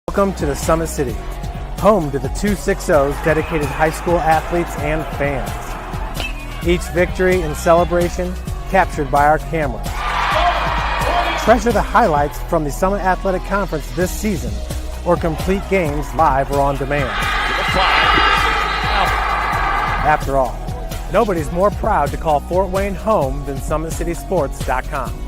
Welcome to the Summit City, home to the 260's dedicated high school athletes and fans. Each victory and celebration captured by our cameras. Treasure the highlights from the Summit Athletic Conference this season, or complete games live or on demand. After all, nobody's more proud to call Fort Wayne home than SummitCitySports.com.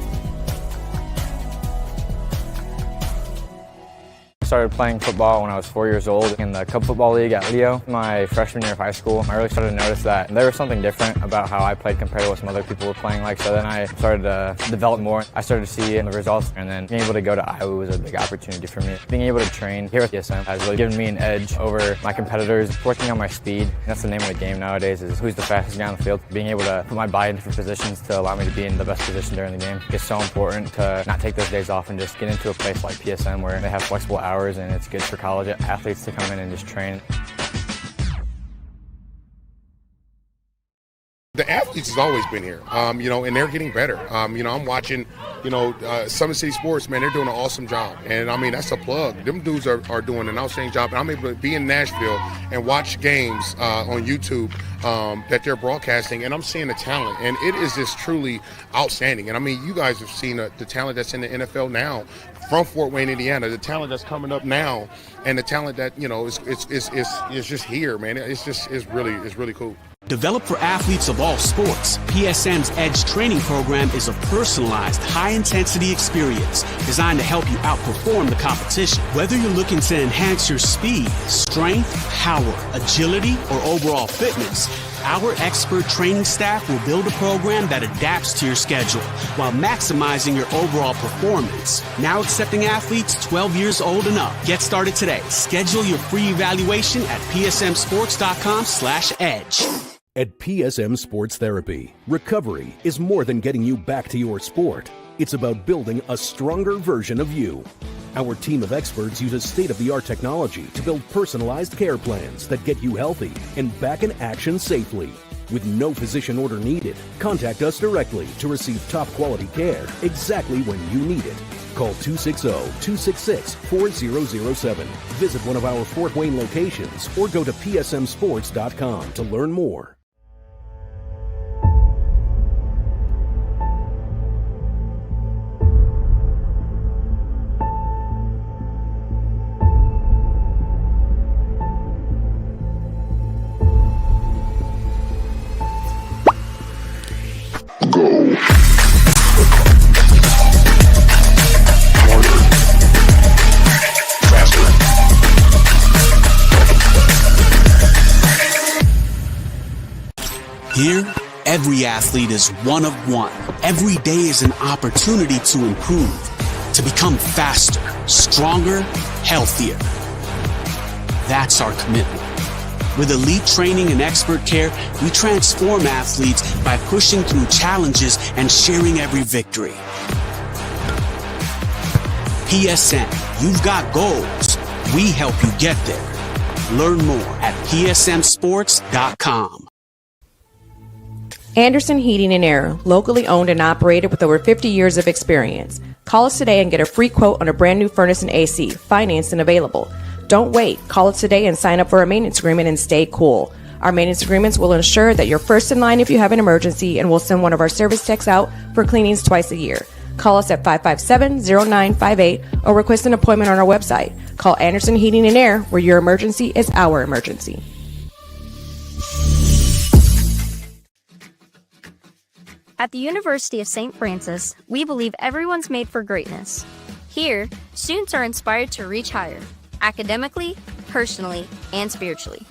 I started playing football when I was 4 years old in the Cub Football League at Leo. My freshman year of high school, I really started to notice that there was something different about how I played compared to what some other people were playing like. So then I started to develop more. I started to see the results, and then being able to go to Iowa was a big opportunity for me. Being able to train here at PSM has really given me an edge over my competitors. Working on my speed, that's the name of the game nowadays, is who's the fastest guy on the field. Being able to put my body in different positions to allow me to be in the best position during the game. It's so important to not take those days off and just get into a place like PSM where they have flexible hours, and it's good for college athletes to come in and just train. The athletes has always been here, and they're getting better. I'm watching, Summit City Sports, man, they're doing an awesome job. And, that's a plug. Them dudes are doing an outstanding job. And I'm able to be in Nashville and watch games on YouTube that they're broadcasting, and I'm seeing the talent. And it is just truly outstanding. And, you guys have seen the talent that's in the NFL now from Fort Wayne, Indiana, the talent that's coming up now, and the talent that, is just here, man. It's really cool. Developed for athletes of all sports, PSM's Edge training program is a personalized, high-intensity experience designed to help you outperform the competition. Whether you're looking to enhance your speed, strength, power, agility, or overall fitness, our expert training staff will build a program that adapts to your schedule while maximizing your overall performance. Now accepting athletes 12 years old and up. Get started today. Schedule your free evaluation at psmsports.com/edge. At PSM Sports Therapy, recovery is more than getting you back to your sport. It's about building a stronger version of you. Our team of experts uses state-of-the-art technology to build personalized care plans that get you healthy and back in action safely. With no physician order needed, contact us directly to receive top-quality care exactly when you need it. Call 260-266-4007. Visit one of our Fort Wayne locations or go to psmsports.com to learn more. Here, every athlete is one of one. Every day is an opportunity to improve, to become faster, stronger, healthier. That's our commitment. With elite training and expert care, we transform athletes by pushing through challenges and sharing every victory. PSM, you've got goals. We help you get there. Learn more at psmsports.com. Anderson Heating and Air, locally owned and operated with over 50 years of experience. Call us today and get a free quote on a brand new furnace and AC, financed and available. Don't wait. Call us today and sign up for a maintenance agreement and stay cool. Our maintenance agreements will ensure that you're first in line if you have an emergency, and we'll send one of our service techs out for cleanings twice a year. Call us at 557-0958 or request an appointment on our website. Call Anderson Heating and Air, where your emergency is our emergency. At the University of St. Francis, we believe everyone's made for greatness. Here, students are inspired to reach higher, academically, personally, and spiritually.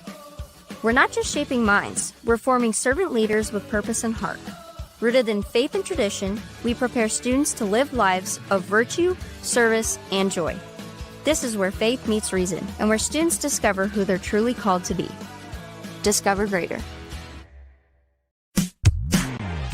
We're not just shaping minds, we're forming servant leaders with purpose and heart. Rooted in faith and tradition, we prepare students to live lives of virtue, service, and joy. This is where faith meets reason, and where students discover who they're truly called to be. Discover greater.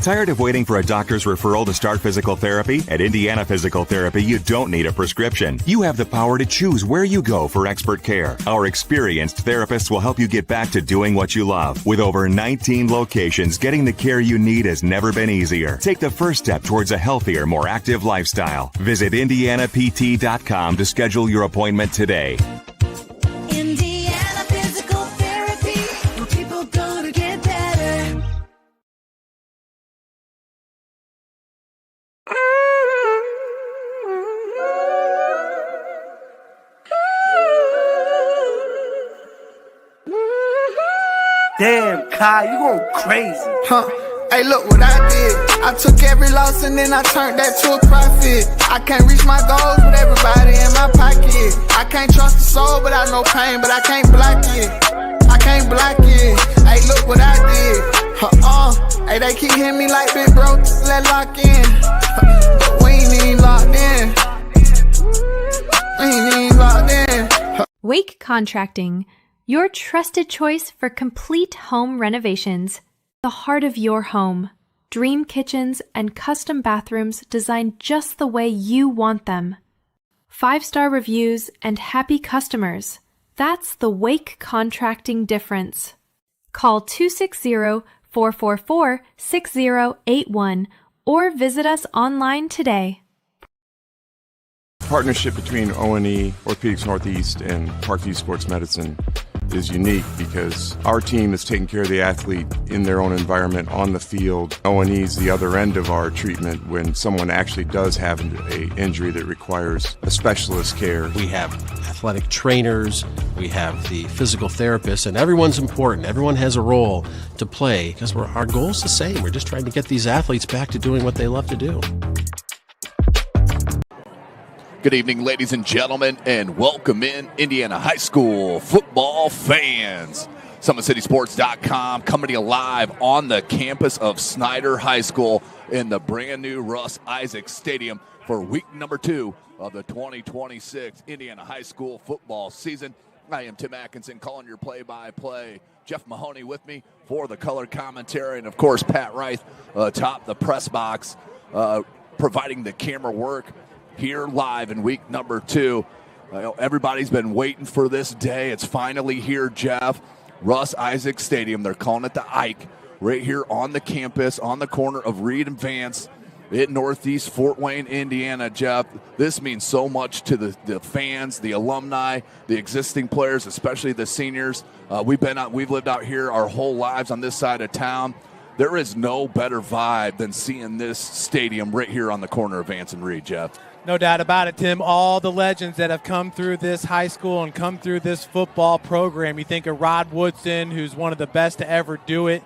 Tired of waiting for a doctor's referral to start physical therapy? At Indiana Physical Therapy, you don't need a prescription. You have the power to choose where you go for expert care. Our experienced therapists will help you get back to doing what you love. With over 19 locations, getting the care you need has never been easier. Take the first step towards a healthier, more active lifestyle. Visit IndianaPT.com to schedule your appointment today. Indiana Physical Therapy, where people go to get better. Damn, Kai, you going crazy. Huh. Hey, look what I did. I took every loss and then I turned that to a profit. I can't reach my goals with everybody in my pocket. I can't trust the soul, but I know pain, but I can't block it. I can't block it. Hey, look what I did. Hey, they keep hitting me like big bro, let's lock in. But we ain't even locked in. We ain't even locked in. Wake Contracting, your trusted choice for complete home renovations. The heart of your home. Dream kitchens and custom bathrooms designed just the way you want them. 5-star reviews and happy customers. That's the Wake Contracting difference. Call 260-444-6081 or visit us online today. Partnership between O&E, Orthopedics Northeast, and Parkview Sports Medicine is unique because our team is taking care of the athlete in their own environment on the field. O&E is the other end of our treatment when someone actually does have an injury that requires a specialist care. We have athletic trainers, we have the physical therapists, and everyone's important. Everyone has a role to play because our goal is the same. We're just trying to get these athletes back to doing what they love to do. Good evening, ladies and gentlemen, and welcome in Indiana high school football fans. SummitCitySports.com coming to you live on the campus of Snider High School in the brand new Russ Isaacs Stadium for week number 2 of the 2026 Indiana high school football season. I am Tim Atkinson calling your play-by-play. Jeff Mahoney with me for the color commentary, and of course Pat Reith atop the press box providing the camera work here live in week number 2. Everybody's been waiting for this day. It's finally here, Jeff. Russ Isaacs Stadium, they're calling it the Ike, right here on the campus, on the corner of Reed and Vance in Northeast Fort Wayne, Indiana, Jeff. This means so much to the fans, the alumni, the existing players, especially the seniors. We've lived out here our whole lives on this side of town. There is no better vibe than seeing this stadium right here on the corner of Vance and Reed, Jeff. No doubt about it, Tim. All the legends that have come through this high school and come through this football program. You think of Rod Woodson, who's one of the best to ever do it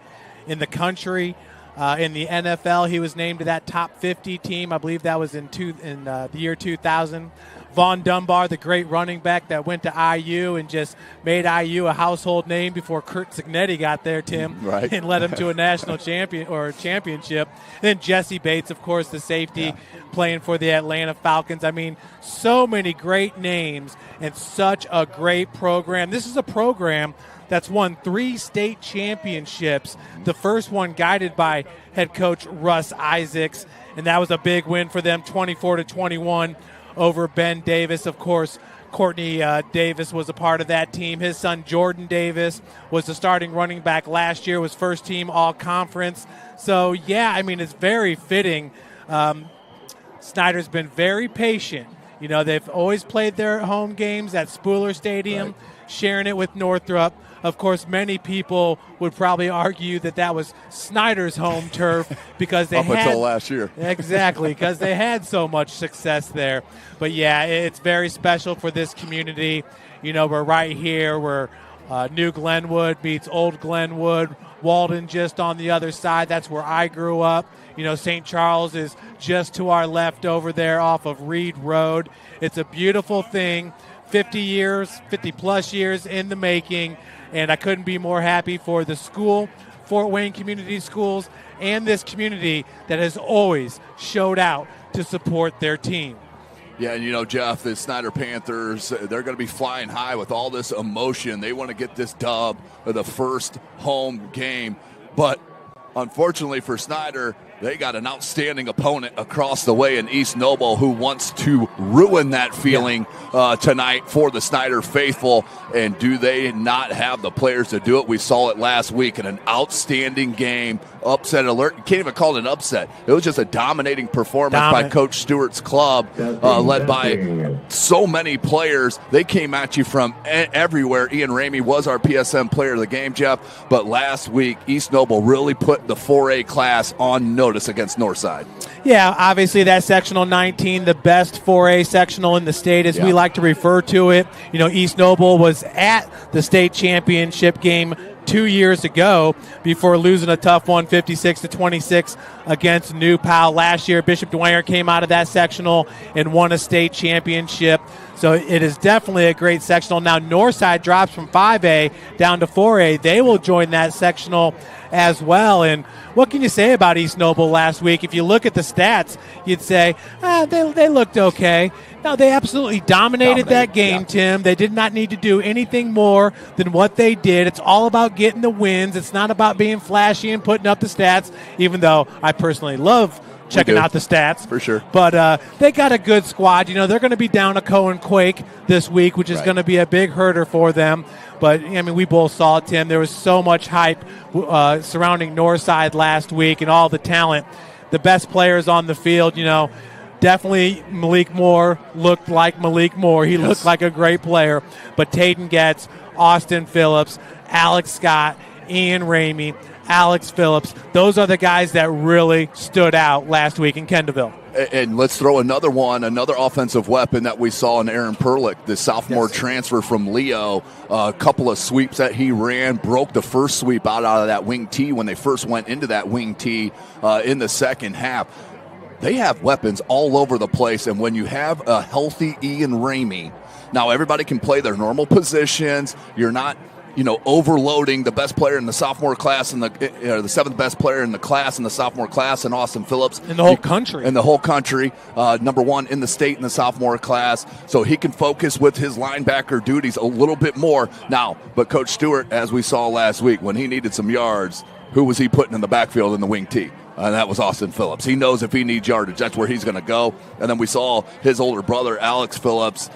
in the country. In the NFL, he was named to that top 50 team. I believe that was in the year 2000. Vaughn Dunbar, the great running back that went to IU and just made IU a household name before Kurt Cignetti got there, Tim, right, and led him to a national championship. Then Jesse Bates, of course, the safety, playing for the Atlanta Falcons. I mean, so many great names and such a great program. This is a program that's won 3 state championships, the first one guided by head coach Russ Isaacs, and that was a big win for them, 24-21 over Ben Davis. Of course, Courtney Davis was a part of that team. His son Jordan Davis was the starting running back last year, was first team all-conference. So, yeah, I mean, it's very fitting. Snider's been very patient. You know, they've always played their home games at Spooler Stadium, sharing it with Northrop. Of course, many people would probably argue that that was Snider's home turf because they had until last year. Exactly, because they had so much success there. But yeah, it's very special for this community. You know, we're right here. We're New Glenwood meets Old Glenwood. Walden just on the other side. That's where I grew up. You know, St. Charles is just to our left over there off of Reed Road. It's a beautiful thing. 50-plus years in the making. And I couldn't be more happy for the school, Fort Wayne Community Schools, and this community that has always showed out to support their team. Yeah, and you know, Jeff, the Snider Panthers, they're going to be flying high with all this emotion. They want to get this dub of the first home game. But unfortunately for Snider, they got an outstanding opponent across the way in East Noble who wants to ruin that feeling tonight for the Snider faithful. And do they not have the players to do it? We saw it last week in an outstanding game. Upset alert. You can't even call it an upset. It was just a dominating performance by Coach Stewart's club, led by so many players. They came at you from everywhere. Ian Ramey was our PSM player of the game, Jeff. But last week, East Noble really put the 4A class on notice against Northside. Yeah, obviously that sectional 19, the best 4A sectional in the state, as we like to refer to it. You know, East Noble was at the state championship game 2 years ago before losing a tough one, 56-26 against New Pal. Last year, Bishop Dwyer came out of that sectional and won a state championship. So it is definitely a great sectional. Now Northside drops from 5A down to 4A. They will join that sectional as well. And what can you say about East Noble last week? If you look at the stats, you'd say, they looked okay. No, they absolutely dominated that game, Tim. They did not need to do anything more than what they did. It's all about getting the wins. It's not about being flashy and putting up the stats, even though I personally love checking out the stats. For sure. But they got a good squad. You know, they're going to be down to Cohen Quake this week, which is going to be a big herder for them. But, I mean, we both saw it, Tim. There was so much hype surrounding Northside last week and all the talent. The best players on the field, you know, definitely Malik Moore looked like Malik Moore. He looked like a great player. But Tayden Getz, Austin Phillips, Alex Scott, Ian Ramey, Alex Phillips, those are the guys that really stood out last week in Kendallville. And let's throw another offensive weapon that we saw in Aaron Perlick, the sophomore transfer from Leo. A couple of sweeps that he ran, broke the first sweep out of that wing tee when they first went into that wing tee in the second half. They have weapons all over the place, and when you have a healthy Ian Ramey, now everybody can play their normal positions. You're not, overloading the best player in the sophomore class and the seventh best player in the class in the sophomore class, and Austin Phillips in the whole country. In the whole country, number one in the state in the sophomore class, so he can focus with his linebacker duties a little bit more now. But Coach Stewart, as we saw last week, when he needed some yards, who was he putting in the backfield in the wing tee? And that was Austin Phillips. He knows if he needs yardage, that's where he's going to go. And then we saw his older brother, Alex Phillips,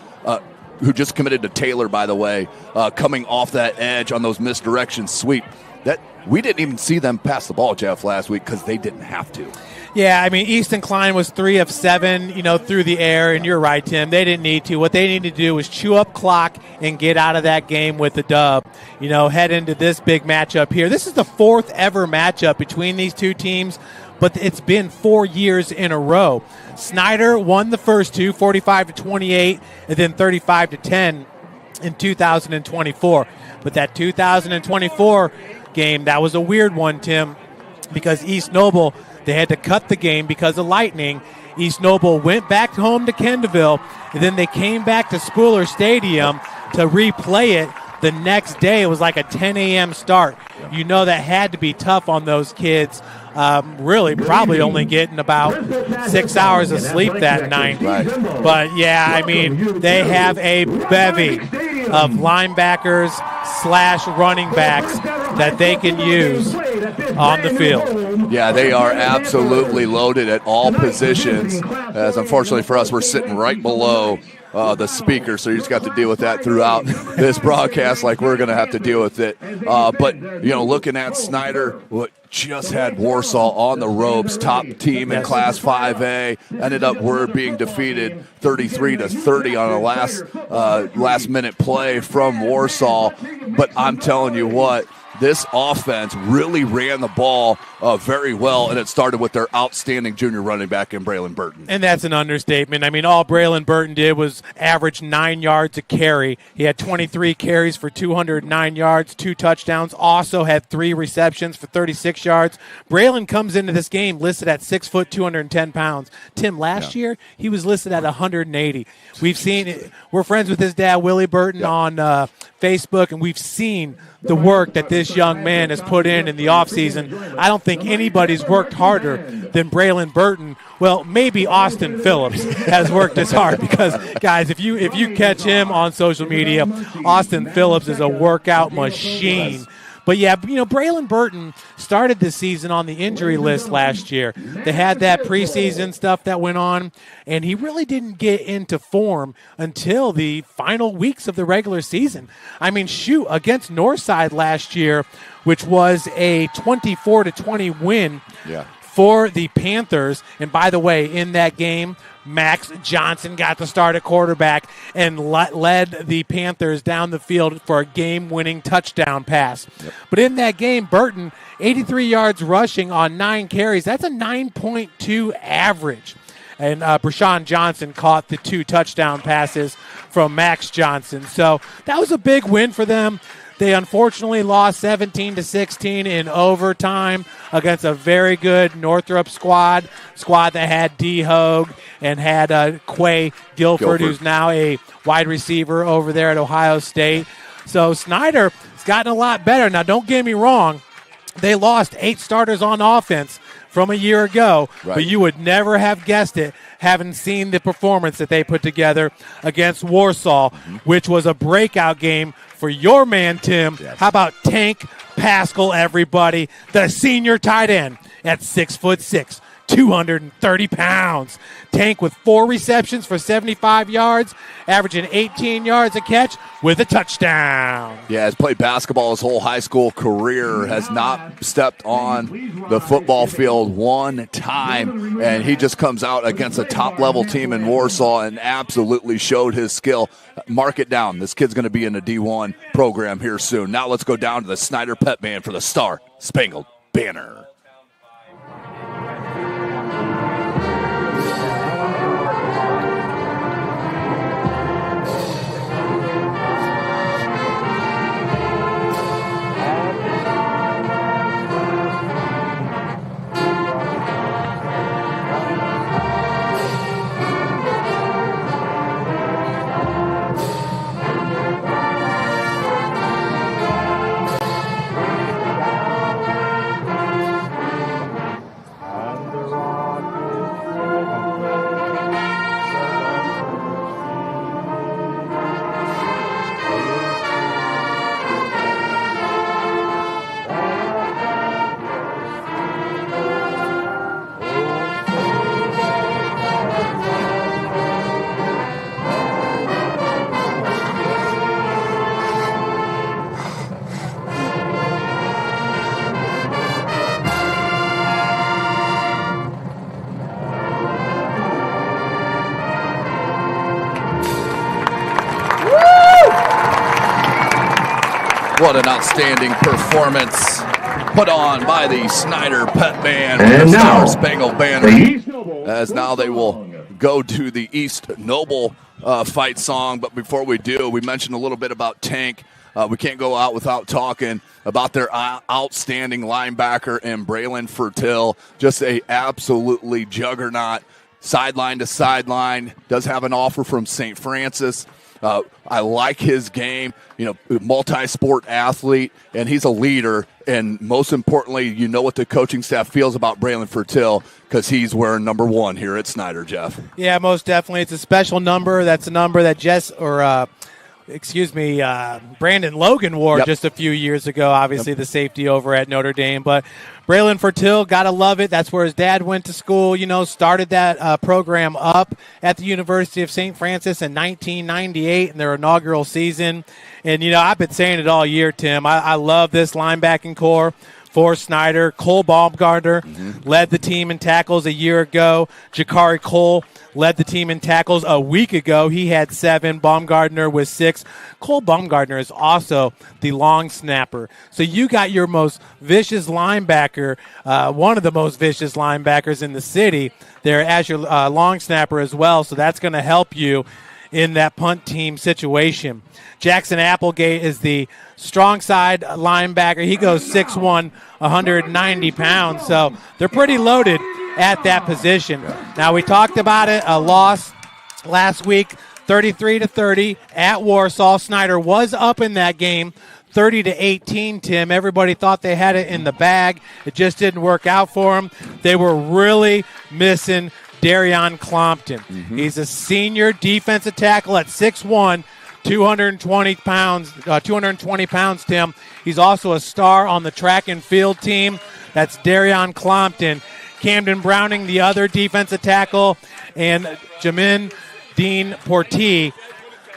who just committed to Taylor, by the way, coming off that edge on those misdirection sweep. That we didn't even see them pass the ball, Jeff, last week because they didn't have to. Yeah, I mean, Easton Klein was 3 of 7, through the air, and you're right, Tim. They didn't need to. What they needed to do was chew up clock and get out of that game with the dub. Head into this big matchup here. This is the 4th ever matchup between these two teams, but it's been 4 years in a row. Snider won the first two, 45-28, and then 35-10 in 2024. But that 2024 game, that was a weird one, Tim, because East Noble, they had to cut the game because of lightning. East Noble went back home to Kendallville, and then they came back to Spooler Stadium to replay it the next day. It was like a 10 a.m. start. That had to be tough on those kids. Really probably only getting about 6 hours of sleep that night. Right. But, yeah, I mean, they have a bevy of linebackers / running backs that they can use on the field. Yeah, they are absolutely loaded at all positions. As unfortunately for us, we're sitting right below the speaker, so you just got to deal with that throughout this broadcast like we're going to have to deal with it. But, looking at Snider, just had Warsaw on the ropes, top team in Class 5A, ended up being defeated 33-30 on a last-minute play from Warsaw. But I'm telling you what, this offense really ran the ball very well, and it started with their outstanding junior running back in Braylon Burton. And that's an understatement. I mean, all Braylon Burton did was average 9 yards a carry. He had 23 carries for 209 yards, 2 touchdowns, also had 3 receptions for 36 yards. Braylon comes into this game listed at 6 foot, 210 pounds. Tim, last year, he was listed at 180. We've seen it. We're friends with his dad, Willie Burton, on Facebook, and we've seen the work that this young man has put in the offseason. I don't think anybody's worked harder than Braylon Burton. Well, maybe Austin Phillips has worked as hard because, guys, if you catch him on social media, Austin Phillips is a workout machine. But, yeah, Braylon Burton started the season on the injury list last year. They had that preseason stuff that went on, and he really didn't get into form until the final weeks of the regular season. I mean, shoot, against Northside last year, which was a 24-20 win for the Panthers. And, by the way, in that game, Max Johnson got the start at quarterback and led the Panthers down the field for a game-winning touchdown pass. But in that game, Burton, 83 yards rushing on 9 carries. That's a 9.2 average. And Brashawn Johnson caught the 2 touchdown passes from Max Johnson. So that was a big win for them. They unfortunately lost 17-16 in overtime against a very good Northrop squad that had D. Hogue and had Quay Guilford, who's now a wide receiver over there at Ohio State. So Snider has gotten a lot better. Now, don't get me wrong. They lost 8 starters on offense from a year ago, but you would never have guessed it having seen the performance that they put together against Warsaw, which was a breakout game for your man, Tim. How about Tank Pascal, everybody? The senior tight end at 6'6", 230 pounds. Tank with 4 receptions for 75 yards, averaging 18 yards a catch with a touchdown. Yeah, has played basketball his whole high school career, has not stepped on the football field one time, and he just comes out against a top-level team in Warsaw and absolutely showed his skill. Mark it down. This kid's going to be in a D1 program here soon. Now let's go down to the Snider Pep Band for the Star Spangled Banner. What an outstanding performance put on by the Snider Pep Band and the Star Spangled Banner. As now they will go to the East Noble fight song. But before we do, we mentioned a little bit about Tank. We can't go out without talking about their outstanding linebacker and Braylon Fertil. Just a absolutely juggernaut, sideline to sideline. Does have an offer from St. Francis. I like his game, multi-sport athlete, and he's a leader. And most importantly, you know what the coaching staff feels about Braylon Fertil because he's wearing number 1 here at Snider, Jeff. Yeah, most definitely. It's a special number. That's a number that Brandon Logan wore just a few years ago, obviously the safety over at Notre Dame. But Braylon Fertil, got to love it. That's where his dad went to school, started that program up at the University of St. Francis in 1998 in their inaugural season. And, I've been saying it all year, Tim. I love this linebacking core for Snider. Cole Baumgartner led the team in tackles a year ago. Jakari Cole led the team in tackles a week ago. He had 7. Baumgartner with 6. Cole Baumgartner is also the long snapper. So you got your most vicious linebacker, one of the most vicious linebackers in the city there as your long snapper as well. So that's going to help you in that punt team situation. Jackson Applegate is the strong side linebacker. He goes 6'1", 190 pounds. So they're pretty loaded at that position. Now, we talked about it, a loss last week, 33-30 at Warsaw. Snider was up in that game, 30-18, Tim. Everybody thought they had it in the bag. It just didn't work out for them. They were really missing Darion Clompton. He's a senior defensive tackle at 6'1", 220 pounds, Tim. He's also a star on the track and field team. That's Darion Clompton. Camden Browning, the other defensive tackle, and Jamin Dean Portee,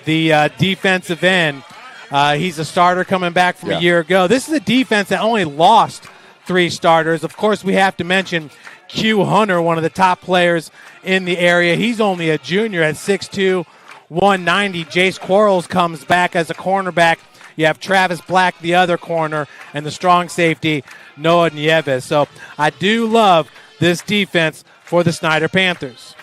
the defensive end. He's a starter coming back from a year ago. This is a defense that only lost 3 starters. Of course, we have to mention Q Hunter, one of the top players in the area. He's only a junior at 6'2", 190. Jace Quarles comes back as a cornerback. You have Travis Black, the other corner, and the strong safety, Noah Nieves. So I do love this defense for the Snider Panthers.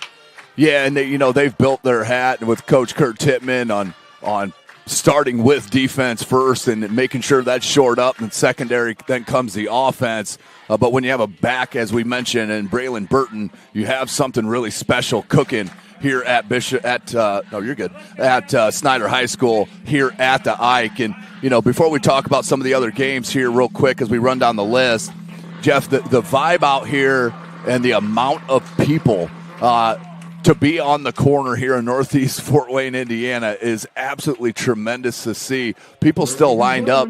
Yeah, and they've built their hat with Coach Kurt Tittman on starting with defense first and making sure that's shored up, and secondary then comes the offense. But when you have a back, as we mentioned, and Braylon Burton, you have something really special cooking here at Snider High School here at the Ike. And before we talk about some of the other games here real quick as we run down the list, Jeff, the vibe out here and the amount of people to be on the corner here in Northeast Fort Wayne, Indiana, is absolutely tremendous to see. People still lined up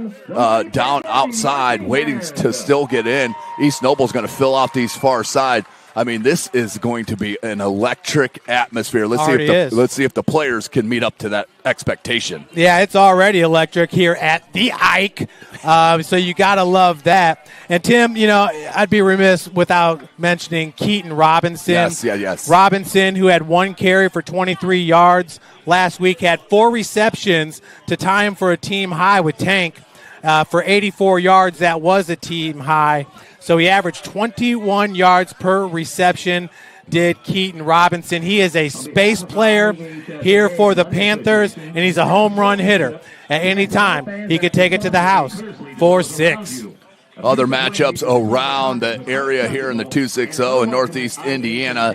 down outside waiting to still get in. East Noble's going to fill out these far side. I mean, this is going to be an electric atmosphere. Let's see if the players can meet up to that expectation. Yeah, it's already electric here at the Ike, so you got to love that. And, Tim, I'd be remiss without mentioning Keaton Robinson. Yes. Robinson, who had 1 carry for 23 yards last week, had 4 receptions to tie him for a team high with Tank for 84 yards. That was a team high. So he averaged 21 yards per reception, did Keaton Robinson. He is a space player here for the Panthers, and he's a home run hitter. At any time, he could take it to the house for 6. Other matchups around the area here in the 260 in Northeast Indiana,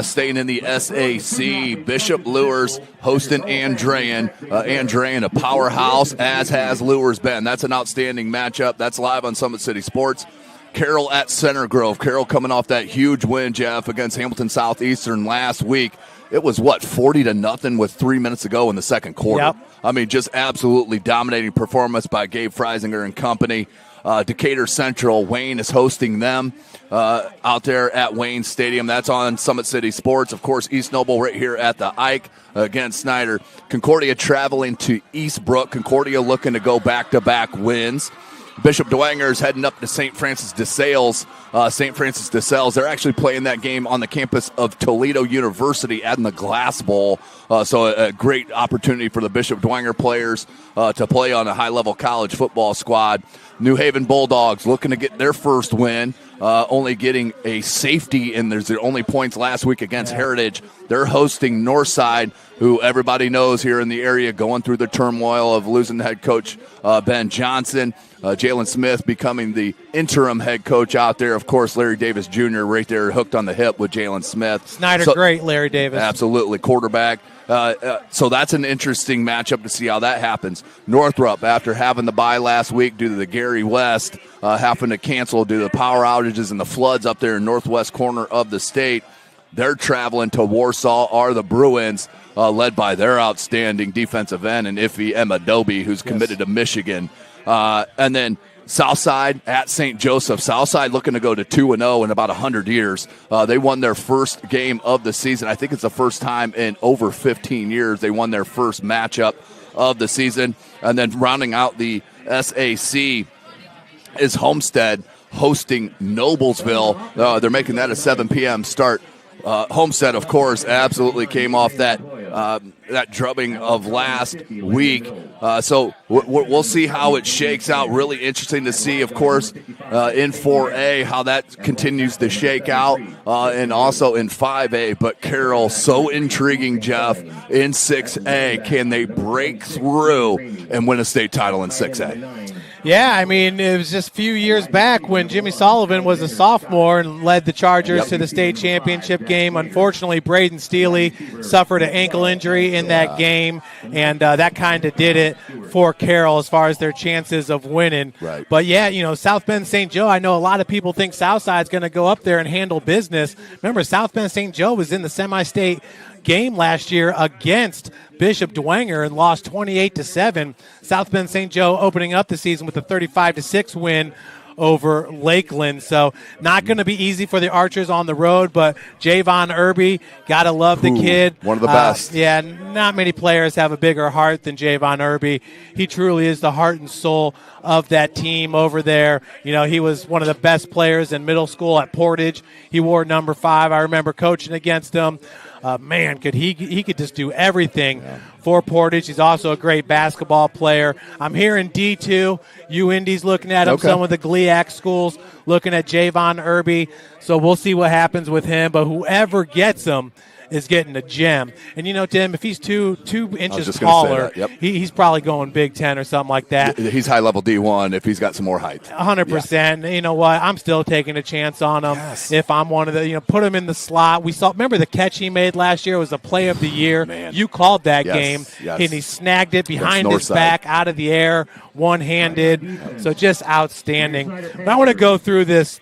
staying in the SAC. Bishop Lures hosting Andrean. Andrean, a powerhouse, as has Lures been. That's an outstanding matchup. That's live on Summit City Sports. Carroll at Center Grove. Carroll coming off that huge win, Jeff, against Hamilton Southeastern last week. It was, 40-0 with 3 minutes to go in the second quarter. Yep. I mean, just absolutely dominating performance by Gabe Freisinger and company. Decatur Central, Wayne is hosting them out there at Wayne Stadium. That's on Summit City Sports. Of course, East Noble right here at the Ike against Snider. Concordia traveling to Eastbrook. Concordia looking to go back-to-back wins. Bishop Dwenger heading up to St. Francis de Sales. They're actually playing that game on the campus of Toledo University at the Glass Bowl. So a great opportunity for the Bishop Dwenger players to play on a high-level college football squad. New Haven Bulldogs looking to get their first win, only getting a safety, and there's their only points last week against Heritage. They're hosting Northside, who everybody knows here in the area, going through the turmoil of losing head coach Ben Johnson. Jalen Smith becoming the interim head coach out there. Of course, Larry Davis Jr. right there hooked on the hip with Jalen Smith. Snider, great, Larry Davis. Absolutely, quarterback. So that's an interesting matchup to see how that happens. Northrop, after having the bye last week due to the Gary West having to cancel due to the power outages and the floods up there in northwest corner of the state, they're traveling to Warsaw. Are the Bruins, led by their outstanding defensive end and Iffy Emadobe, who's committed to Michigan. And then Southside at St. Joseph. Southside looking to go to 2-0 in about 100 years. They won their first game of the season. I think it's the first time in over 15 years they won their first matchup of the season. And then rounding out the SAC is Homestead hosting Noblesville. They're making that a 7 p.m. start. Homestead, of course, absolutely came off that drubbing of last week. So we'll see how it shakes out. Really interesting to see, of course, in 4A, how that continues to shake out, and also in 5A. But Carroll, so intriguing, Jeff, in 6A. Can they break through and win a state title in 6A? Yeah, I mean, it was just a few years back when Jimmy Sullivan was a sophomore and led the Chargers to the state championship game. Unfortunately, Braden Steely suffered an ankle injury in that game, and that kind of did it for Carroll as far as their chances of winning. Right. But, yeah, South Bend St. Joe, I know a lot of people think Southside's going to go up there and handle business. Remember, South Bend St. Joe was in the semi-state game last year against Bishop Dwenger and lost 28-7. South Bend St. Joe opening up the season with a 35-6 win over Lakeland. So not going to be easy for the Archers on the road, but Javon Irby, got to love the kid. One of the best. Yeah, not many players have a bigger heart than Javon Irby. He truly is the heart and soul of that team over there. You know, he was one of the best players in middle school at Portage. He wore number 5. I remember coaching against him. Man, he could just do everything for Portage. He's also a great basketball player. I'm here in D2. UIndy's looking at him. Some of the GLIAC schools looking at Javon Irby. So we'll see what happens with him. But whoever gets him is getting a gem. And, you know, Tim, if he's two inches taller, he's probably going Big Ten or something like that. He's high-level D1 if he's got some more height. 100%. Yeah. You know what? I'm still taking a chance on him. Yes. If I'm one of the, put him in the slot. Remember the catch he made last year was a play of the year. Man. You called that game. Yes. And he snagged it behind his back, out of the air, one-handed. So just outstanding. But I want to go through this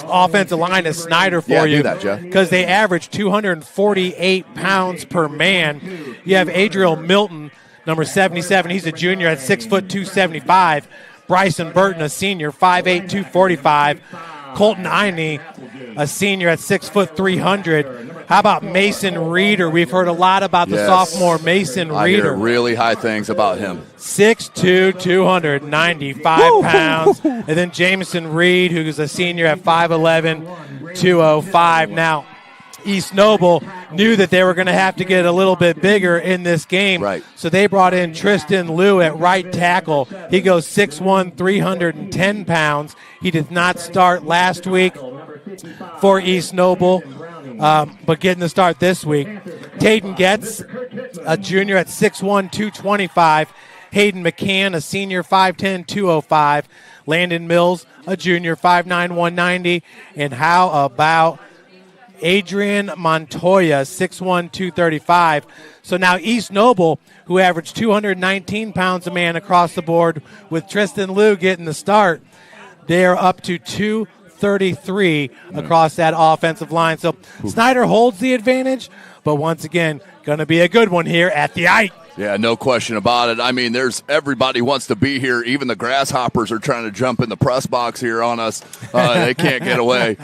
offensive line of Snider for you. Do that, Jeff. Because they average 248 pounds per man. You have Adriel Milton, number 77. He's a junior at 6 foot 275. Bryson Burton, a senior, 5'8", 245. Colton Iney, a senior at 6 foot 300. How about Mason Reeder? We've heard a lot about the sophomore Mason Reeder. I hear really high things about him. 6'2", 295 pounds. And then Jameson Reed, who's a senior at 5'11", 205. Now, East Noble knew that they were going to have to get a little bit bigger in this game. Right. So they brought in Tristan Liu at right tackle. He goes 6'1", 310 pounds. He did not start last week for East Noble, but getting the start this week. Tayden Getz, a junior at 6'1", 225. Hayden McCann, a senior, 5'10", 205. Landon Mills, a junior, 5'9", 190. And how about Adrian Montoya, 6'1", 235. So now East Noble, who averaged 219 pounds a man across the board, with Tristan Liu getting the start, they are up to 233 across that offensive line. So Snider holds the advantage, but once again, going to be a good one here at the Ike. Yeah, no question about it. I mean, everybody wants to be here. Even the Grasshoppers are trying to jump in the press box here on us. They can't get away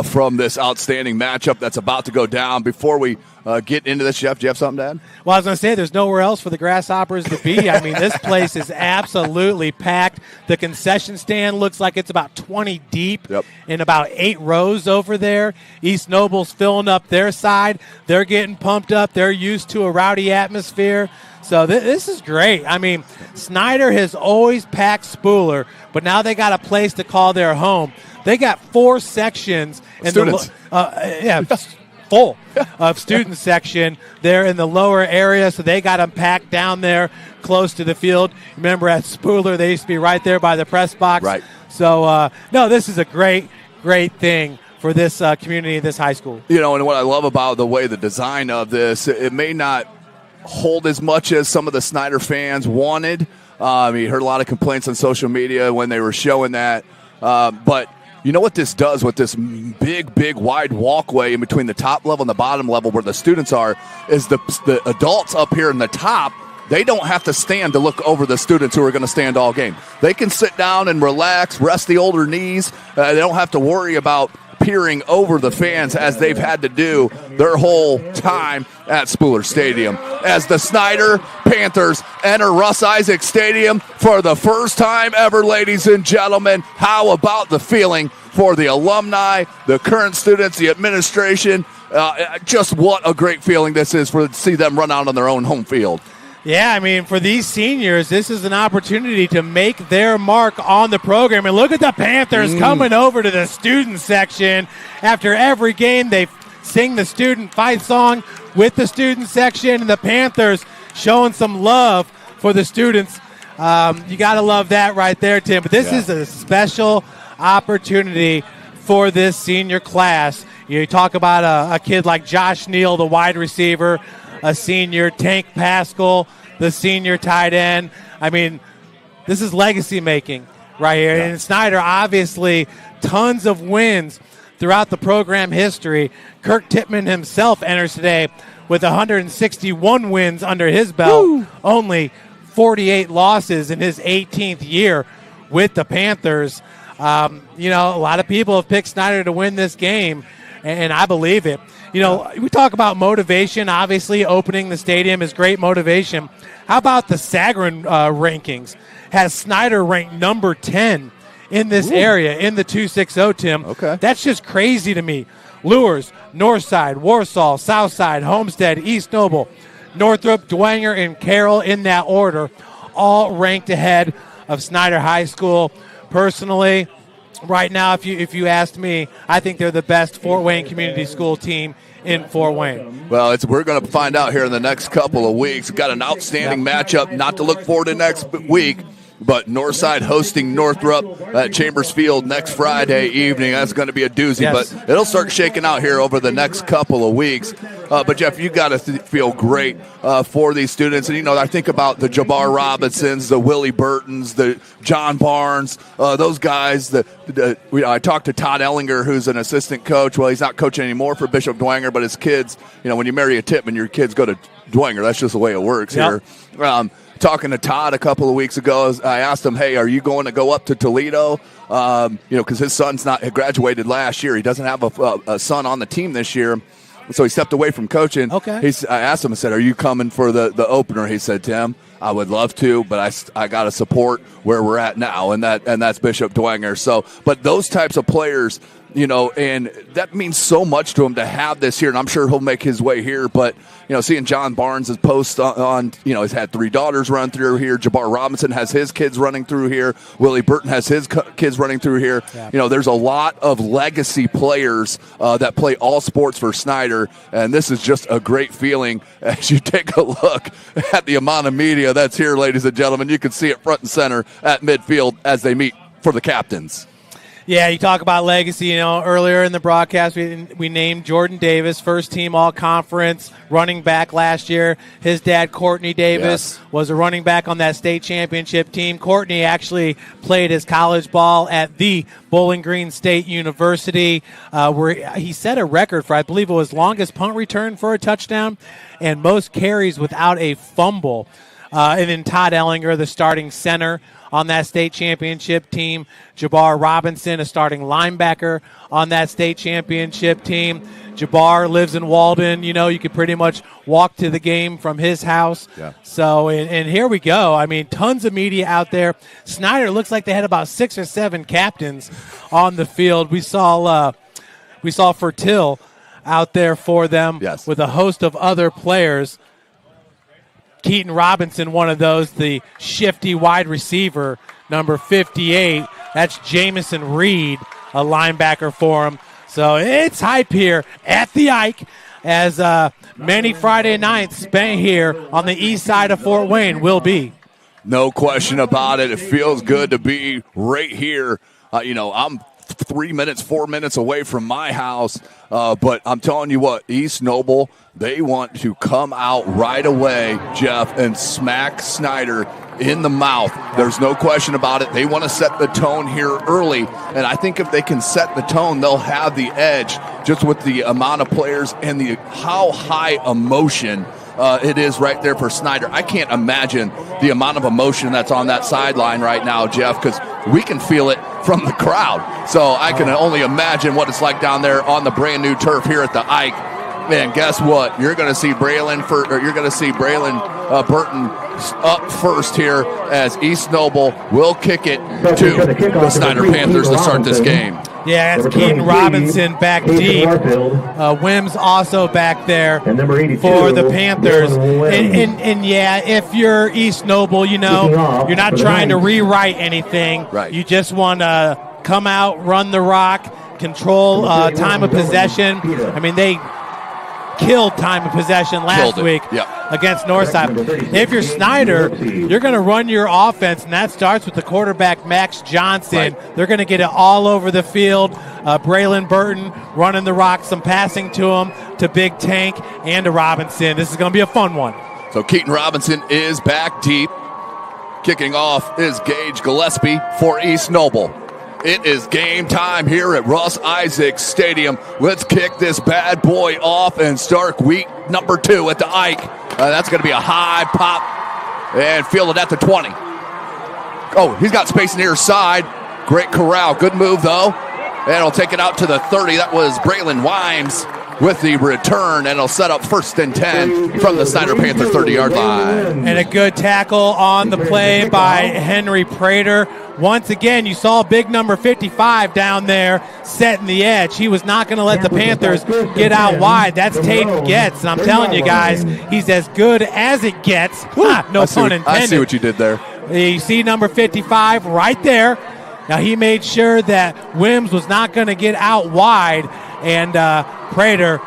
from this outstanding matchup that's about to go down. Before we get into this, Jeff, do you have something to add? Well, I was going to say there's nowhere else for the Grasshoppers to be. I mean, this place is absolutely packed. The concession stand looks like it's about 20 deep in about 8 rows over there. East Noble's filling up their side. They're getting pumped up. They're used to a rowdy atmosphere. So this is great. I mean, Snider has always packed Spooler, but now they got a place to call their home. They got 4 sections. Students. Full of student section there in the lower area, so they got them packed down there close to the field. Remember at Spooler, they used to be right there by the press box. Right. So, no, this is a great thing for this community, this high school. You know, and what I love about the way the design of this, it may not hold as much as some of the Snider fans wanted. You heard a lot of complaints on social media when they were showing that. But you know what this does with this big, wide walkway in between the top level and the bottom level where the students are, is the adults up here in the top, they don't have to stand to look over the students who are going to stand all game. They can sit down and relax, rest the older knees. They don't have to worry about peering over the fans as they've had to do their whole time at Spooler Stadium. As the Snider Panthers enter Russ Isaac Stadium for the first time ever, ladies and gentlemen, how about the feeling for the alumni, the current students, the administration? Just what a great feeling this is to see them run out on their own home field. Yeah, I mean, for these seniors, this is an opportunity to make their mark on the program. And look at the Panthers coming over to the student section. After every game, they sing the student fight song with the student section, and the Panthers showing some love for the students. You got to love that right there, Tim. But this is a special opportunity for this senior class. You talk about a kid like Josh Neal, the wide receiver, a senior, Tank Pascal, the senior tight end. I mean, this is legacy making right here. Yeah. And Snider, obviously, tons of wins throughout the program history. Kirk Tippmann himself enters today with 161 wins under his belt, only 48 losses in his 18th year with the Panthers. A lot of people have picked Snider to win this game, and I believe it. We talk about motivation. Obviously, opening the stadium is great motivation. How about the Sagarin rankings? Has Snider ranked number 10 in this area, in the 260, Tim? Okay. That's just crazy to me. Lures, Northside, Warsaw, Southside, Homestead, East Noble, Northrop, Dwenger, and Carroll in that order, all ranked ahead of Snider High School. Personally, right now, if you asked me, I think they're the best Fort Wayne Community School team in Fort Wayne. Well, we're going to find out here in the next couple of weeks. We've got an outstanding matchup not to look forward to next week, but Northside hosting Northrop at Chambers Field next Friday evening. That's going to be a doozy, Yes. but it'll start shaking out here over the next couple of weeks. But, Jeff, you got to feel great for these students. And, I think about the Jabbar Robinsons, the Willie Burtons, the John Barnes, those guys. I talked to Todd Ellinger, who's an assistant coach. Well, he's not coaching anymore for Bishop Dwenger, but his kids, when you marry a Tippmann, your kids go to Dwenger. That's just the way it works here. Talking to Todd a couple of weeks ago, I asked him, hey, are you going to go up to Toledo? Because his son's not graduated last year. He doesn't have a son on the team this year. So he stepped away from coaching. Okay. I asked him, I said, are you coming for the opener? He said, Tim, I would love to, but I got to support where we're at now, and that's Bishop Dwenger. So, but those types of players, and that means so much to him to have this here, and I'm sure he'll make his way here. But, seeing John Barnes' post on he's had 3 daughters run through here. Jabbar Robinson has his kids running through here. Willie Burton has his kids running through here. Yeah. There's a lot of legacy players that play all sports for Snider, and this is just a great feeling as you take a look at the amount of media that's here, ladies and gentlemen. You can see it front and center at midfield as they meet for the captains. Yeah, you talk about legacy. Earlier in the broadcast, we named Jordan Davis, first team all-conference running back last year. His dad, Courtney Davis, was a running back on that state championship team. Courtney actually played his college ball at the Bowling Green State University, where he set a record for, I believe it was longest punt return for a touchdown and most carries without a fumble. And then Todd Ellinger, the starting center on that state championship team. Jabbar Robinson, a starting linebacker on that state championship team. Jabbar lives in Walden. You could pretty much walk to the game from his house. Yeah. So, and here we go. I mean, tons of media out there. Snider looks like they had about 6 or 7 captains on the field. We saw Fertil out there for them with a host of other players. Keaton Robinson, one of those, the shifty wide receiver, number 58. That's Jamison Reed, a linebacker for him. So it's hype here at the Ike as many Friday nights spent here on the east side of Fort Wayne will be. No question about it. It feels good to be right here. I'm 4 minutes away from my house, but I'm telling you what, East Noble, they want to come out right away, Jeff, and smack Snider in the mouth. There's no question about it. They want to set the tone here early, and I think if they can set the tone, they'll have the edge just with the amount of players and how high emotion it is right there for Snider. I can't imagine the amount of emotion that's on that sideline right now, Jeff, because we can feel it from the crowd. So I can only imagine what it's like down there on the brand new turf here at the Ike. And guess what? You're going to see Braylon Burton up first here as East Noble will kick it to the Snider Panthers to start this game. Yeah, that's Keaton Robinson back deep. Wims also back there for the Panthers. And yeah, if you're East Noble, you're not trying to rewrite anything. Right. You just want to come out, run the rock, control time of possession. I mean, they killed time of possession last week against Northside. If you're Snider, you're going to run your offense, and that starts with the quarterback, Max Johnson. Right. They're going to get it all over the field. Braylon Burton running the rock, some passing to him, to Big Tank, and to Robinson. This is going to be a fun one. So Keaton Robinson is back deep. Kicking off is Gage Gillespie for East Noble. It is game time here at Russ Isaacs Stadium. Let's kick this bad boy off and start week number 2 at the Ike. That's going to be a high pop and field it at the 20. Oh, he's got space near side. Great corral. Good move, though. And he'll take it out to the 30. That was Braylon Wimes with the return, and he'll set up 1st and 10 from the Snider Panther 30-yard line. And a good tackle on the play by Henry Prater. Once again, you saw big number 55 down there setting the edge. He was not going to let the Panthers get out wide. That's Tate Getz, and I'm telling you guys, he's as good as it gets. No pun intended. I see what you did there. You see number 55 right there. Now, he made sure that Wims was not going to get out wide, and Prater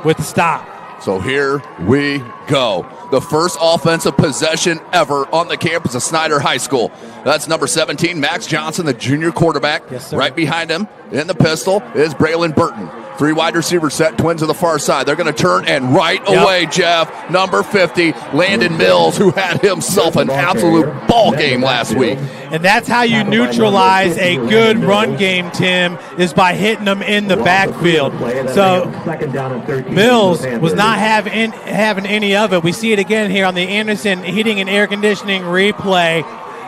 with the stop. So here we go. The first offensive possession ever on the campus of Snider High School. That's number 17, Max Johnson, the junior quarterback. Yes, sir. Right behind him in the pistol is Braylon Burton. 3 wide receiver set, twins to the far side. They're going to turn, and right away, Jeff, number 50, Landon Mills, who had himself an absolute ball game last week. And that's how you neutralize a good run game, Tim, is by hitting them in the backfield. So Mills was not having any of it. We see it again here on the Anderson heating and air conditioning replay,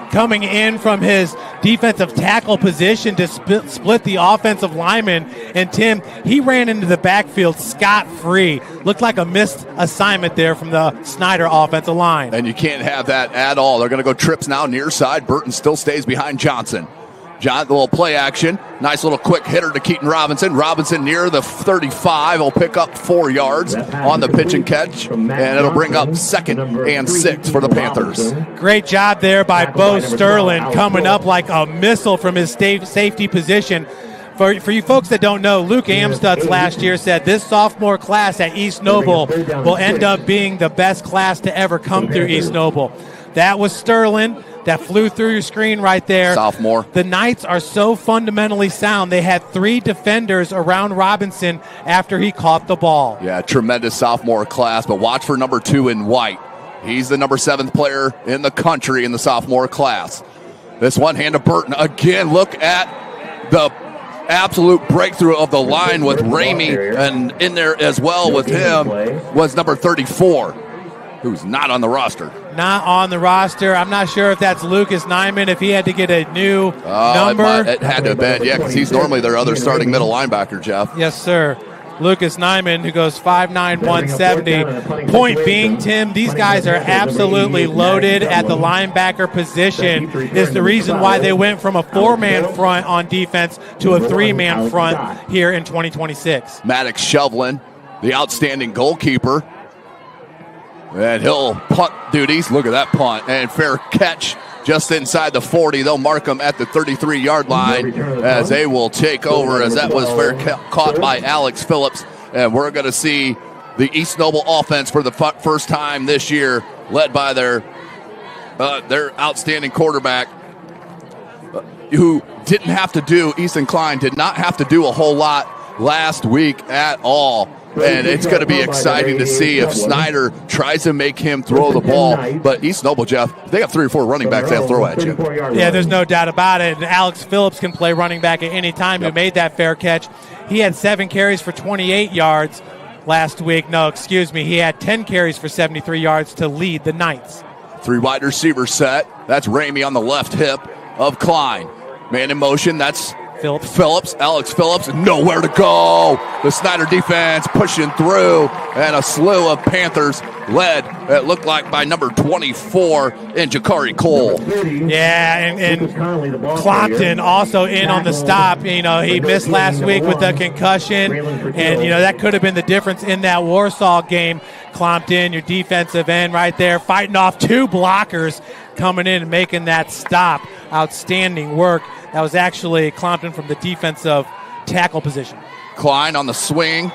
coming in from his defensive tackle position to split the offensive lineman. And, Tim, he ran into the backfield scot-free. Looked like a missed assignment there from the Snider offensive line. And you can't have that at all. They're going to go trips now near side. Burton still stays behind Johnson. The little play action. Nice little quick hitter to Keaton Robinson. Robinson near the 35. Will pick up 4 yards on the pitch and catch. And it'll bring up 2nd and 6 for the Panthers. Great job there by Bo Sterling, coming up like a missile from his safety position. For you folks that don't know, Luke Amstutz last year said this sophomore class at East Noble will end up being the best class to ever come through East Noble. That was Sterling. That flew through your screen right there. Sophomore. The Knights are so fundamentally sound. They had 3 defenders around Robinson after he caught the ball. Yeah, tremendous sophomore class, but watch for number 2 in white. He's the number 7th player in the country in the sophomore class. This one hand to Burton. Again, look at the absolute breakthrough of the line with Ramey, and in there as well with him was number 34, who's not on the roster. Not on the roster. I'm not sure if that's Lucas Nyman, if he had to get a new number. It had to have been, yeah, because he's normally their other starting middle linebacker, Jeff. Yes, sir. Lucas Nyman, who goes 5'9", 170. Point being, Tim, these guys are absolutely loaded at the linebacker position. Is the reason why they went from a 4-man front on defense to a 3-man front here in 2026. Maddox Shovlin, the outstanding goalkeeper. And he'll punt duties. Look at that punt. And fair catch just inside the 40. They'll mark him at the 33-yard line as they will take over, as that was fair caught by Alex Phillips. And we're going to see the East Noble offense for the first time this year, led by their outstanding quarterback, who didn't have to do, Easton Klein did not have to do a whole lot last week at all. And it's going to be exciting to see if Snider tries to make him throw the ball. But East Noble, Jeff, they have 3 or 4 running backs they'll throw at you. Yeah, there's no doubt about it. And Alex Phillips can play running back at any time. Who made that fair catch. He had 7 carries for 28 yards last week. No, excuse me. He had 10 carries for 73 yards to lead the Knights. 3 wide receiver set. That's Ramey on the left hip of Klein. Man in motion. That's Alex Phillips, nowhere to go. The Snider defense pushing through, and a slew of Panthers led, it looked like, by number 24 in Jakari Cole. Yeah, and Clopton also in on the stop. You know, he missed last week with the concussion, and, you know, that could have been the difference in that Warsaw game. Clopton, your defensive end right there, fighting off 2 blockers, coming in and making that stop. Outstanding work. That was actually Clopton from the defensive tackle position. Klein on the swing.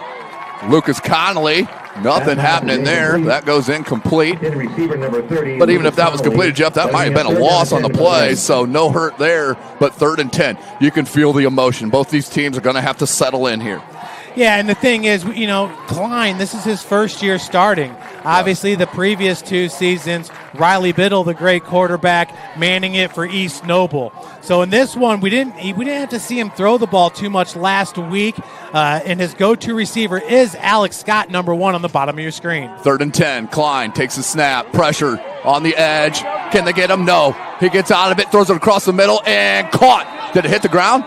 Lucas Connolly. Nothing happening there. That goes incomplete. But even if that was completed, Jeff, that might have been a loss on the play, so no hurt there. But 3rd and 10. You can feel the emotion. Both these teams are going to have to settle in here. Yeah, and the thing is, you know, Klein, this is his first year starting. Obviously, the previous 2 seasons, Riley Biddle, the great quarterback, manning it for East Noble. So in this one, we didn't have to see him throw the ball too much last week, and his go-to receiver is Alex Scott, number 1 on the bottom of your screen. 3rd and 10. Klein takes a snap. Pressure on the edge. Can they get him? No. He gets out of it, throws it across the middle, and caught. Did it hit the ground?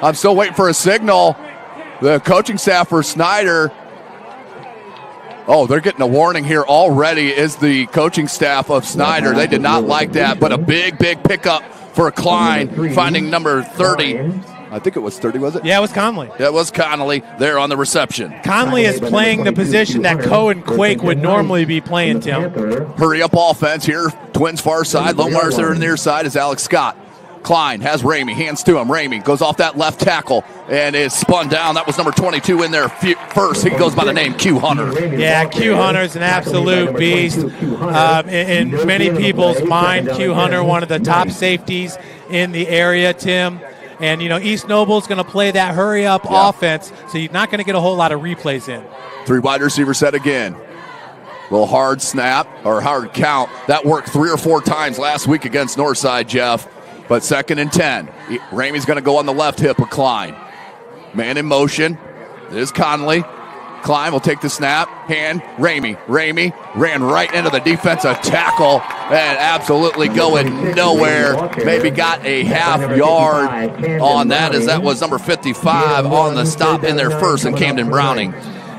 I'm still waiting for a signal. The coaching staff for Snider. Oh, they're getting a warning here already, is the coaching staff of Snider. They did not like that, but a big pickup for Klein, finding number 30. I think it was 30, was it? Yeah, it was Conley. That was Connolly there on the reception. Conley is playing the position that Cohen Quake would normally be playing, Tim. Hurry up offense here. Twins far side. Lomar's there on the near side is Alex Scott. Klein has Ramey, hands to him. Ramey goes off that left tackle and is spun down. That was number 22 in there first. He goes by the name Q Hunter. Yeah, Q Hunter's an absolute beast. In many people's mind, Q Hunter, one of the top safeties in the area, Tim. And, East Noble's going to play that hurry-up offense, so you're not going to get a whole lot of replays in. 3 wide receiver set again. Little hard snap or hard count. That worked 3 or 4 times last week against Northside, Jeff. But 2nd and 10. Ramey's going to go on the left hip of Klein. Man in motion. There's Conley. Klein will take the snap. Hand. Ramey ran right into the defensive tackle and absolutely going nowhere. Maybe got a half yard on that, as that was number 55 on the stop in there first, and Camden Browning.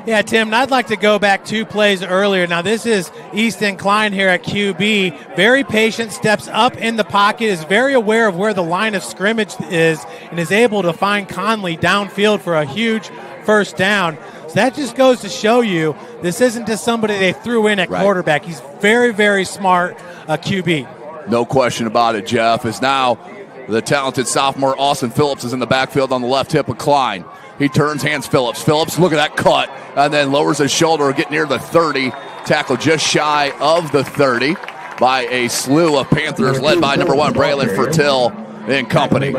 Yeah, Tim, I'd like to go back 2 plays earlier. Now, this is Easton Klein here at QB. Very patient, steps up in the pocket, is very aware of where the line of scrimmage is, and is able to find Conley downfield for a huge first down. So that just goes to show you this isn't just somebody they threw in at quarterback. He's very, very smart QB. No question about it, Jeff. Is now the talented sophomore Austin Phillips is in the backfield on the left hip of Klein. He turns, hands Phillips. Phillips, look at that cut, and then lowers his shoulder, get near the 30. Tackle just shy of the 30 by a slew of Panthers led by number 1, Braylon Fertil and company.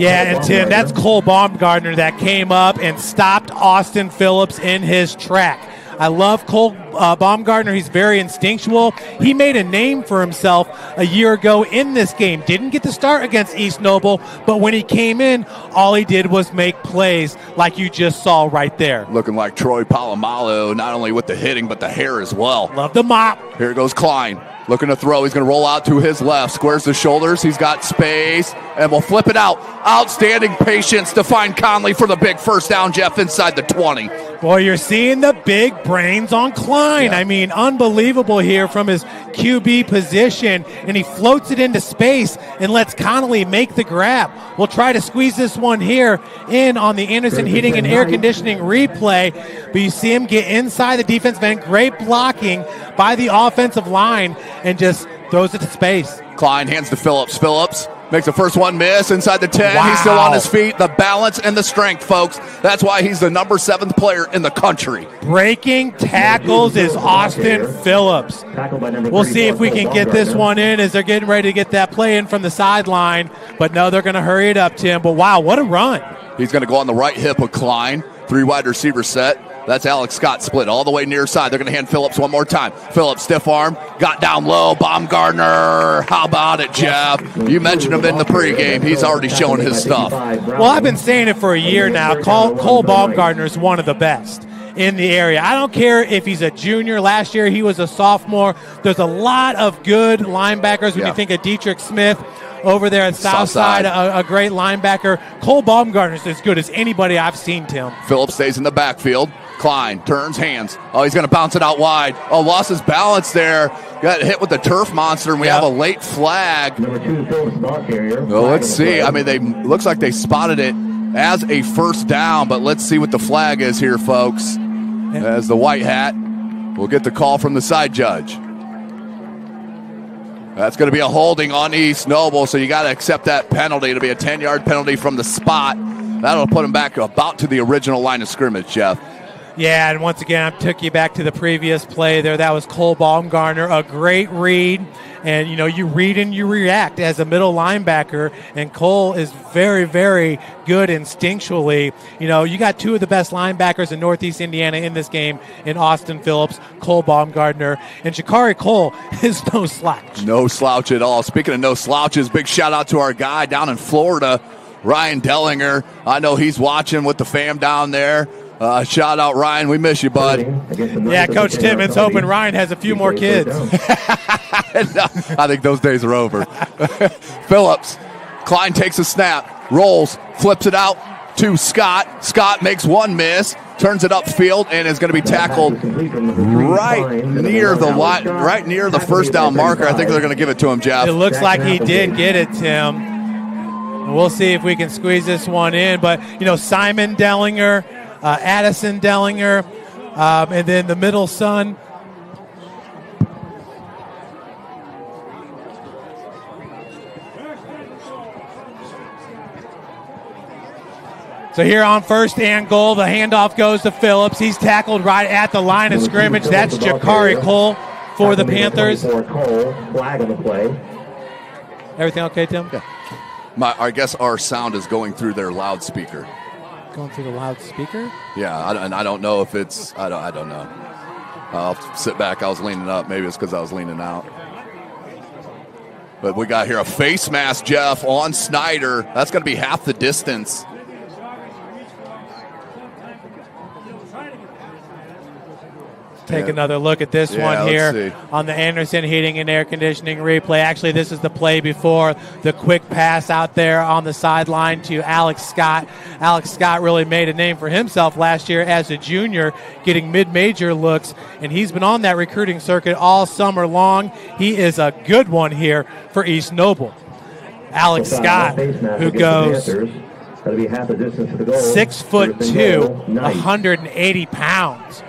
Yeah, and Tim, that's Cole Baumgartner that came up and stopped Austin Phillips in his track. I love Cole Baumgartner. He's very instinctual. He made a name for himself a year ago in this game. Didn't get the start against East Noble, but when he came in, all he did was make plays like you just saw right there. Looking like Troy Palomalo, not only with the hitting, but the hair as well. Love the mop. Here goes Klein. Looking to throw. He's going to roll out to his left. Squares the shoulders. He's got space. And will flip it out. Outstanding patience to find Conley for the big first down, Jeff, inside the 20. Boy, you're seeing the big brains on Klein. Yeah. I mean, unbelievable here from his QB position. And he floats it into space and lets Connolly make the grab. We'll try to squeeze this one here in on the Anderson Heating and Air Conditioning replay. But you see him get inside the defensive end. Great blocking by the offensive line and just throws it to space. Klein hands to Phillips. Phillips makes the first one miss inside the 10. Wow. He's still on his feet. The balance and the strength, folks. That's why he's the number 7th player in the country. Breaking tackles is Austin Phillips. We'll see if we can get this one in as they're getting ready to get that play in from the sideline. But no, they're going to hurry it up, Tim. But wow, what a run. He's going to go on the right hip of Klein. 3 wide receiver set. That's Alex Scott split all the way near side. They're going to hand Phillips one more time. Phillips, stiff arm, got down low. Baumgartner, how about it, Jeff? You mentioned him in the pregame. He's already showing his stuff. Well, I've been saying it for a year now. Cole Baumgartner is one of the best in the area. I don't care if he's a junior. Last year he was a sophomore. There's a lot of good linebackers when you think of Dietrich Smith over there at Southside, a great linebacker. Cole Baumgartner is as good as anybody I've seen, Tim. Phillips stays in the backfield. Klein turns hands. Oh, he's going to bounce it out wide. Oh, lost his balance there. Got hit with the turf monster, and we have a late flag. Well, let's see. I mean, looks like they spotted it as a first down, but let's see what the flag is here, folks. As the white hat will get the call from the side judge. That's going to be a holding on East Noble, so you got to accept that penalty. It'll be a 10-yard penalty from the spot. That'll put him back about to the original line of scrimmage, Jeff. Yeah, and once again, I took you back to the previous play there. That was Cole Baumgartner, a great read. And, you read and you react as a middle linebacker, and Cole is very, very good instinctually. You got two of the best linebackers in Northeast Indiana in this game in Austin Phillips, Cole Baumgartner, and Shakari Cole is no slouch. No slouch at all. Speaking of no slouches, big shout-out to our guy down in Florida, Ryan Dellinger. I know he's watching with the fam down there. Shout out, Ryan. We miss you, bud. Yeah, Coach Timmons hoping Ryan has a few more kids. I think those days are over. Phillips. Klein takes a snap, rolls, flips it out to Scott. Scott makes one miss, turns it upfield, and is going to be tackled right near the first down marker. I think they're going to give it to him, Jeff. It looks like he did get it, Tim. We'll see if we can squeeze this one in. But, Simon Dellinger, Addison Dellinger, and then the middle son. So here on first and goal, the handoff goes to Phillips. He's tackled right at the line of scrimmage. That's Jakari Cole for the Panthers. Flag on the play. Everything okay, Tim? Yeah. I guess our sound is going through their loudspeaker. Going through the loudspeaker? Yeah, and I don't know if it's, I don't know. I'll sit back. I was leaning up. Maybe it's because I was leaning out. But we got here a face mask, Jeff, on Snider. That's going to be half the distance. Take another look at this one here on the Anderson Heating and Air Conditioning replay. Actually, this is the play before the quick pass out there on the sideline to Alex Scott. Alex Scott really made a name for himself last year as a junior, getting mid-major looks, and he's been on that recruiting circuit all summer long. He is a good one here for East Noble. Alex Scott, who goes 6'2", 180 pounds.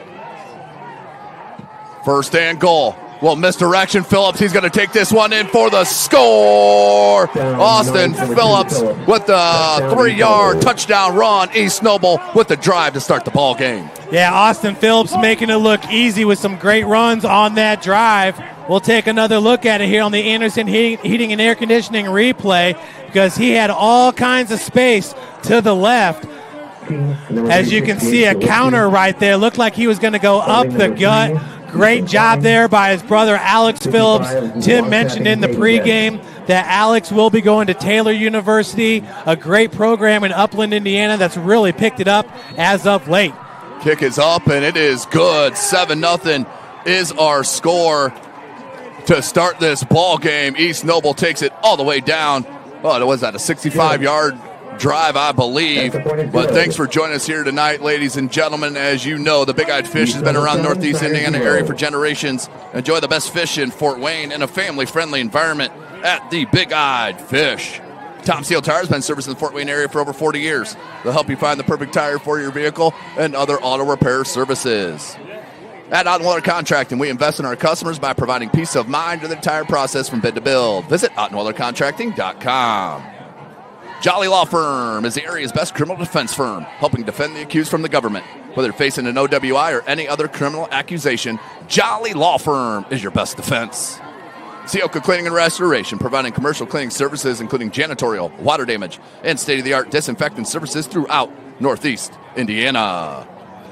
First and goal. Well, misdirection. Phillips, he's going to take this one in for the score. Austin Phillips with the 3-yard touchdown run. East Noble with the drive to start the ball game. Yeah, Austin Phillips making it look easy with some great runs on that drive. We'll take another look at it here on the Anderson Heating and Air Conditioning replay because he had all kinds of space to the left. As you can see, a counter right there. Looked like he was going to go up the gut. Great job there by his brother, Alex Phillips. Tim mentioned in the pregame that Alex will be going to Taylor University, a great program in Upland, Indiana, that's really picked it up as of late. Kick is up, and it is good. 7-0 is our score to start this ball game. East Noble takes it all the way down. What was that, a 65-yard drive, I believe. But thanks for joining us here tonight, ladies and gentlemen. As you know, the Big Eyed Fish has been around Northeast Indiana area for generations. Enjoy the best fish in Fort Wayne in a family-friendly environment at the Big Eyed Fish. Tom Seal Tire has been servicing the Fort Wayne area for over 40 years. They'll help you find the perfect tire for your vehicle and other auto repair services. At Ottenweiler Contracting, we invest in our customers by providing peace of mind in the entire process from bid to build. Visit OttenweilerContracting.com. Jolly Law Firm is the area's best criminal defense firm, helping defend the accused from the government. Whether facing an OWI or any other criminal accusation, Jolly Law Firm is your best defense. Sioka Cleaning and Restoration, providing commercial cleaning services, including janitorial, water damage, and state-of-the-art disinfectant services throughout Northeast Indiana.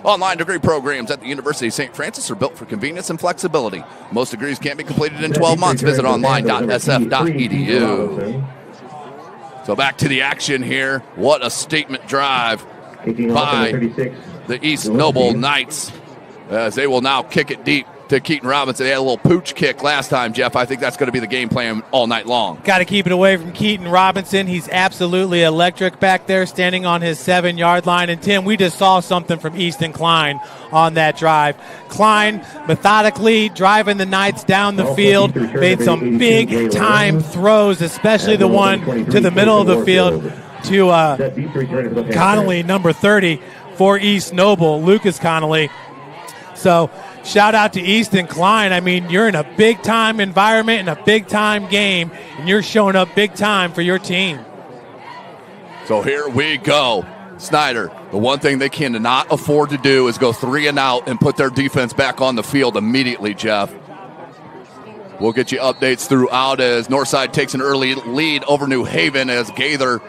Online degree programs at the University of St. Francis are built for convenience and flexibility. Most degrees can't be completed in 12 months. Visit online.sf.edu. So back to the action here. What a statement drive by the East Noble Knights as they will now kick it deep to Keaton Robinson. They had a little pooch kick last time, Jeff. I think that's going to be the game plan all night long. Got to keep it away from Keaton Robinson. He's absolutely electric back there, standing on his 7-yard line. And, Tim, we just saw something from Easton Klein on that drive. Klein methodically driving the Knights down the field, made some big-time throws, especially the one to the middle of the field to Connolly, number 30, for East Noble, Lucas Connolly. So, shout out to Easton Klein. I mean, you're in a big-time environment and a big-time game, and you're showing up big time for your team. So here we go. Snider The one thing they cannot afford to do is go 3 and out and put their defense back on the field immediately, Jeff. We'll get you updates throughout as Northside takes an early lead over New Haven as Gaither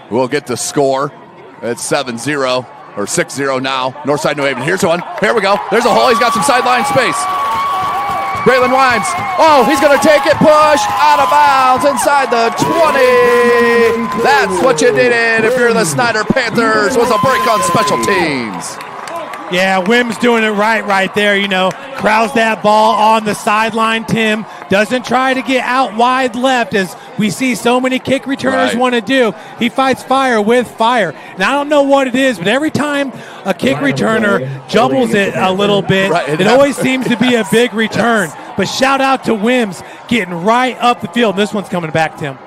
will get the score. It's 7-0 or 6-0 now. Northside New Haven. Here's one. Here we go. There's a hole. He's got some sideline space. Braylon Wines. Oh, he's going to take it. Push out of bounds inside the 20. That's what you needed if you're the Snider Panthers. Was a break on special teams. Yeah, Wim's doing it right there, Crowds that ball on the sideline, Tim. Doesn't try to get out wide left as we see so many kick returners want to do. He fights fire with fire. And I don't know what it is, but every time a kick returner jumbles it a little bit, it always seems to be a big return. But shout out to Wims getting right up the field. This one's coming back, Tim.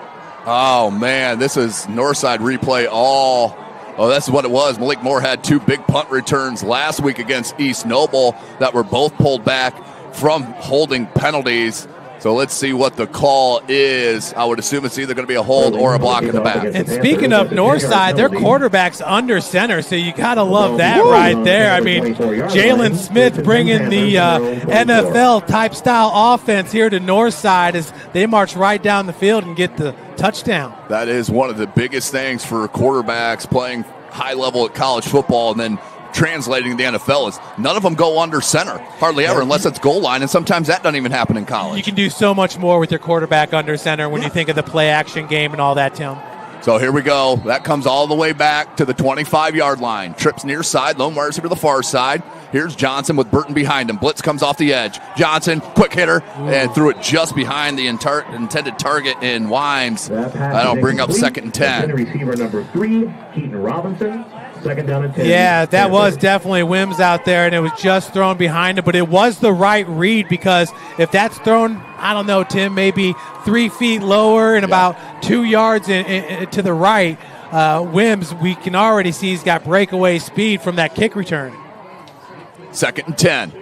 Oh, man, this is Northside replay all. Oh, that's what it was. Malik Moore had 2 big punt returns last week against East Noble that were both pulled back from holding penalties. So let's see what the call is. I would assume it's either going to be a hold or a block in the back. And speaking of Northside, their quarterback's under center, so you got to love that right there. I mean, Jalen Smith bringing the NFL-type style offense here to Northside as they march right down the field and get the touchdown. That is one of the biggest things for quarterbacks playing high level at college football and then translating to the NFL is none of them go under center, hardly ever, unless it's goal line, and sometimes that doesn't even happen in college. You can do so much more with your quarterback under center when you think of the play-action game and all that, Tim. So here we go. That comes all the way back to the 25-yard line. Trips near side, lone wide receiver to the far side. Here's Johnson with Burton behind him. Blitz comes off the edge. Johnson, quick hitter, and threw it just behind the intended target in Wimes. That'll bring up 2nd and 10. Receiver number 3, Keaton Robinson. 2nd down and 10. Yeah, that was definitely Wims out there, and it was just thrown behind him, but it was the right read because if that's thrown, I don't know, Tim, maybe 3 feet lower and about 2 yards to the right, Wims, we can already see he's got breakaway speed from that kick return. 2nd and 10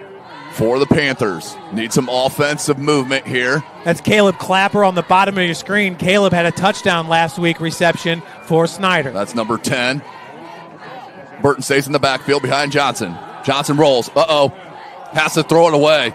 for the Panthers. Need some offensive movement here. That's Caleb Clapper on the bottom of your screen. Caleb had a touchdown last week reception for Snider. That's number 10. Burton stays in the backfield behind Johnson. Johnson rolls. Has to throw it away.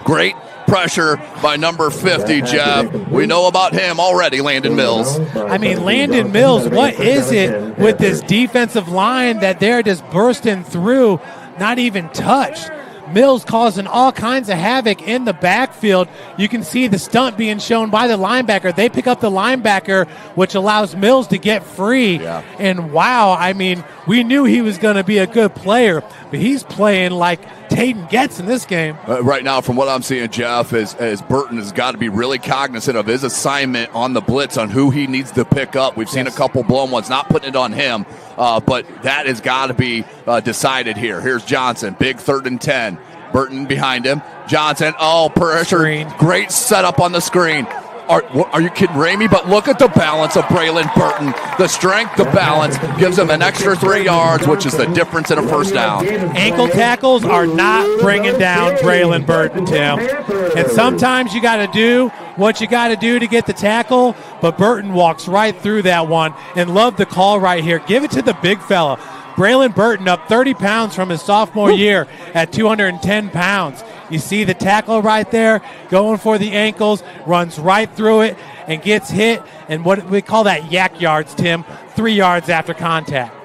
Great pressure by number 50, Jeff. We know about him already, Landon Mills. I mean, Landon Mills, what is it with this defensive line that they're just bursting through, not even touched? Mills causing all kinds of havoc in the backfield. You can see the stunt being shown by the linebacker. They pick up the linebacker, which allows Mills to get free. Yeah. And wow, I mean, we knew he was going to be a good player, but he's playing like Tayden Getz in this game. Right now, from what I'm seeing, Jeff, is Burton has got to be really cognizant of his assignment on the blitz on who he needs to pick up. We've seen a couple blown ones, not putting it on him, but that has got to be decided here. Here's Johnson, big 3rd and 10. Burton behind him. Johnson, pressure. Screen. Great setup on the screen. Are you kidding, Ramey? But look at the balance of Braylon Burton. The strength, the balance, gives him an extra 3 yards, which is the difference in a first down. Ankle tackles are not bringing down Braylon Burton, Tim. And sometimes you got to do what you got to do to get the tackle, but Burton walks right through that one. And love the call right here. Give it to the big fella. Braylon Burton up 30 pounds from his sophomore year at 210 pounds. You see the tackle right there, going for the ankles, runs right through it, and gets hit. And what we call that yak yards, Tim, 3 yards after contact.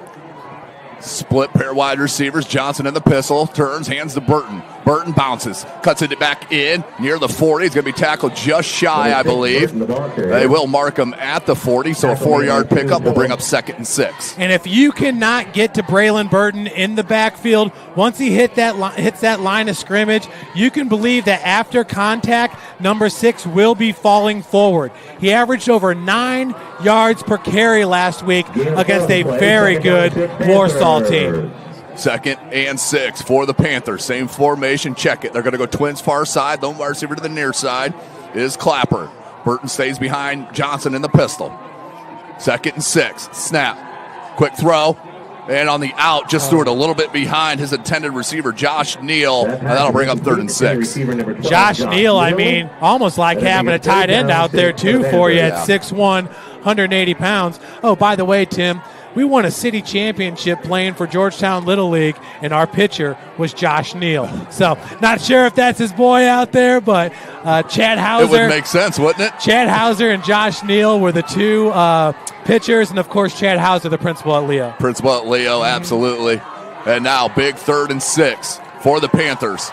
Split pair wide receivers. Johnson in the pistol. Turns, hands to Burton. Burton bounces. Cuts it back in near the 40. He's going to be tackled just shy, I believe. They will mark him at the 40, so a 4-yard pickup will bring up 2nd and 6. And if you cannot get to Braylon Burton in the backfield, once he hits that line of scrimmage, you can believe that after contact, number 6 will be falling forward. He averaged over 9 yards per carry last week against a very good Warsaw team. 2nd and 6 for the Panthers. Same formation. Check it. They're going to go twins far side. Lone wide receiver to the near side is Clapper. Burton stays behind Johnson in the pistol. 2nd and 6. Snap. Quick throw. And on the out, just threw it a little bit behind his intended receiver, Josh Neal. And that'll bring up 3rd and 6. Josh Neal, I mean, almost like having a tight end out there, too, for you at 6'1", 180 pounds. Oh, by the way, Tim, we won a city championship playing for Georgetown Little League, and our pitcher was Josh Neal. So not sure if that's his boy out there, but Chad Hauser. It would make sense, wouldn't it? Chad Hauser and Josh Neal were the two pitchers, and, of course, Chad Hauser, the principal at Leo. Principal at Leo, absolutely. And now big 3rd and 6 for the Panthers.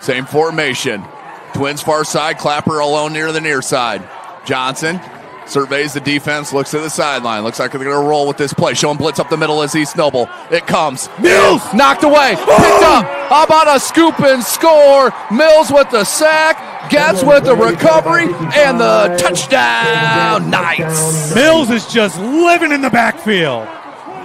Same formation. Twins far side, Clapper alone near the near side. Johnson surveys the defense, looks to the sideline. Looks like they're going to roll with this play. Showing blitz up the middle as East Noble. It comes. Mills knocked away. Picked up. How about a scoop and score? Mills with the sack. Gets with the recovery and the touchdown. Knights. Mills is just living in the backfield.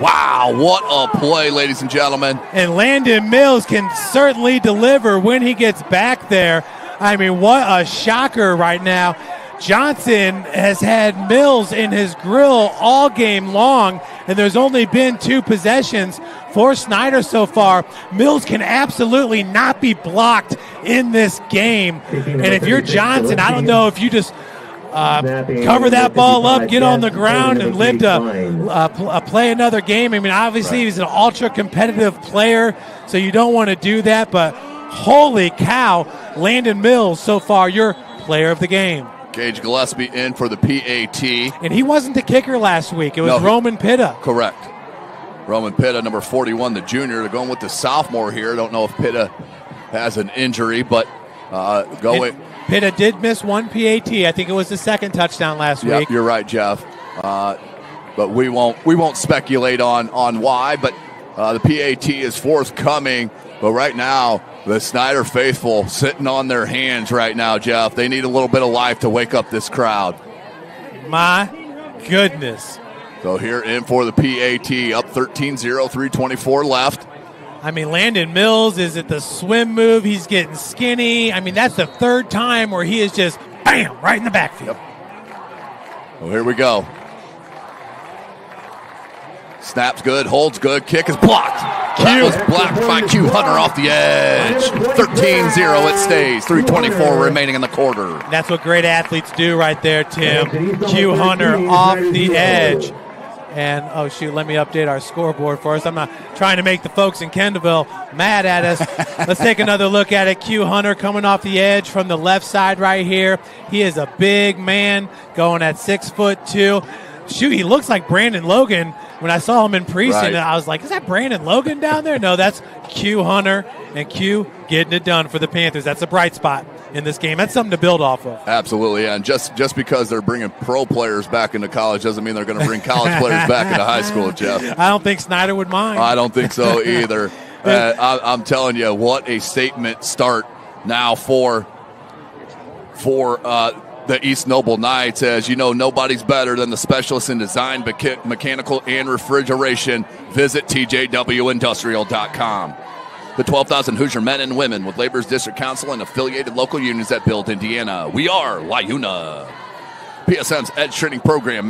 Wow, what a play, ladies and gentlemen. And Landon Mills can certainly deliver when he gets back there. I mean, what a shocker right now. Johnson has had Mills in his grill all game long, and there's only been 2 possessions for Snider so far. Mills can absolutely not be blocked in this game. And if you're Johnson, I don't know if you just cover that ball up, get on the ground, and live to play another game. I mean, obviously he's an ultra-competitive player, so you don't want to do that, but holy cow, Landon Mills so far your player of the game. Gage Gillespie in for the PAT. And he wasn't the kicker last week. It was Roman Pitta. Correct. Roman Pitta, number 41, the junior. They're going with the sophomore here. Don't know if Pitta has an injury, but Pitta did miss 1 PAT. I think it was the 2nd touchdown last week. You're right, Jeff. But we won't speculate on why, but the PAT is forthcoming. But right now, the Snider faithful sitting on their hands right now, Jeff. They need a little bit of life to wake up this crowd. My goodness. So here in for the PAT, up 13-0, 3:24 left. I mean, Landon Mills is at the swim move. He's getting skinny. I mean, that's the 3rd time where he is just, bam, right in the backfield. Well, here we go. Snap's good, holds good, kick is blocked. That was blocked by Q Hunter off the edge. 13-0 it stays, 3:24 remaining in the quarter. That's what great athletes do right there, Tim. Q Hunter off the edge. And, oh, shoot, let me update our scoreboard for us. I'm not trying to make the folks in Kendallville mad at us. Let's take another look at it. Q Hunter coming off the edge from the left side right here. He is a big man going at 6'2". Shoot, he looks like Brandon Logan. When I saw him in preseason, I was like, is that Brandon Logan down there? No, that's Q Hunter, and Q getting it done for the Panthers. That's a bright spot in this game. That's something to build off of. Absolutely, yeah. And just because they're bringing pro players back into college doesn't mean they're going to bring college players back into high school, Jeff. I don't think Snider would mind. I don't think so either. I'm telling you, what a statement start now for the East Noble Knights. As you know, nobody's better than the specialists in design, mechanical, and refrigeration. Visit TJWindustrial.com. The 12,000 Hoosier men and women with Labor's District Council and affiliated local unions that build Indiana. We are LIUNA. PSM's Edge Training Program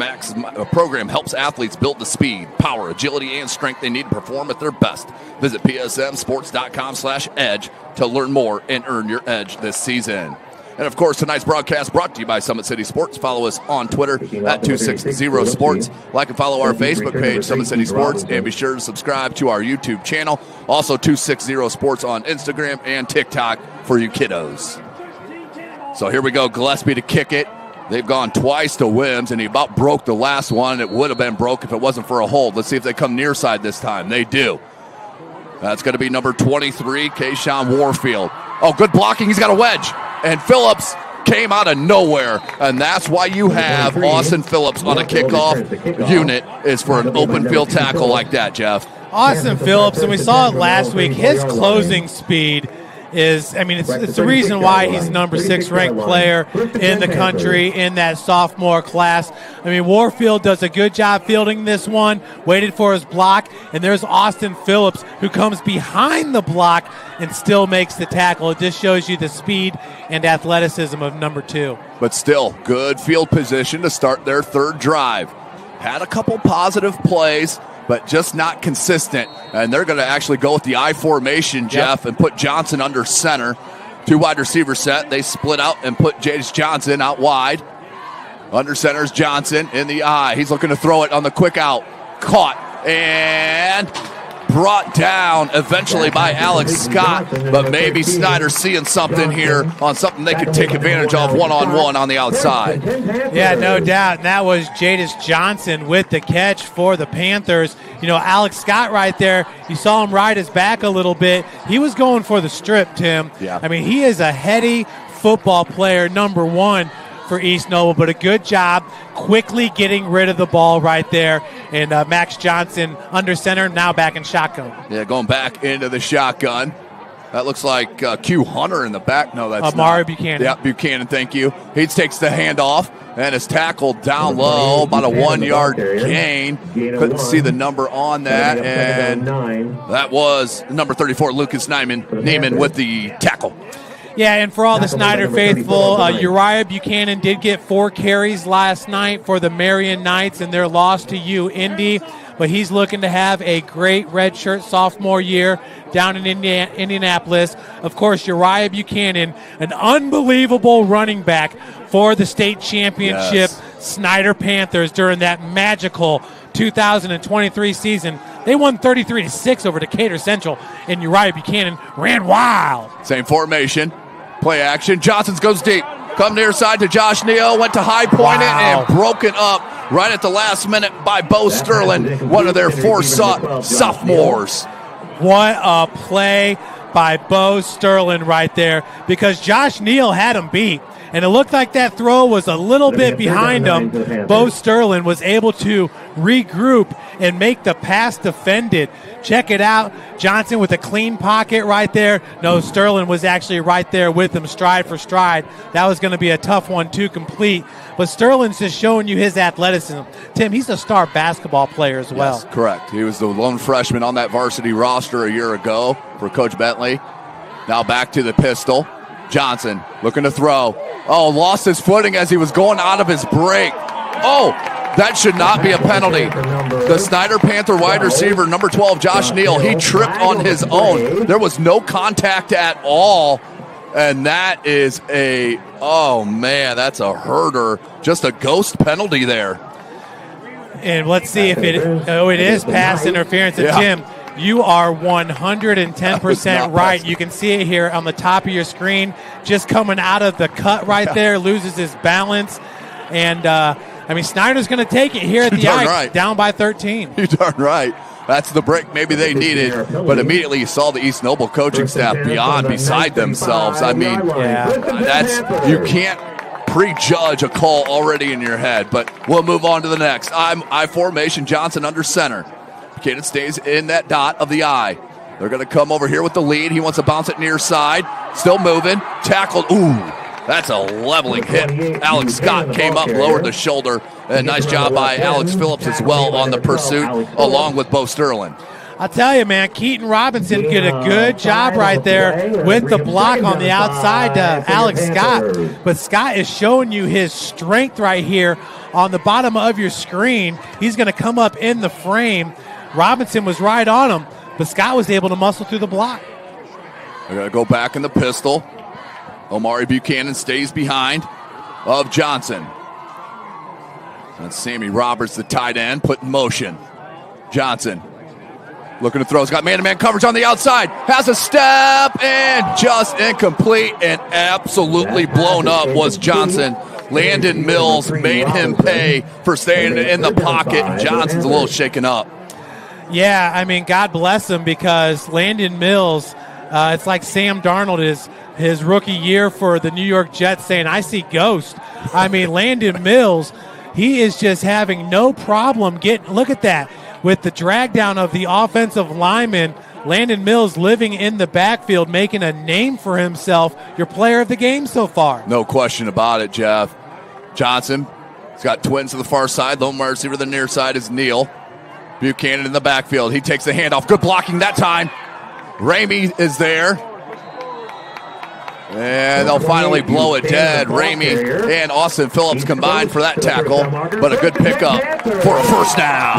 helps athletes build the speed, power, agility, and strength they need to perform at their best. Visit psmsports.com/edge to learn more and earn your edge this season. And, of course, tonight's broadcast brought to you by Summit City Sports. Follow us on Twitter at 260sports. Like and follow our Facebook page, Summit City Sports, and be sure to subscribe to our YouTube channel. Also, 260 Sports on Instagram and TikTok for you kiddos. So here we go, Gillespie to kick it. They've gone twice to Wims, and he about broke the last one. It would have been broke if it wasn't for a hold. Let's see if they come near side this time. They do. That's going to be number 23, Kayshawn Warfield. Oh, good blocking. He's got a wedge. And Phillips came out of nowhere, and that's why you have Austin Phillips on a kickoff unit, is for an open field tackle like that, Jeff. Austin Phillips, and we saw it last week, his closing speed is, I mean, it's the reason why he's number 6 ranked player in the country in that sophomore class. I mean, Warfield does a good job fielding this one, waited for his block, and there's Austin Phillips who comes behind the block and still makes the tackle. It just shows you the speed and athleticism of number 2. But still, good field position to start their third drive. Had a couple positive plays, but just not consistent. And they're going to actually go with the I formation, Jeff, and put Johnson under center. 2 wide receiver set. They split out and put Jadis Johnson out wide. Under center is Johnson in the I. He's looking to throw it on the quick out. Caught and brought down eventually by Alex Scott, but maybe Snider seeing something here on something they could take advantage of one-on-one on the outside. Yeah, no doubt. And that was Jadis Johnson with the catch for the Panthers. You know, Alex Scott right there, you saw him ride his back a little bit. He was going for the strip, Tim. Yeah. I mean, he is a heady football player, number one for East Noble, but a good job quickly getting rid of the ball right there. And Max Johnson under center, now back in shotgun. Yeah, going back into the shotgun. That looks like Q Hunter in the back. No, that's Amari not. Buchanan. Yeah, Buchanan, thank you. He takes the handoff and is tackled down low, about a 1 yard gain. Couldn't see the number on that, and that was number 34, Lucas Neiman with the tackle. Yeah, and for all the Snider faithful, Uriah Buchanan did get 4 carries last night for the Marion Knights in their loss to Indy, but he's looking to have a great redshirt sophomore year down in Indianapolis. Of course, Uriah Buchanan, an unbelievable running back for the state championship Snider Panthers during that magical 2023 season. They won 33-6 over Decatur Central, and Uriah Buchanan ran wild. Same formation. Play action. Johnson's goes deep. Come near side to Josh Neal. Went to high point it and broken up right at the last minute by Bo Sterling, one of their 4 sophomores. What a play by Bo Sterling right there, because Josh Neal had him beat. And it looked like that throw was a little bit behind him. Bo Sterling was able to regroup and make the pass defended. Check it out. Johnson with a clean pocket right there. No, Sterling was actually right there with him, stride for stride. That was going to be a tough one to complete. But Sterling's just showing you his athleticism. Tim, he's a star basketball player as well. Yes, correct. He was the lone freshman on that varsity roster a year ago for Coach Bentley. Now back to the pistol. Johnson looking to throw. Oh, lost his footing as he was going out of his break. Oh, that should not be a penalty. The Snider Panther wide receiver, number 12, Josh Neal, he tripped on his own. There was no contact at all. And that is oh man, that's a herder. Just a ghost penalty there. And let's see if it is pass interference. And Tim, you are 110% right. You can see it here on the top of your screen, just coming out of the cut right there, loses his balance. And, I mean, Snider's going to take it here at the ice, down by 13. You're darn right. That's the break maybe they needed, but immediately you saw the East Noble coaching staff beside themselves. I mean, you can't prejudge a call already in your head, but we'll move on to the next. I formation, Johnson under center. Buchanan stays in that dot of the eye. They're going to come over here with the lead. He wants to bounce it near side. Still moving. Tackled. Ooh, that's a leveling hit. Alex Scott came up, lowered the shoulder. And nice job by Alex Phillips as well on the pursuit, along with Bo Sterling. I'll tell you, man, Keaton Robinson did a good job right there with the block on the outside to Alex Scott. But Scott is showing you his strength right here on the bottom of your screen. He's going to come up in the frame. Robinson was right on him, but Scott was able to muscle through the block. They're going to go back in the pistol. Omari Buchanan stays behind of Johnson. And Sammy Roberts, the tight end, put in motion. Johnson looking to throw. He's got man-to-man coverage on the outside. Has a step and just incomplete and absolutely blown up was Johnson. Landon Mills made him pay for staying in the pocket. And Johnson's a little shaken up. Yeah, I mean, God bless him, because Landon Mills, it's like Sam Darnold is his rookie year for the New York Jets saying, I see ghosts. I mean, Landon Mills, he is just having no problem look at that. With the drag down of the offensive lineman, Landon Mills living in the backfield, making a name for himself, your player of the game so far. No question about it, Jeff. Johnson, he's got twins to the far side. Lone wide receiver to the near side is Neal. Buchanan in the backfield. He takes the handoff. Good blocking that time. Ramey is there. And they'll finally blow it dead. Ramey and Austin Phillips combined for that tackle, but a good pickup for a first down.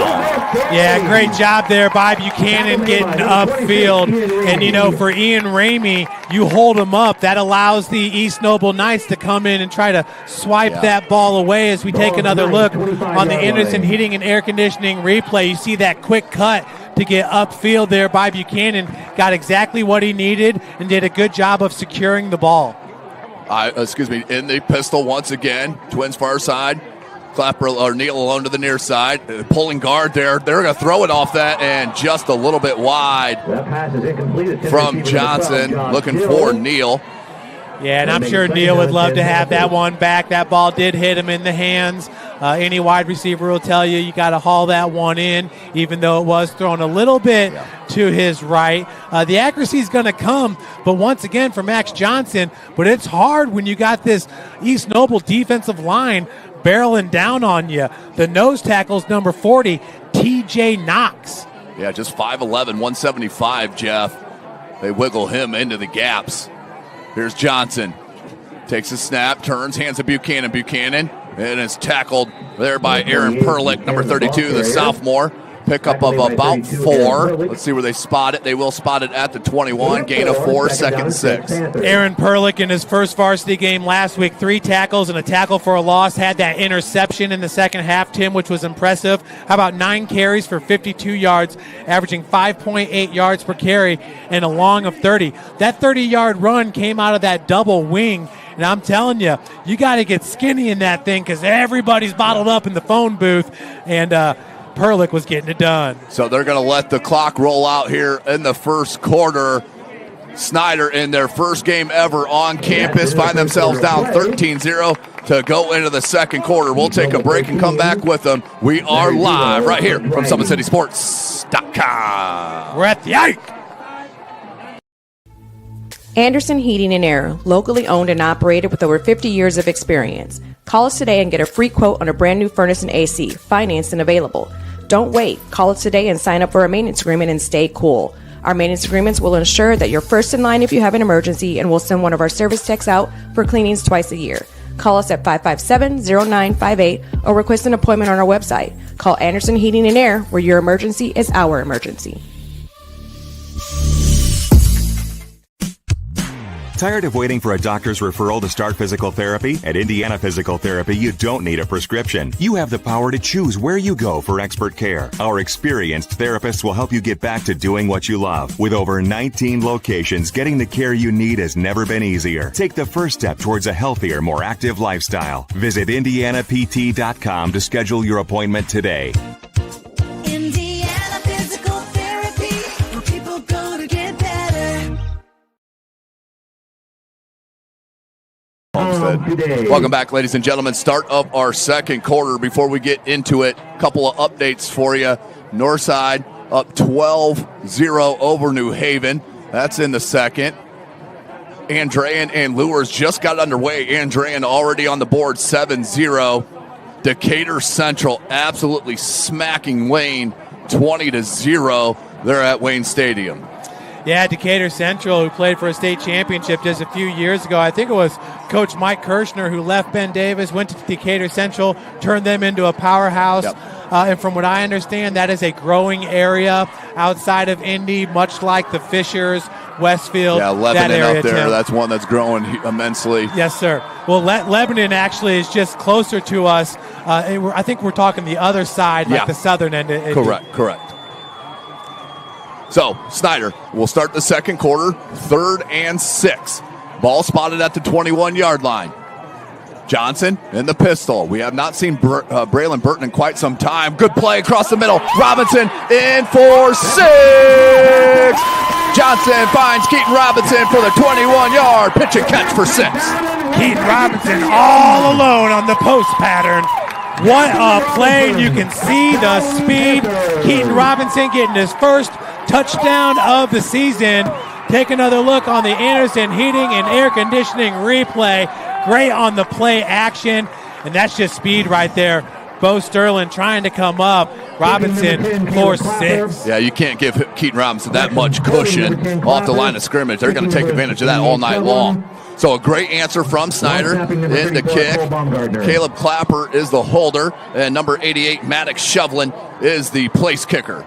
Yeah, great job there by Buchanan getting upfield. And, for Ian Ramey, you hold him up. That allows the East Noble Knights to come in and try to swipe that ball away. As we take another look on the Anderson Heating and Air Conditioning replay, you see that quick cut to get upfield there by Buchanan. Got exactly what he needed and did a good job of securing the ball. In the pistol once again. Twins far side. Clapper or Neal alone to the near side. Pulling guard there. They're going to throw it off that and just a little bit wide from Johnson. Looking for Neal. Yeah, and I'm sure Neal would love to have that one back. That ball did hit him in the hands. Any wide receiver will tell you got to haul that one in, even though it was thrown a little bit to his right. The accuracy is going to come, but once again for Max Johnson. But it's hard when you got this East Noble defensive line barreling down on you. The nose tackle's number 40, T.J. Knox. Yeah, just 5'11", 175, Jeff. They wiggle him into the gaps. Here's Johnson. Takes a snap, turns, hands to Buchanan. Buchanan, and is tackled there by Aaron Perlick, number 32, the sophomore. Pickup of about 4. Let's see where they spot it. They will spot it at the 21. Gain of 4, second and 6. Aaron Perlick in his first varsity game last week, 3 tackles and a tackle for a loss. Had that interception in the second half, Tim, which was impressive. How about 9 carries for 52 yards, averaging 5.8 yards per carry and a long of 30. That 30-yard run came out of that double wing. And I'm telling you, you got to get skinny in that thing because everybody's bottled up in the phone booth. And Perlick was getting it done. So they're going to let the clock roll out here in the first quarter. Snider, in their first game ever on campus, find themselves down 13-0 to go into the second quarter. We'll take a break and come back with them. We are live right here from SummitCitySports.com. We're at the Ike. Anderson Heating and Air, locally owned and operated with over 50 years of experience. Call us today and get a free quote on a brand new furnace and AC, financed and available. Don't wait. Call us today and sign up for a maintenance agreement and stay cool. Our maintenance agreements will ensure that you're first in line if you have an emergency, and we'll send one of our service techs out for cleanings twice a year. Call us at 557-0958 or request an appointment on our website. Call Anderson Heating and Air, where your emergency is our emergency. Tired of waiting for a doctor's referral to start physical therapy? At Indiana Physical Therapy, you don't need a prescription. You have the power to choose where you go for expert care. Our experienced therapists will help you get back to doing what you love. With over 19 locations, getting the care you need has never been easier. Take the first step towards a healthier, more active lifestyle. Visit IndianaPT.com to schedule your appointment today. Indiana Physical Therapy, where people go to get better. Welcome back, ladies and gentlemen. Start of our second quarter. Before we get into it, a couple of updates for you. Northside up 12-0 over New Haven. That's in the second. Andrean and Lures just got underway. Andrean already on the board, 7-0. Decatur Central absolutely smacking Wayne 20-0. They're at Wayne Stadium. Yeah, Decatur Central, who played for a state championship just a few years ago. I think it was Coach Mike Kirshner who left Ben Davis, went to Decatur Central, turned them into a powerhouse. Yep. And from what I understand, that is a growing area outside of Indy, much like the Fishers, Westfield. Yeah, Lebanon that area, up there, Tim. that's one that's growing immensely. Yes, sir. Well, Lebanon actually is just closer to us. I think we're talking the other side, like the southern end. Correct. So, Snider will start the second quarter, 3rd and 6. Ball spotted at the 21-yard line. Johnson in the pistol. We have not seen Braylon Burton in quite some time. Good play across the middle. Robinson in for 6. Johnson finds Keaton Robinson for the 21-yard pitch and catch for 6. Keaton Robinson all alone on the post pattern. What a play. You can see the speed. Keaton Robinson getting his first touchdown of the season. Take another look on the Anderson Heating and Air Conditioning replay. Great on the play action, and that's just speed right there. Bo Sterling trying to come up. Robinson for 6. Yeah, you can't give Keaton Robinson that much cushion off the line of scrimmage. They're going to take advantage of that all night long. So a great answer from Snider in the kick. Caleb Clapper is the holder, and number 88, Maddox Shovelin, is the place kicker.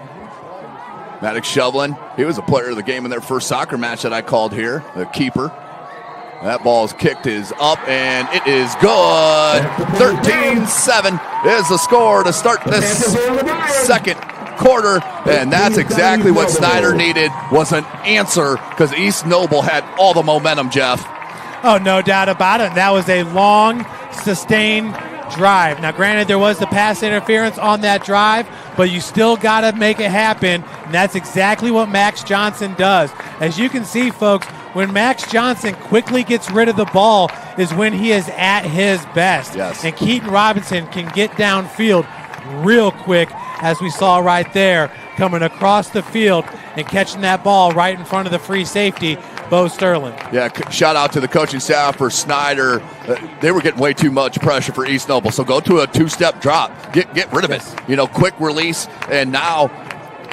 Maddox Shovelin, he was a player of the game in their first soccer match that I called here, the keeper. That ball is kicked, is up, and it is good. 13-7 is the score to start this second quarter, and that's exactly what Snider needed, was an answer, because East Noble had all the momentum, Jeff. Oh, no doubt about it. That was a long, sustained drive. Now, granted, there was the pass interference on that drive, but you still got to make it happen, and that's exactly what Max Johnson does. As you can see, folks, when Max Johnson quickly gets rid of the ball is when he is at his best. Yes. And Keaton Robinson can get downfield real quick, as we saw right there, coming across the field and catching that ball right in front of the free safety, Bo Sterling. Yeah, shout out to the coaching staff for Snider. They were getting way too much pressure for East Noble. So go to a two-step drop. Get rid of it. Quick release. And now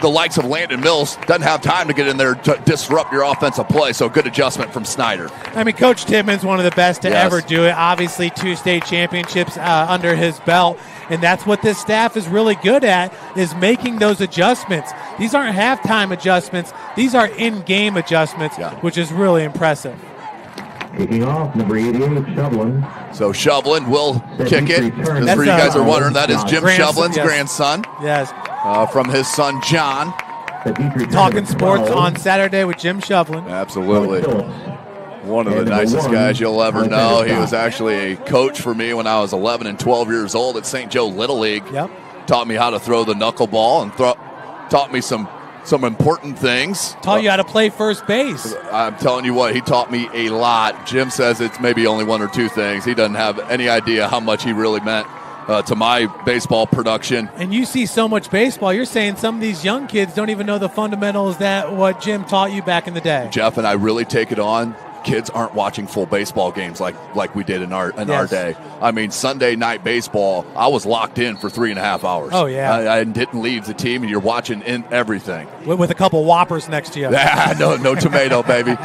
the likes of Landon Mills doesn't have time to get in there to disrupt your offensive play. So good adjustment from Snider. I mean, Coach Timmons, one of the best to ever do it. Obviously, 2 state championships under his belt. And that's what this staff is really good at, is making those adjustments. These aren't halftime adjustments. These are in-game adjustments, which is really impressive. Kicking off, number 88, Shovelin. So Shovelin will kick it. Just for you guys are wondering, that is Jim Shovelin's grandson. Yes. From his son, John. Talking sports on Saturday with Jim Shovelin. Absolutely. One of the nicest guys you'll ever know. He was actually a coach for me when I was 11 and 12 years old at St. Joe Little League. Yep. Taught me how to throw the knuckleball and taught me some important things. Taught you how to play first base. I'm telling you what, he taught me a lot. Jim says it's maybe only 1 or 2 things. He doesn't have any idea how much he really meant to my baseball production. And you see so much baseball, you're saying some of these young kids don't even know the fundamentals that what Jim taught you back in the day. Jeff, and I really take it on. Kids aren't watching full baseball games like we did in our day. I mean, Sunday night baseball, I was locked in for 3.5 hours. Oh, yeah. I didn't leave the team, and you're watching in everything. With a couple Whoppers next to you. No tomato, baby.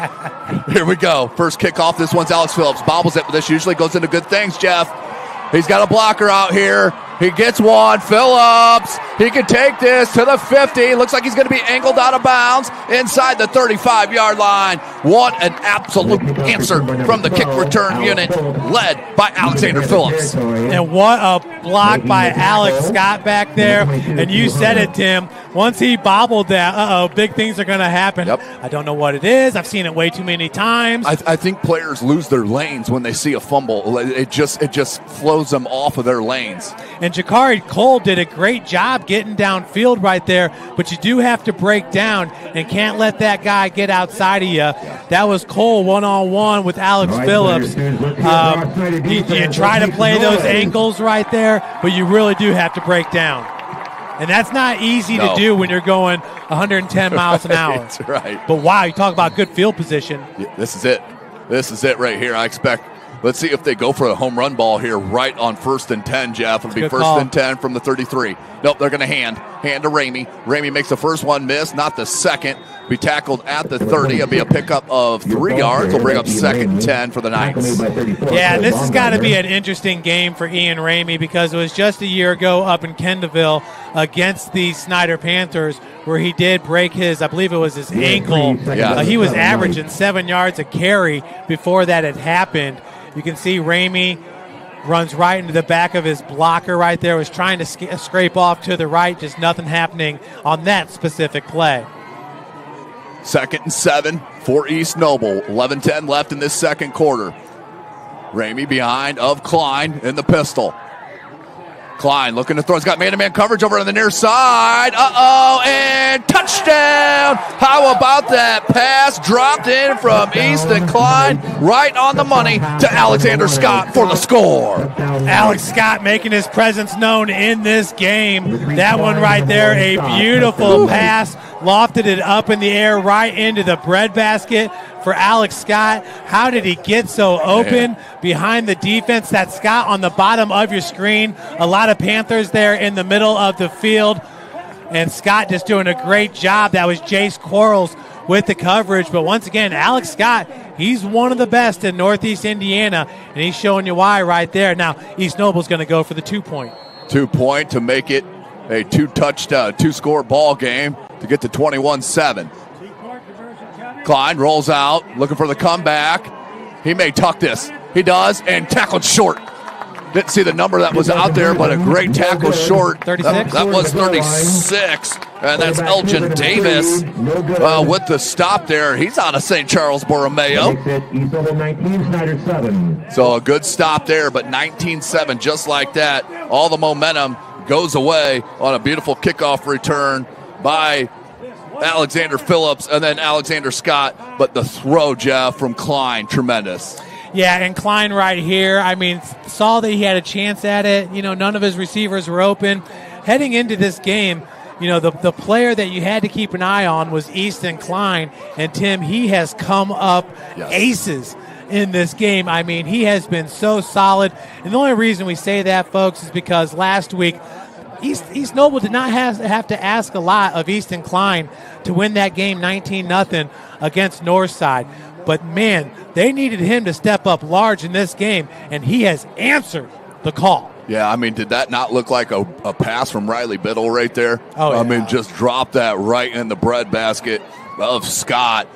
Here we go. First kickoff. This one's Alex Phillips. Bobbles it, but this usually goes into good things, Jeff. He's got a blocker out here. He gets one. Phillips. He can take this to the 50. Looks like he's going to be angled out of bounds inside the 35-yard line. What an absolute answer from the kick return unit led by Alexander Phillips. And what a block by Alex Scott back there. And you said it, Tim. Once he bobbled that, big things are going to happen. Yep. I don't know what it is. I've seen it way too many times. I think players lose their lanes when they see a fumble. It just flows them off of their lanes. And Jakari Cole did a great job getting downfield right there, but you do have to break down and can't let that guy get outside of you. That was Cole one-on-one with Alex Phillips. You try to play those ankles right there, but you really do have to break down. And that's not easy to do when you're going 110 miles an hour. That's right. But wow, you talk about good field position. Yeah, this is it. This is it right here. I expect. Let's see if they go for a home run ball here right on 1st and 10, Jeff. It'll be 1st and 10 from the 33. Nope, they're going to hand to Ramey. Ramey makes the first one miss, not the second. Be tackled at the 30. It'll be a pickup of 3 yards. We'll bring up 2nd and 10 for the Knights. Yeah, this has got to be an interesting game for Ian Ramey because it was just a year ago up in Kendallville against the Snider Panthers where he did break his, I believe it was his ankle. He was averaging 7 yards a carry before that had happened. You can see Ramey runs right into the back of his blocker right there, was trying to scrape off to the right, just nothing happening on that specific play. 2nd and 7 for East Noble. 11-10 left in this second quarter. Ramey behind of Klein in the pistol. Klein looking to throw. He's got man-to-man coverage over on the near side. And touchdown! How about that pass dropped in from Easton Klein right on the money to Alexander Scott for the score. Alex Scott making his presence known in this game. That one right there, a beautiful pass. Lofted it up in the air right into the breadbasket for Alex Scott. How did he get so open behind the defense? That's Scott on the bottom of your screen. A lot of Panthers there in the middle of the field. And Scott just doing a great job. That was Jace Quarles with the coverage. But once again, Alex Scott, He's one of the best in Northeast Indiana, and he's showing you why right there. Now, East Noble's going to go for the 2-point. 2-point to make it a two-score ball game to get to 21-7. Klein rolls out, looking for the comeback. He may tuck this. He does, and tackled short. Didn't see the number that was out there, but a great tackle short. 36? That was 36. And that's Elgin Davis with the stop there. He's out of St. Charles Borromeo. So a good stop there, but 19-7, just like that. All the momentum goes away on a beautiful kickoff return by Alexander Phillips and then Alexander Scott. But the throw, Jeff, from Klein, tremendous. Yeah, and Klein right here, I mean, saw that he had a chance at it. You know, none of his receivers were open. Heading into this game, you know, the player that you had to keep an eye on was Easton Klein. And, Tim, he has come up aces in this game. I mean, he has been so solid. And the only reason we say that, folks, is because last week East Noble did not have to ask a lot of Easton Klein to win that game 19-0 against Northside. But, man, they needed him to step up large in this game, and he has answered the call. Yeah, I mean, did that not look like a pass from Riley Biddle right there? Oh, yeah. I mean, just dropped that right in the breadbasket of Scott.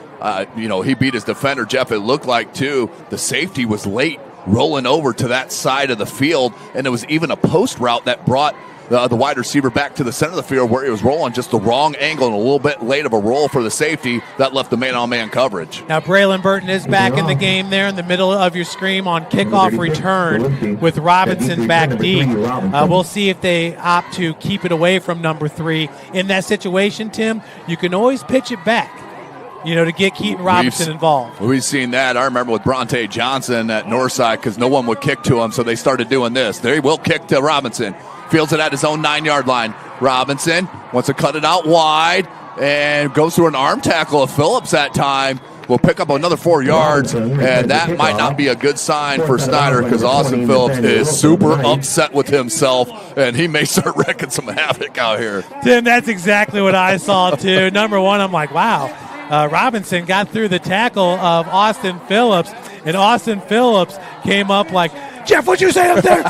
You know, he beat his defender, Jeff. It looked like, too, the safety was late rolling over to that side of the field, and there was even a post route that brought the wide receiver back to the center of the field where he was rolling just the wrong angle and a little bit late of a roll for the safety that left the man-on-man coverage. Now, Braylon Burton is back in the game there in the middle of your screen on kickoff return with Robinson back deep. We'll see if they opt to keep it away from number 3. In that situation, Tim, you can always pitch it back, you know, to get Keaton Robinson involved. We've seen that. I remember with Bronte Johnson at Northside because no one would kick to him, so they started doing this. They will kick to Robinson. Fields it at his own 9-yard line. Robinson wants to cut it out wide and goes through an arm tackle of Phillips that time. Will pick up another 4 yards, and that might not be a good sign for Snider because Austin Phillips is super upset with himself, and he may start wrecking some havoc out here. Tim, that's exactly what I saw, too. Number one, I'm like, wow. Robinson got through the tackle of Austin Phillips, and Austin Phillips came up like, Jeff, what'd you say up there?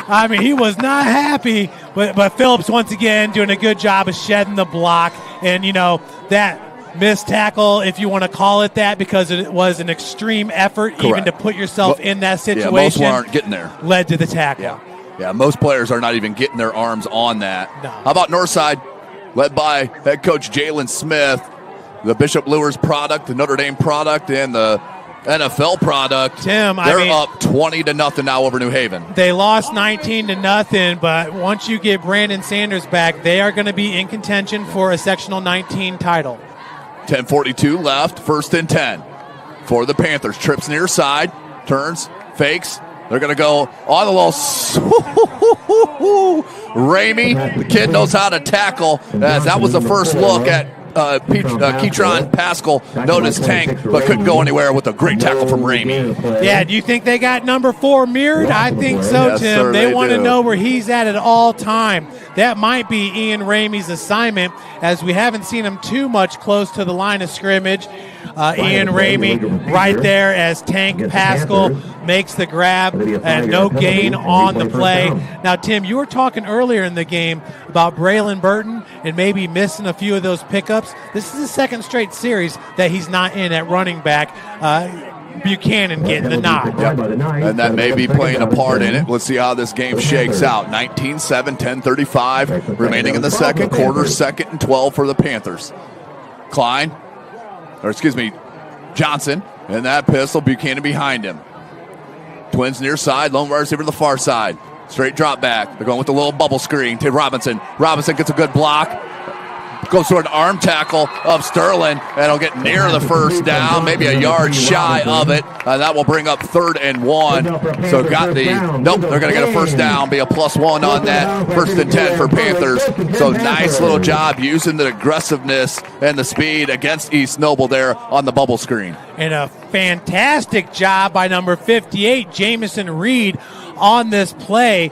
I mean, he was not happy, but Phillips, once again, doing a good job of shedding the block. And, you know, that missed tackle, if you want to call it that, because it was an extreme effort. Correct. Even to put yourself in that situation. Yeah, most aren't getting there. Led to the tackle. Yeah, most players are not even getting their arms on that. No. How about Northside, led by head coach Jalen Smith, the Bishop Lures product, the Notre Dame product, and the NFL product. Tim, they're up 20-0 now over New Haven. They lost 19-0, but once you get Brandon Sanders back, they are going to be in contention for a sectional 19 title. 10:42 left, 1st and 10 for the Panthers. Trips near side, turns, fakes. They're going to go on the low. Ramey, the kid knows how to tackle. That was the first look at Keatron Pascal, known as Tank, but couldn't go anywhere with a great tackle from Ramey. Yeah, do you think they got number 4 mirrored? I think so, Yes, Tim. sir, they want to do. know where he's at all time. That might be Ian Ramey's assignment, as we haven't seen him too much close to the line of scrimmage. Ian Ramey right there as Tank Pascal makes the grab, and no gain on the play. Now, Tim, you were talking earlier in the game about Braylon Burton and maybe missing a few of those pickups. This is the second straight series that he's not in at running back. Buchanan getting the nod. Yep. And that may be playing a part in it. Let's see how this game shakes out. 19-7, 10:35 remaining in the second quarter. 2nd and 12 for the Panthers. Johnson, and that pistol, Buchanan behind him. Twins near side, lone wide receiver to the far side. Straight drop back. They're going with a little bubble screen to Robinson. Robinson gets a good block. Goes through an arm tackle of Sterling, and it'll get near the first down, maybe a yard shy of it. That will bring up 3rd and 1. So they're going to get a first down, be a +1 on that. 1st and 10 for Panthers. So nice little job using the aggressiveness and the speed against East Noble there on the bubble screen. And a fantastic job by number 58, Jamison Reed, on this play.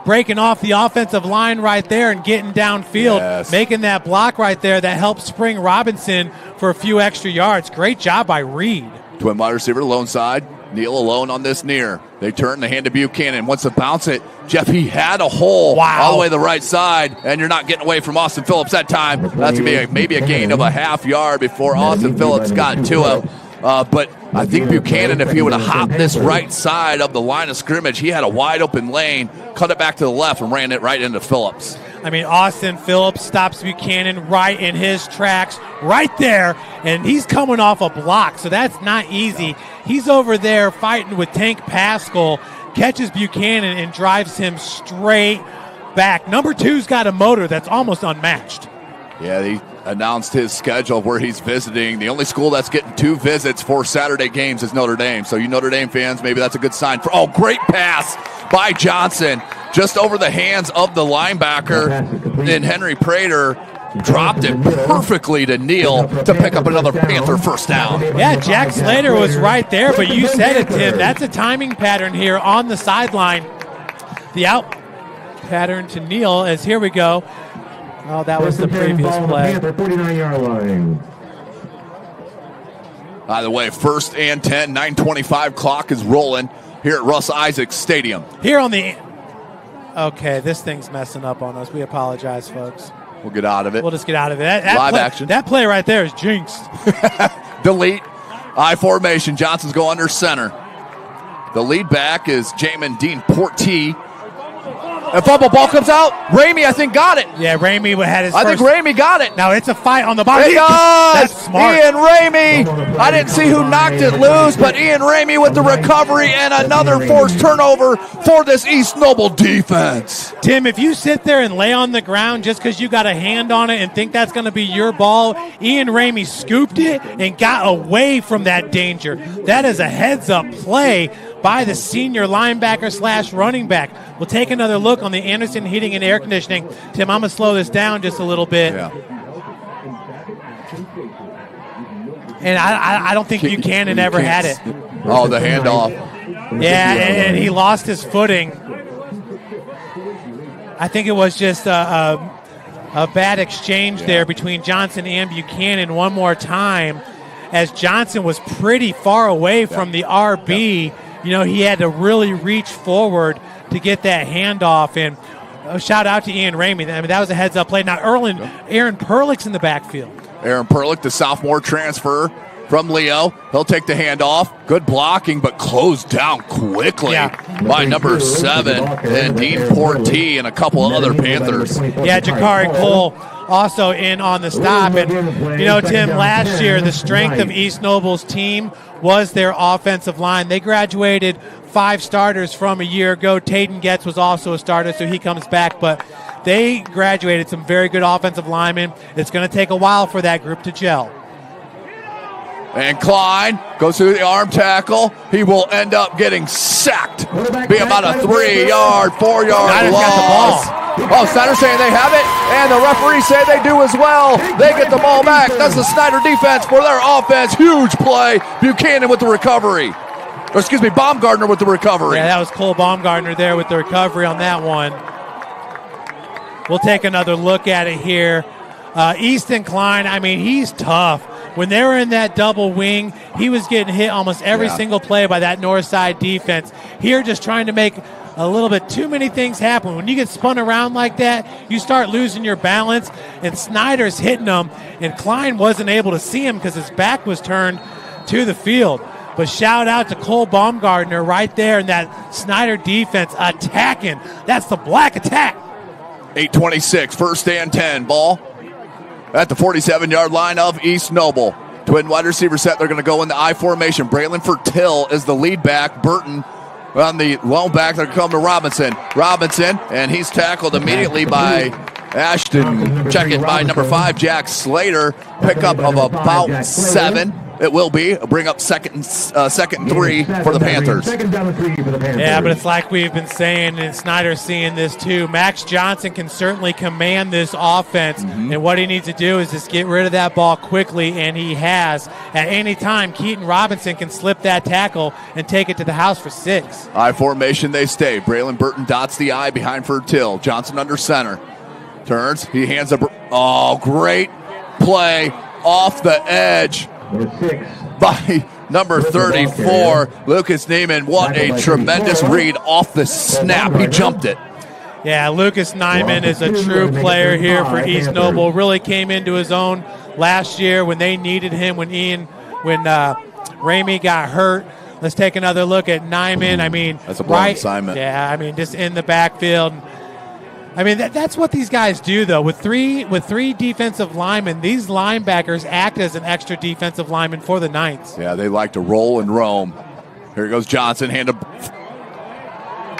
Breaking off the offensive line right there and getting downfield, making that block right there that helps spring Robinson for a few extra yards. Great job by Reed. Twin wide receiver, lone side. Neal alone on this near. They turn, they hand to Buchanan. Wants to bounce it. Jeff, he had a hole all the way to the right side, and you're not getting away from Austin Phillips that time. That's going to be maybe a gain of a half yard before Austin Phillips got to him. But I think Buchanan, if he would have hopped this right side of the line of scrimmage, he had a wide open lane, cut it back to the left, and ran it right into Phillips. I mean, Austin Phillips stops Buchanan right in his tracks, right there, and he's coming off a block, so that's not easy. He's over there fighting with Tank Pascal, catches Buchanan and drives him straight back. Number 2's got a motor that's almost unmatched. Yeah, he announced his schedule of where he's visiting. The only school that's getting 2 visits for Saturday games is Notre Dame. So you Notre Dame fans, maybe that's a good sign. Great pass by Johnson. Just over the hands of the linebacker. Then Henry Prater dropped it perfectly to Neal to pick up another Panther first down. Yeah, Jack Slater was right there, but you said it, Tim. That's a timing pattern here on the sideline. The out pattern to Neal as here we go. Oh, that was the previous play. 49-yard line. By the way, 1st and 10, 9:25 clock is rolling here at Russ Isaacs Stadium. Here on the... Okay, this thing's messing up on us. We apologize, folks. We'll get out of it. We'll just get out of it. Live action. That play right there is jinxed. Delete. I formation. Johnson's go under center. The lead back is Jamin Dean Portee. A fumble ball comes out. Ramey, I think, got it. Yeah, Ramey had his I think Ramey got it. Now it's a fight on the bottom. It does. That's smart. Ian Ramey. I didn't see who knocked it loose, but Ian Ramey with the recovery and another forced turnover for this East Noble defense. Tim, if you sit there and lay on the ground just because you got a hand on it and think that's going to be your ball, Ian Ramey scooped it and got away from that danger. That is a heads-up play by the senior linebacker / running back. We'll take another look on the Anderson Heating and Air Conditioning. Tim, I'm going to slow this down just a little bit. Yeah. And I don't think Buchanan ever had it. Oh, the handoff. Yeah, and he lost his footing. I think it was just a bad exchange there between Johnson and Buchanan one more time, as Johnson was pretty far away from the RB. You know, he had to really reach forward to get that handoff. And shout out to Ian Ramey. I mean, that was a heads-up play. Now, Aaron Perlick's in the backfield. Aaron Perlick, the sophomore transfer from Leo. He'll take the handoff. Good blocking, but closed down quickly by number 7 and Dean Portee and a couple of other Panthers. Yeah, Jakari Cole also in on the stop. And, you know, Tim, last year the strength of East Noble's team was their offensive line. They graduated 5 starters from a year ago. Tayden Getz was also a starter, so he comes back. But they graduated some very good offensive linemen. It's going to take a while for that group to gel. And Klein goes through the arm tackle. He will end up getting sacked. Be about a 3-yard, 4-yard loss. Oh, Snider saying they have it, and the referees say they do as well. They get the ball back. That's the Snider defense for their offense. Huge play. Buchanan with the recovery. Or excuse me, Baumgartner with the recovery. Yeah, that was Cole Baumgartner there with the recovery on that one. We'll take another look at it here. Easton Klein, I mean, he's tough. When they were in that double wing, he was getting hit almost every single play by that north side defense. Here, just trying to make a little bit too many things happen. When you get spun around like that, you start losing your balance, and Snider's hitting him, and Klein wasn't able to see him because his back was turned to the field. But shout out to Cole Baumgartner right there in that Snider defense attacking. That's the black attack. 8:26, 1st and 10. Ball at the 47-yard line of East Noble. Twin wide receiver set. They're going to go in the I formation. Braylon Fertill is the lead back. Burton on the lone back. They're coming to Robinson. Robinson, and he's tackled immediately by Ashton. Check it by number 5, Jack Slater. Pickup of about 7. It will be. Bring up second and 3 for the Panthers. Yeah, but it's like we've been saying, and Snyder's seeing this too. Max Johnson can certainly command this offense, and what he needs to do is just get rid of that ball quickly, and he has. At any time, Keaton Robinson can slip that tackle and take it to the house for 6. I formation, they stay. Braylon Burton dots the I behind Fertill. Johnson under center. Turns. He hands up. Oh, great play off the edge by number 34, Lucas Neiman. What a tremendous read off the snap. He jumped it. Yeah, Lucas Nyman is a true player here for East Noble. Really came into his own last year when they needed him, when Ramey got hurt. Let's take another look at Nyman. I mean, that's a blind assignment. Yeah, I mean, just in the backfield. I mean, that's what these guys do, though. With three defensive linemen, these linebackers act as an extra defensive lineman for the Knights. Yeah, they like to roll and roam. Here goes Johnson, hand to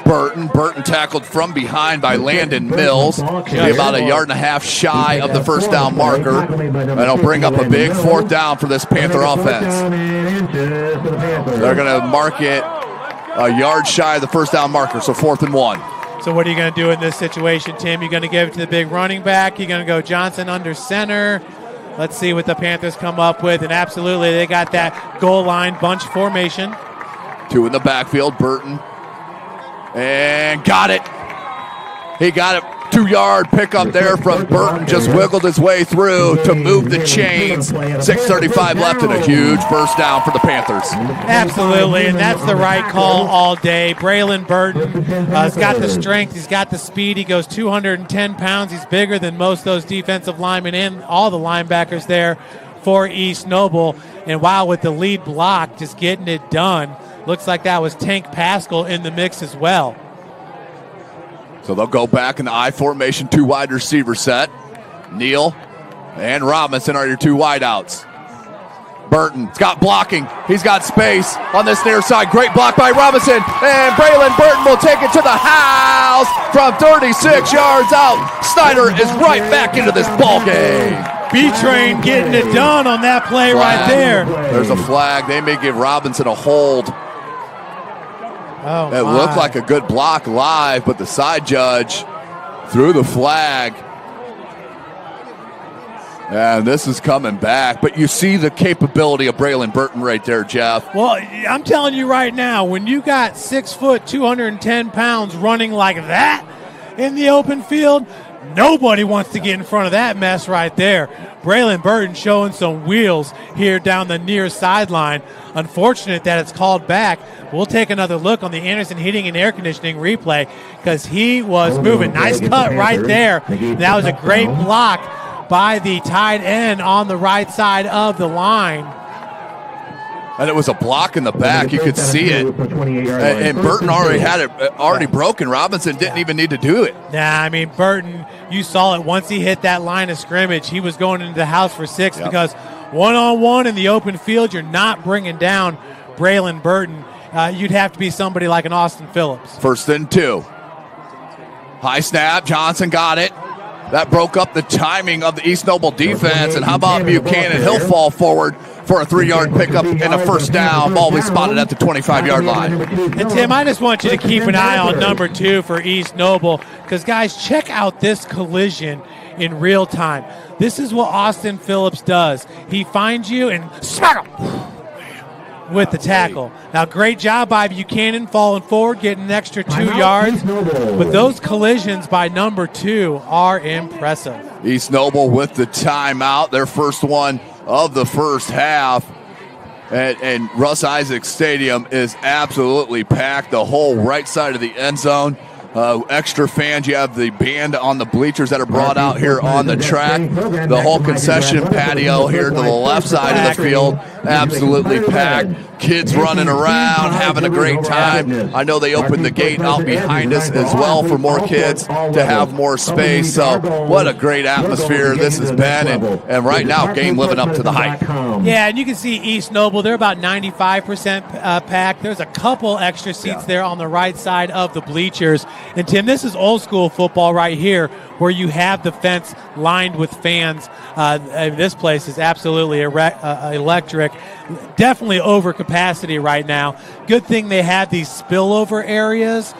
Burton. Burton tackled from behind by Landon Mills. Be about 1.5 yards shy of the first down marker. That'll bring up a big 4th down for this Panther offense. They're going to mark it 1 yard shy of the first down marker, so 4th and 1. So what are you going to do in this situation, Tim? You're going to give it to the big running back. You're going to go Johnson under center. Let's see what the Panthers come up with. And absolutely, they got that goal line bunch formation. 2 in the backfield, Burton. And got it. He got it. 2-yard pickup there from Burton. Just wiggled his way through to move the chains. 6:35 left and a huge first down for the Panthers. Absolutely, and that's the right call all day. Braylon Burton has got the strength. He's got the speed. He goes 210 pounds. He's bigger than most of those defensive linemen and all the linebackers there for East Noble. And while with the lead block, just getting it done. Looks like that was Tank Pascal in the mix as well. So they'll go back in the I formation, 2 wide receiver set. Neal and Robinson are your 2 wideouts. Burton's got blocking. He's got space on this near side. Great block by Robinson. And Braylon Burton will take it to the house from 36 yards out. Snider is right back into this ball game. B-Train getting it done on that play right there. There's a flag. They may give Robinson a hold. Oh, it looked like a good block live, but the side judge threw the flag. And this is coming back. But you see the capability of Braylon Burton right there, Jeff. Well, I'm telling you right now, when you got 6 foot, 210 pounds running like that in the open field, nobody wants to get in front of that mess right there. Braylon Burton showing some wheels here down the near sideline. Unfortunate that it's called back. We'll take another look on the Anderson Heating and Air Conditioning replay because he was moving. Nice cut right there. That was a great block by the tight end on the right side of the line. And it was a block in the back. You could see it. And Burton already had it broken. Robinson didn't even need to do it. Nah, I mean, Burton, you saw it once he hit that line of scrimmage. He was going into the house for 6 because one-on-one in the open field, you're not bringing down Braylon Burton. You'd have to be somebody like an Austin Phillips. 1st and 2. High snap. Johnson got it. That broke up the timing of the East Noble defense. And how about Buchanan? He'll fall forward for a 3-yard pickup and a first down. Ball we spotted at the 25-yard line. And Tim, I just want you to keep an eye on number 2 for East Noble because, guys, check out this collision in real time. This is what Austin Phillips does. He finds you and smack him with the tackle. Now, great job by Buchanan falling forward, getting an extra 2 yards. But those collisions by number 2 are impressive. East Noble with the timeout, their first one of the first half. And Russ Isaacs Stadium is absolutely packed, the whole right side of the end zone. Extra fans, you have the band on the bleachers that are brought out here on the track. The whole concession patio here to the left side of the field, absolutely packed. Kids running around, having a great time. I know they opened the gate out behind us as well for more kids to have more space. So what a great atmosphere this has been. And right now, game living up to the hype. Yeah, and you can see East Noble, they're about 95% packed. There's a couple extra seats there on the right side of the bleachers. And Tim, this is old school football right here where you have the fence lined with fans. This place is absolutely electric. Definitely over capacity right now. Good thing they have these spillover areas,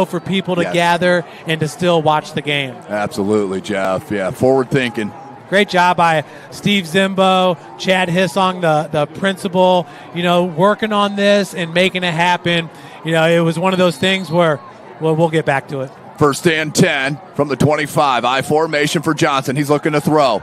for people to gather and to still watch the game. Absolutely, Jeff. Yeah, forward thinking. Great job by Steve Zimbo, Chad Hissong, the principal, working on this and making it happen. It was one of those things where, we'll get back to it. 1st and 10 from the 25. I formation for Johnson. He's looking to throw.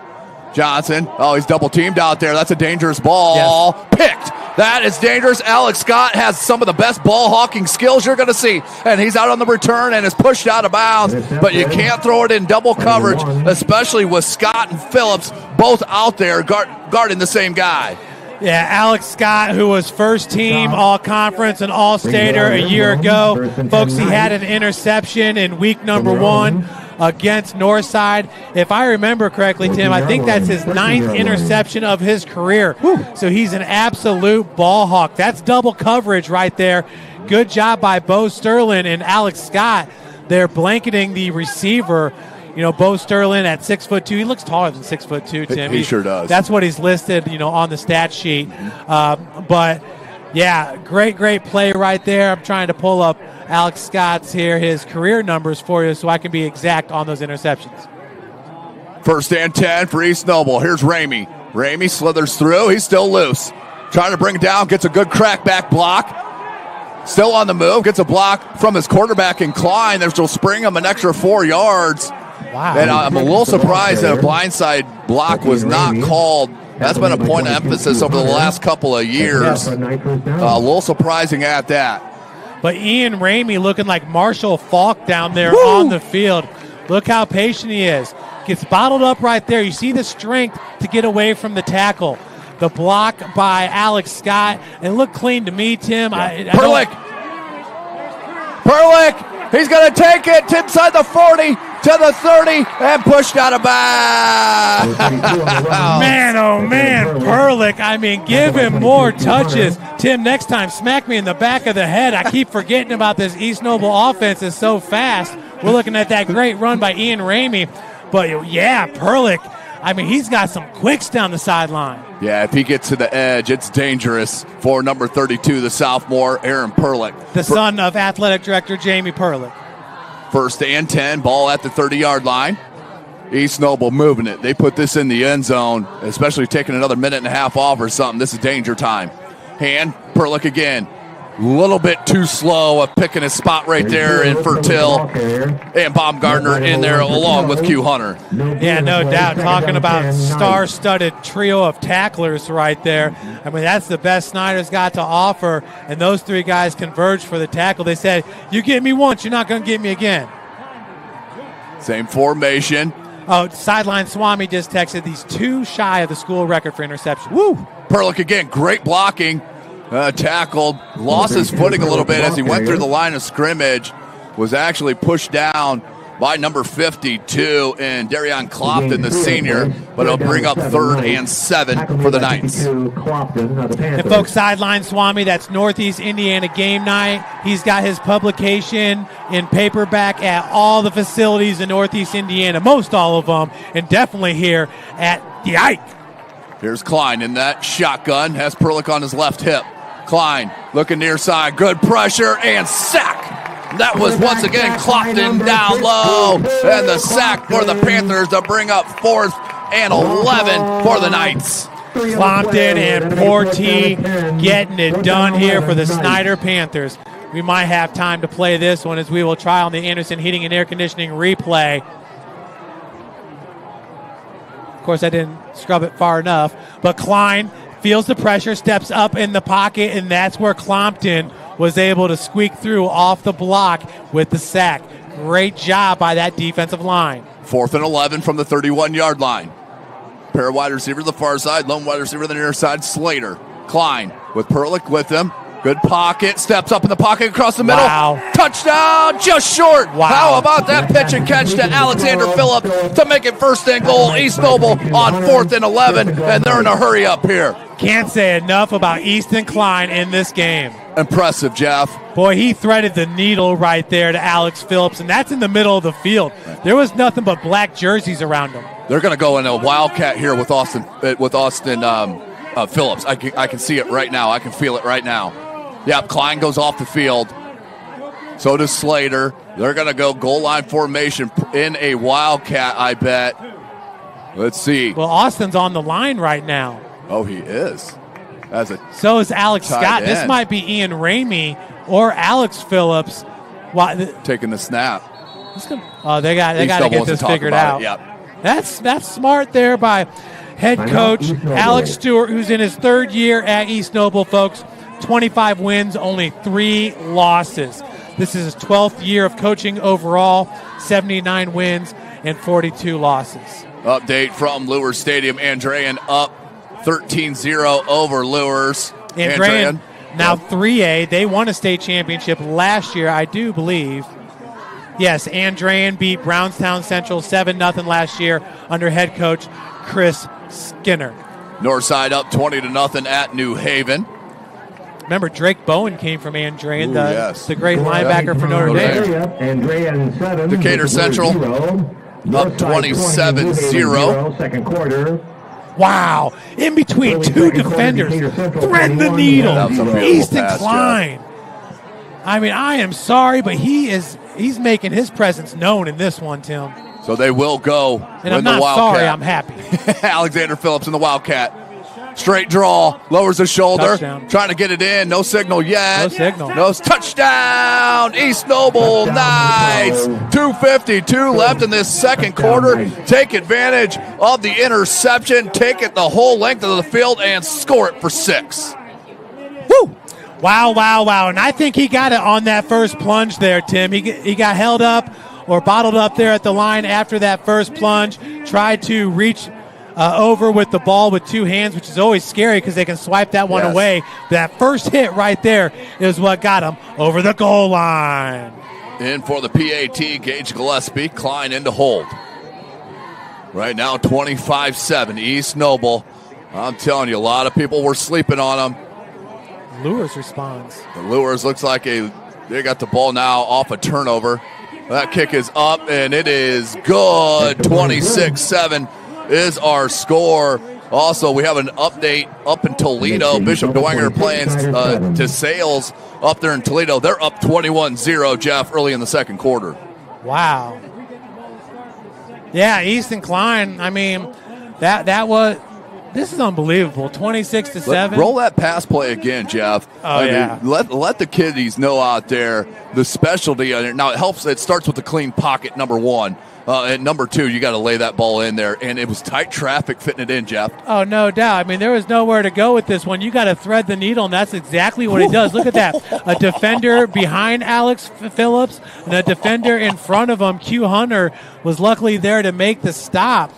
Johnson, he's double teamed out there. That's a dangerous ball. Yes. Picked That is dangerous. Alex Scott has some of the best ball hawking skills you're going to see. And he's out on the return and is pushed out of bounds. But you can't throw it in double coverage, especially with Scott and Phillips both out there guarding the same guy. Yeah, Alex Scott, who was first team all-conference and all-stater a year ago. Folks, he had an interception in week number 1 against Northside. If I remember correctly, Tim, I think that's his 9th interception of his career. So he's an absolute ball hawk. That's double coverage right there. Good job by Bo Sterling and Alex Scott. They're blanketing the receiver. You know, Bo Sterling at 6'2". He looks taller than 6'2", Tim. He sure does. That's what he's listed, on the stat sheet. But yeah, great play right there. I'm trying to pull up Alex Scott's here, his career numbers for you, so I can be exact on those interceptions. 1st and 10 for East Noble. Here's Ramey. Ramey slithers through. He's still loose. Trying to bring it down. Gets a good crackback block. Still on the move. Gets a block from his quarterback in Klein. That'll spring him an extra 4 yards. Wow. And I'm a little surprised that a blindside block was not called. That's been a point of emphasis over the last couple of years. A little surprising at that. But Ian Ramey looking like Marshall Falk down there on the field. Look how patient he is. Gets bottled up right there. You see the strength to get away from the tackle. The block by Alex Scott. And look clean to me, Tim. Perlick. He's going to take it inside the 40 to the 30 and pushed out of bounds. Man, oh man, Perlick. I mean, give him more touches. Tim, next time, smack me in the back of the head. I keep forgetting about this East Noble offense is so fast. We're looking at that great run by Ian Ramey. But yeah, Perlick, I mean, he's got some quicks down the sideline. Yeah, if he gets to the edge, it's dangerous for number 32, the sophomore, Aaron Perlick. The son of athletic director Jamie Perlick. 1st and 10, ball at the 30-yard line. East Noble moving it. They put this in the end zone, especially taking another minute and a half off or something. This is danger time. Hand, Perlick again. A little bit too slow of picking his spot right there in Fertil. And Baumgartner in there along with Q Hunter. Yeah, no doubt. Talking about star-studded trio of tacklers right there. I mean, that's the best Snider's got to offer. And those 3 guys converged for the tackle. They said, you get me once, you're not going to get me again. Same formation. Oh, Sideline Swami just texted these 2 shy of the school record for interception. Woo! Perlick again, great blocking. Tackled, lost his footing a little bit as he went through the line of scrimmage, was actually pushed down by number 52 and Darion Clopton, the senior, but it'll bring up 3rd and 7 for the Knights. And folks, Sideline Swami, that's Northeast Indiana Game Night. He's got his publication in paperback at all the facilities in Northeast Indiana, most all of them, and definitely here at the Ike. Here's Klein in that shotgun, has Perlick on his left hip. Klein looking near side, good pressure, and sack. That was once again Clopton down low, and the sack for the Panthers to bring up 4th and 11 for the Knights. Clopton and Porty getting it done here for the Snider Panthers. We might have time to play this one as we will try on the Anderson Heating and Air Conditioning replay. Of course, I didn't scrub it far enough, but Klein feels the pressure, steps up in the pocket, and that's where Clopton was able to squeak through off the block with the sack. Great job by that defensive line. 4th and 11 from the 31-yard line. Pair of wide receivers the far side, lone wide receiver the near side, Slater. Klein with Perlick with him. Good pocket, steps up in the pocket across the middle. Wow. Touchdown, just short. Wow. How about that pitch and catch to Alexander Phillip to make it 1st and goal. East Noble on 4th and 11, and they're in a hurry up here. Can't say enough about Easton Klein in this game. Impressive, Jeff. Boy, he threaded the needle right there to Alex Phillips, and that's in the middle of the field. There was nothing but black jerseys around him. They're going to go in a wildcat here with Austin Phillips. I can see it right now. I can feel it right now. Yep, Klein goes off the field. So does Slater. They're going to go goal line formation in a wildcat, I bet. Let's see. Well, Austin's on the line right now. Oh, he is. So is Alex Scott. end. This might be Ian Ramey or Alex Phillips. Taking the snap. Oh, they got to get this figured out. Yep. That's smart there by Head coach Alex Stewart, who's in his third year at East Noble, folks, 25 wins, only 3 losses. This is his 12th year of coaching overall, 79 wins and 42 losses. Update from Lures Stadium. Andrean up 13-0 over Lures. Andrean now 3A. They won a state championship last year, I do believe. Yes, Andrean beat Brownstown Central 7-0 last year under head coach Chris Skinner. Northside up 20-0 at New Haven. Remember, Drake Bowen came from Andrean, the great Yeah. linebacker for Notre Dame. Decatur Central up 27-0. Second quarter. Wow. In between two defenders. Thread the needle. That was a beautiful Easton pass, Klein. I mean, I am sorry, but he's making his presence known in this one, Tim. So they will go And I'm in the not Wildcat. sorry, I'm happy. Alexander Phillips in the Wildcat. Straight draw, lowers the shoulder, Touchdown. trying to get it in. No signal yet. No signal. No touchdown. East Noble Knights. 2:52 left in this second quarter. Take advantage of the interception. Take it the whole length of the field and score it for 6. Woo! Wow, wow, wow. And I think he got it on that first plunge there, Tim. He got held up or bottled up there at the line after that first plunge, tried to reach over with the ball with 2 hands, which is always scary because they can swipe that one away. That first hit right there is what got him over the goal line. In for the PAT, Gage Gillespie. Klein in to hold. Right now, 25-7, East Noble. I'm telling you, a lot of people were sleeping on them. Lures responds. The Lures looks like they got the ball now off a turnover. That kick is up, and it is good. 26-7 is our score. Also, we have an update up in Toledo. Bishop Dwenger playing DeSales up there in Toledo. They're up 21-0, Jeff, early in the second quarter. Wow. Yeah, Easton Klein, I mean, that was... This is unbelievable. 26-7. Roll that pass play again, Jeff. Oh, yeah. Let the kiddies know out there the specialty on it. Now, it helps. It starts with the clean pocket, number 1. And number 2, you got to lay that ball in there. And it was tight traffic fitting it in, Jeff. Oh, no doubt. I mean, there was nowhere to go with this one. You got to thread the needle, and that's exactly what he does. Look at that. A defender behind Alex Phillips and a defender in front of him. Q Hunter was luckily there to make the stop.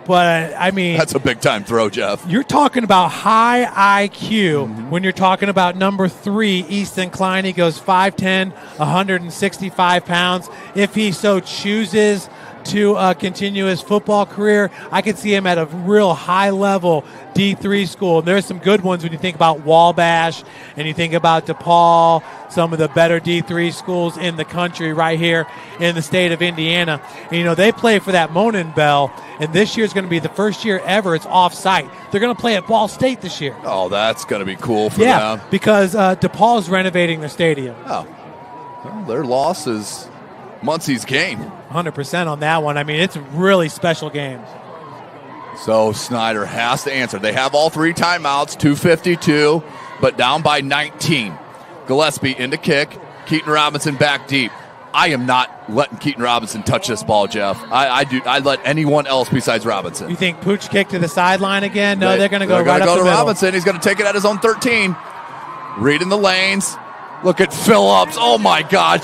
But, I mean... That's a big-time throw, Jeff. You're talking about high IQ when you're talking about number 3, Easton Klein. He goes 5'10", 165 pounds. If he so chooses to continue his football career, I could see him at a real high-level D3 school. And there's some good ones when you think about Wabash and you think about DePaul, some of the better D3 schools in the country right here in the state of Indiana. And, you know, they play for that Monin Bell, and this year is going to be the first year ever it's off-site. They're going to play at Ball State this year. Oh, that's going to be cool for them. Because DePaul's renovating their stadium. Oh, well, their loss is Muncie's game. 100% on that one. I mean, it's a really special game. So Snider has to answer. They have all 3 timeouts, 2:52, but down by 19. Gillespie into kick. Keaton Robinson back deep. I am not letting Keaton Robinson touch this ball, Jeff. I let anyone else besides Robinson. You think Pooch kick to the sideline again? No, they're going to go right up the middle. Robinson. He's going to take it at his own 13. Reading the lanes. Look at Phillips. Oh, my God.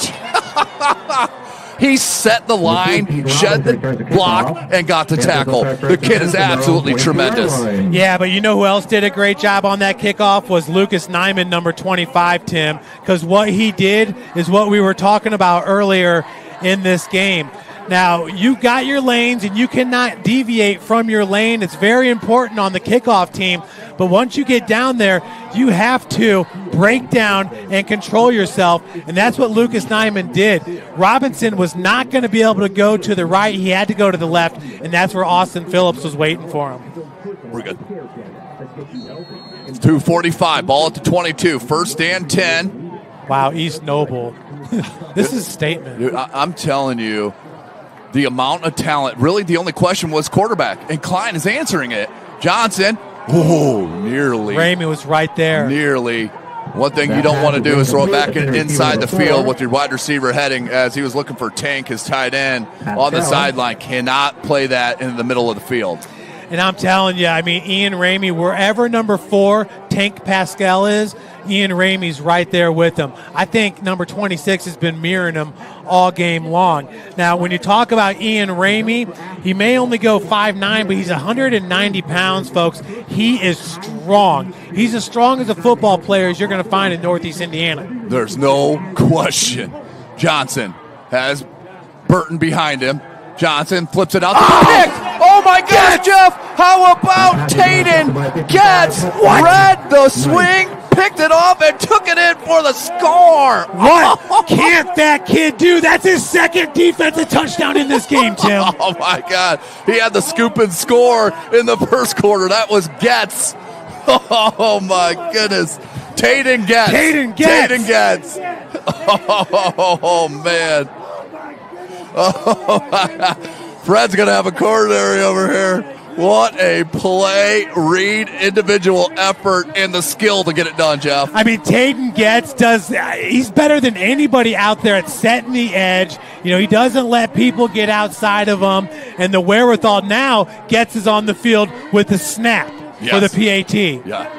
He set the line, shed the block, and got the tackle. The kid is absolutely tremendous. Yeah, but you know who else did a great job on that kickoff was Lucas Nyman, number 25, Tim, because what he did is what we were talking about earlier in this game. Now, you got your lanes, and you cannot deviate from your lane. It's very important on the kickoff team. But once you get down there, you have to break down and control yourself, and that's what Lucas Nyman did. Robinson was not going to be able to go to the right. He had to go to the left, and that's where Austin Phillips was waiting for him. We're good. It's 2:45, ball at the 22, first and 10. Wow, East Noble. This is a statement. Dude, I'm telling you, the amount of talent, really the only question was quarterback, and Klein is answering it. Johnson, nearly. Ramey was right there. Nearly. One thing you don't want to do is throw it back inside the field with your wide receiver heading as he was looking for Tank, his tight end, on the sideline. Cannot play that in the middle of the field. And I'm telling you, I mean, Ian Ramey, wherever number 4, Tank Pascal is, Ian Ramey's right there with him. I think number 26 has been mirroring him all game long. Now, when you talk about Ian Ramey, he may only go 5'9", but he's 190 pounds, folks. He is strong. He's as strong as a football player as you're going to find in Northeast Indiana. There's no question. Johnson has Burton behind him. Johnson flips it out. Pick! Oh my gosh, Jeff! How about Taden Getz read the swing, picked it off, and took it in for the score? What can't that kid do? That's his second defensive touchdown in this game, Tim. Oh my God. He had the scoop and score in the first quarter. That was Getz. Oh my goodness. Taden Getz. Taden Getz. Oh man. Oh, Fred's going to have a coronary over here. What a play, read, individual effort, and the skill to get it done, Jeff. I mean, Taden Getz he's better than anybody out there at setting the edge. You know, he doesn't let people get outside of him, and the wherewithal now, Getz is on the field with the snap for the PAT. Yeah.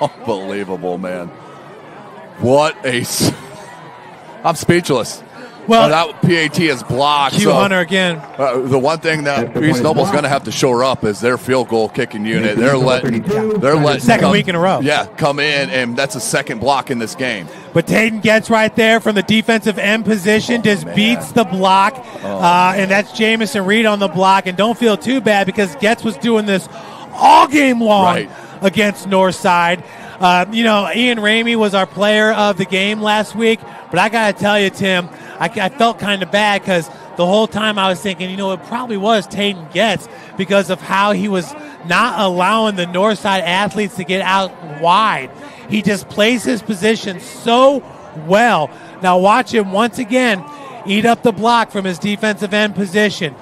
Unbelievable, man. I'm speechless. Well, that PAT is blocked. Q Hunter again. The one thing that East Noble's going to have to shore up is their field goal kicking unit. They're letting second week in a row. Yeah, come in, and that's a second block in this game. But Taden Getz right there from the defensive end position just beats the block, and that's Jamison Reed on the block. And don't feel too bad because Getz was doing this all game long against Northside. Ian Ramey was our player of the game last week, but I got to tell you, Tim, I felt kind of bad because the whole time I was thinking, it probably was Taden Getz because of how he was not allowing the Northside athletes to get out wide. He just plays his position so well. Now watch him once again eat up the block from his defensive end position.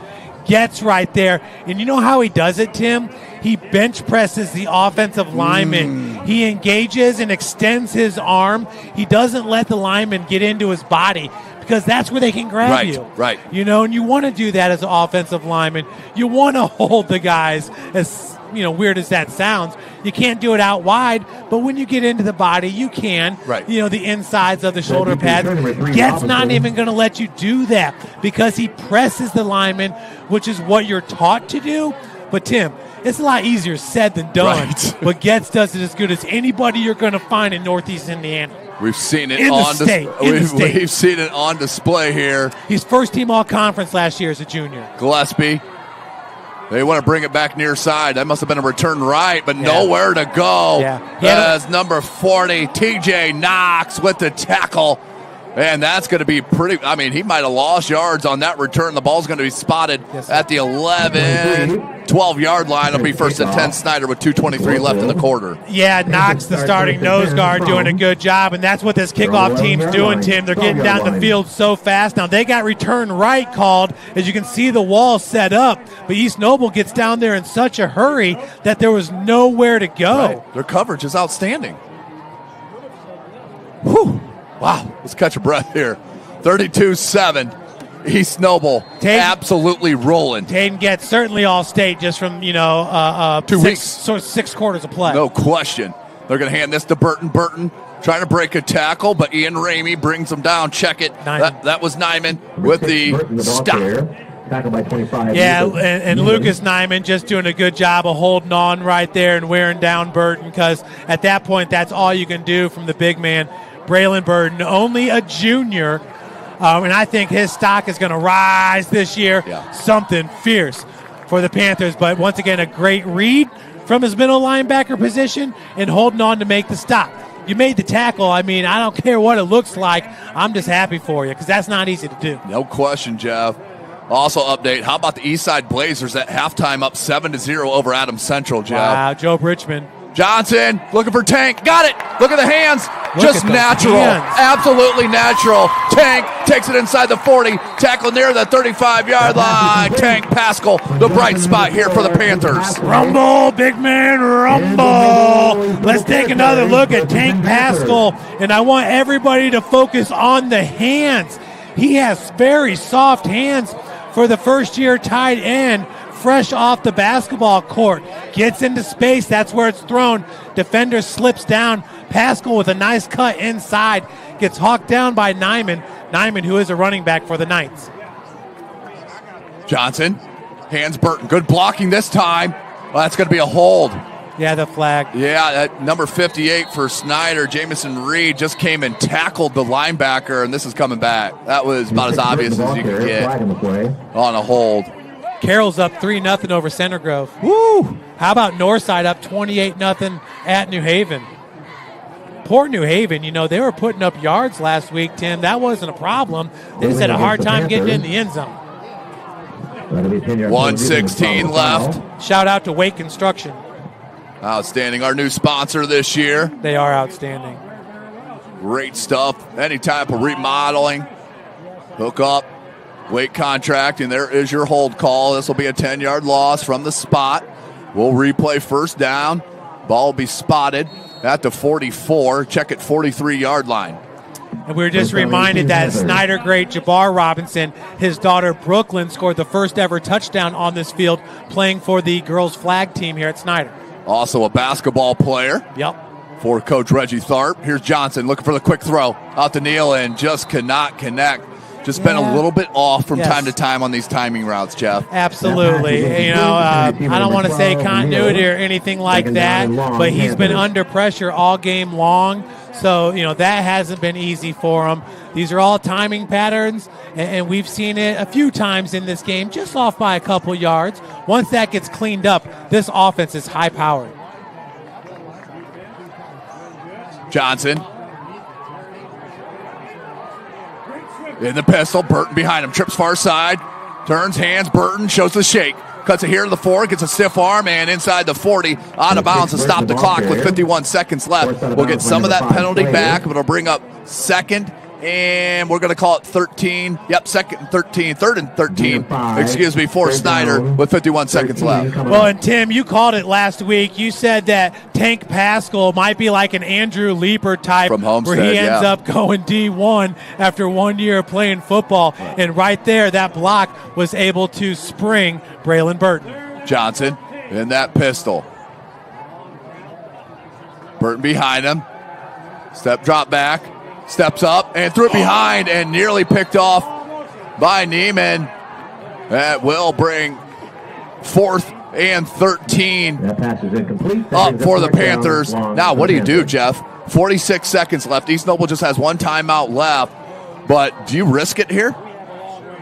Getz right there. And you know how he does it, Tim? He bench presses the offensive lineman. He engages and extends his arm. He doesn't let the lineman get into his body because that's where they can grab you. Right. And you want to do that as an offensive lineman. You want to hold the guys as weird as that sounds. You can't do it out wide, but when you get into the body, you can. Right. The insides of the shoulder pads. Get's not even going to let you do that because he presses the lineman, which is what you're taught to do. But, Tim, it's a lot easier said than done. Right. But Getz does it as good as anybody you're going to find in Northeast Indiana. We've seen it We've seen it on display here. He's first team all-conference last year as a junior. Gillespie. They want to bring it back near side. That must have been a return right, but nowhere to go. As number 40, TJ Knox with the tackle. And that's going to be pretty. I mean, he might have lost yards on that return. The ball's going to be spotted at the 11, 12-yard line. It'll be first and 10, Snider with 2:23 left in the quarter. Yeah, Knox, the starting nose guard, doing a good job. And that's what this kickoff team's doing, Tim. They're getting down the field so fast. Now, they got return right called. As you can see, the wall set up. But East Noble gets down there in such a hurry that there was nowhere to go. Right. Their coverage is outstanding. Whew. Wow, let's catch a breath here. 32-7, East Noble absolutely rolling. Taden Getz certainly all-state just from, 2 weeks. So 6 quarters of play. No question. They're going to hand this to Burton. Burton trying to break a tackle, but Ian Ramey brings him down. Check it. That was Nyman with the stop. Tackled by 25. Yeah, and Lucas Nyman just doing a good job of holding on right there and wearing down Burton because at that point, that's all you can do from the big man. Braylon Burton, only a junior, and I think his stock is going to rise this year. Something fierce for the Panthers. But once again, a great read from his middle linebacker position and holding on to make the stop. You made the tackle. I mean, I don't care what it looks like. I'm just happy for you because that's not easy to do. No question, Jeff. Also update, how about the Eastside Blazers at halftime up 7-0 over Adams Central, Jeff? Wow, Joe Bridgman. Johnson looking for Tank. Got it. Look at the hands. Just natural. Absolutely natural. Tank takes it inside the 40. Tackle near the 35-yard line. Tank Pascal, the bright spot here for the Panthers. Rumble, big man, rumble. Let's take another look at Tank Pascal, and I want everybody to focus on the hands. He has very soft hands for the first-year tight end. fresh off the basketball court. Gets into space. That's where it's thrown. Defender slips down. Pascal with a nice cut inside. Gets hawked down by Nyman. Nyman, who is a running back for the Knights. Johnson hands Burton. Good blocking this time. Well, that's going to be a hold. Yeah, the flag. Yeah, that number 58 for Snider, Jamison Reed, just came and tackled the linebacker, and this is coming back. That was about as obvious as you could get on a hold. Carroll's up 3-0 over Center Grove. Woo! How about Northside up 28-0 at New Haven? Poor New Haven, they were putting up yards last week, Tim. That wasn't a problem. They just had a hard time getting in the end zone. 1:16 left. Shout out to Wake Construction. Outstanding. Our new sponsor this year. They are outstanding. Great stuff. Any type of remodeling. Hook up. Wake contract, and there is your hold call. This will be a 10-yard loss from the spot. We'll replay first down. Ball will be spotted at the 44. Check at 43-yard line. And we were just reminded that Snider great Jabbar Robinson, his daughter Brooklyn, scored the first ever touchdown on this field playing for the girls' flag team here at Snider. Also a basketball player. Yep. For Coach Reggie Tharp. Here's Johnson looking for the quick throw. Out to Neal and just cannot connect. Just been a little bit off from time to time on these timing routes, Jeff. Absolutely. I don't want to say continuity or anything like that, but he's been under pressure all game long. So, that hasn't been easy for him. These are all timing patterns, and we've seen it a few times in this game, just off by a couple yards. Once that gets cleaned up, this offense is high-powered. Johnson. In the pistol, Burton behind him. Trips far side. Turns, hands, Burton shows the shake. Cuts it here to the 4, gets a stiff arm, and inside the 40, out of bounds to stop the clock with 51 seconds left. We'll get some of that penalty back, but it'll bring up second, and we're going to call it 13. Yep, second and 13, third and 13, for Snider with 51 seconds left. Well, and Tim, you called it last week. You said that Tank Pascal might be like an Andrew Leeper type from Homestead, where he ends up going D1 after 1 year of playing football. And right there, that block was able to spring Braylon Burton. Johnson in that pistol. Burton behind him. Step drop back. Steps up and threw it behind and nearly picked off by Neiman. That will bring 4th and 13 up for the Panthers. Now, what do you do, Jeff? 46 seconds left. East Noble just has one timeout left. But do you risk it here?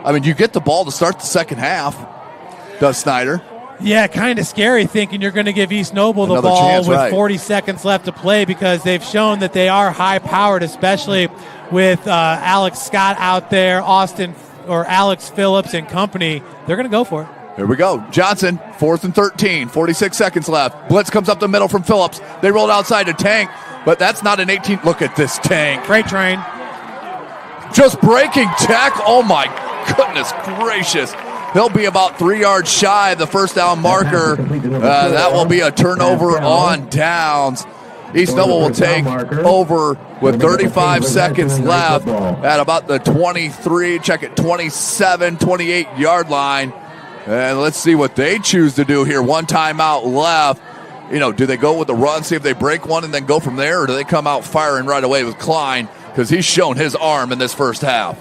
I mean, you get the ball to start the second half, does Snider. Yeah, kind of scary thinking you're going to give East Noble the ball with 40 seconds left to play because they've shown that they are high-powered, especially with Alex Scott out there, Alex Phillips and company. They're going to go for it. Here we go. Johnson, 4th and 13, 46 seconds left. Blitz comes up the middle from Phillips. They rolled outside to Tank, but that's not an 18. Look at this Tank. Freight train. Just breaking tackle. Oh, my goodness gracious. He'll be about 3 yards shy of the first down marker. That will be a turnover on downs. East Noble will take over with 35 seconds left at about the 23, check it, 27, 28-yard line. And let's see what they choose to do here. One timeout left. Do they go with the run, see if they break one, and then go from there, or do they come out firing right away with Klein? Because he's shown his arm in this first half.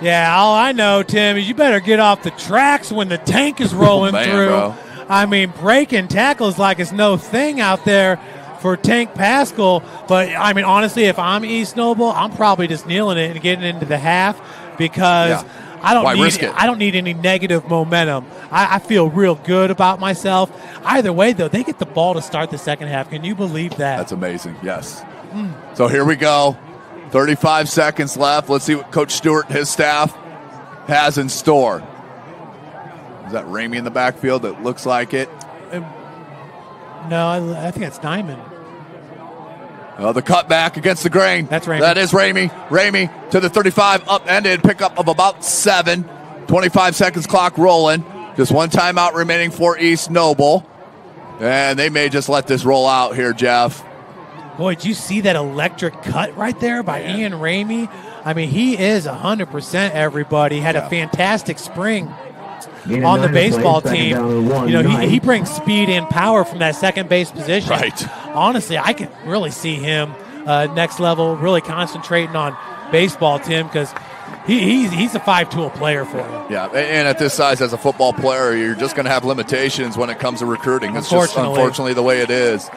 Yeah, all I know, Tim, is you better get off the tracks when the tank is rolling through. Bro. I mean, breaking tackles like it's no thing out there for Tank Pascal. But, I mean, honestly, if I'm East Noble, I'm probably just kneeling it and getting into the half because I don't need any negative momentum. I feel real good about myself. Either way, though, they get the ball to start the second half. Can you believe that? That's amazing, yes. So here we go. 35 seconds left. Let's see what Coach Stewart and his staff has in store. Is that Ramey in the backfield? It looks like it. No, I think that's Nyman. Oh, the cutback against the grain. That's Ramey. That is Ramey. Ramey to the 35, upended, pickup of about 7. 25 seconds clock rolling. Just one timeout remaining for East Noble. And they may just let this roll out here, Jeff. Boy, did you see that electric cut right there by Ian Ramey? I mean, he is 100%, everybody. Had a fantastic spring. on the baseball team. You know, he brings speed and power from that second base position. Right. Honestly, I can really see him next level, really concentrating on baseball, Tim, because he's a five-tool player for you. Yeah, and at this size as a football player, you're just going to have limitations when it comes to recruiting. It's just unfortunately the way it is.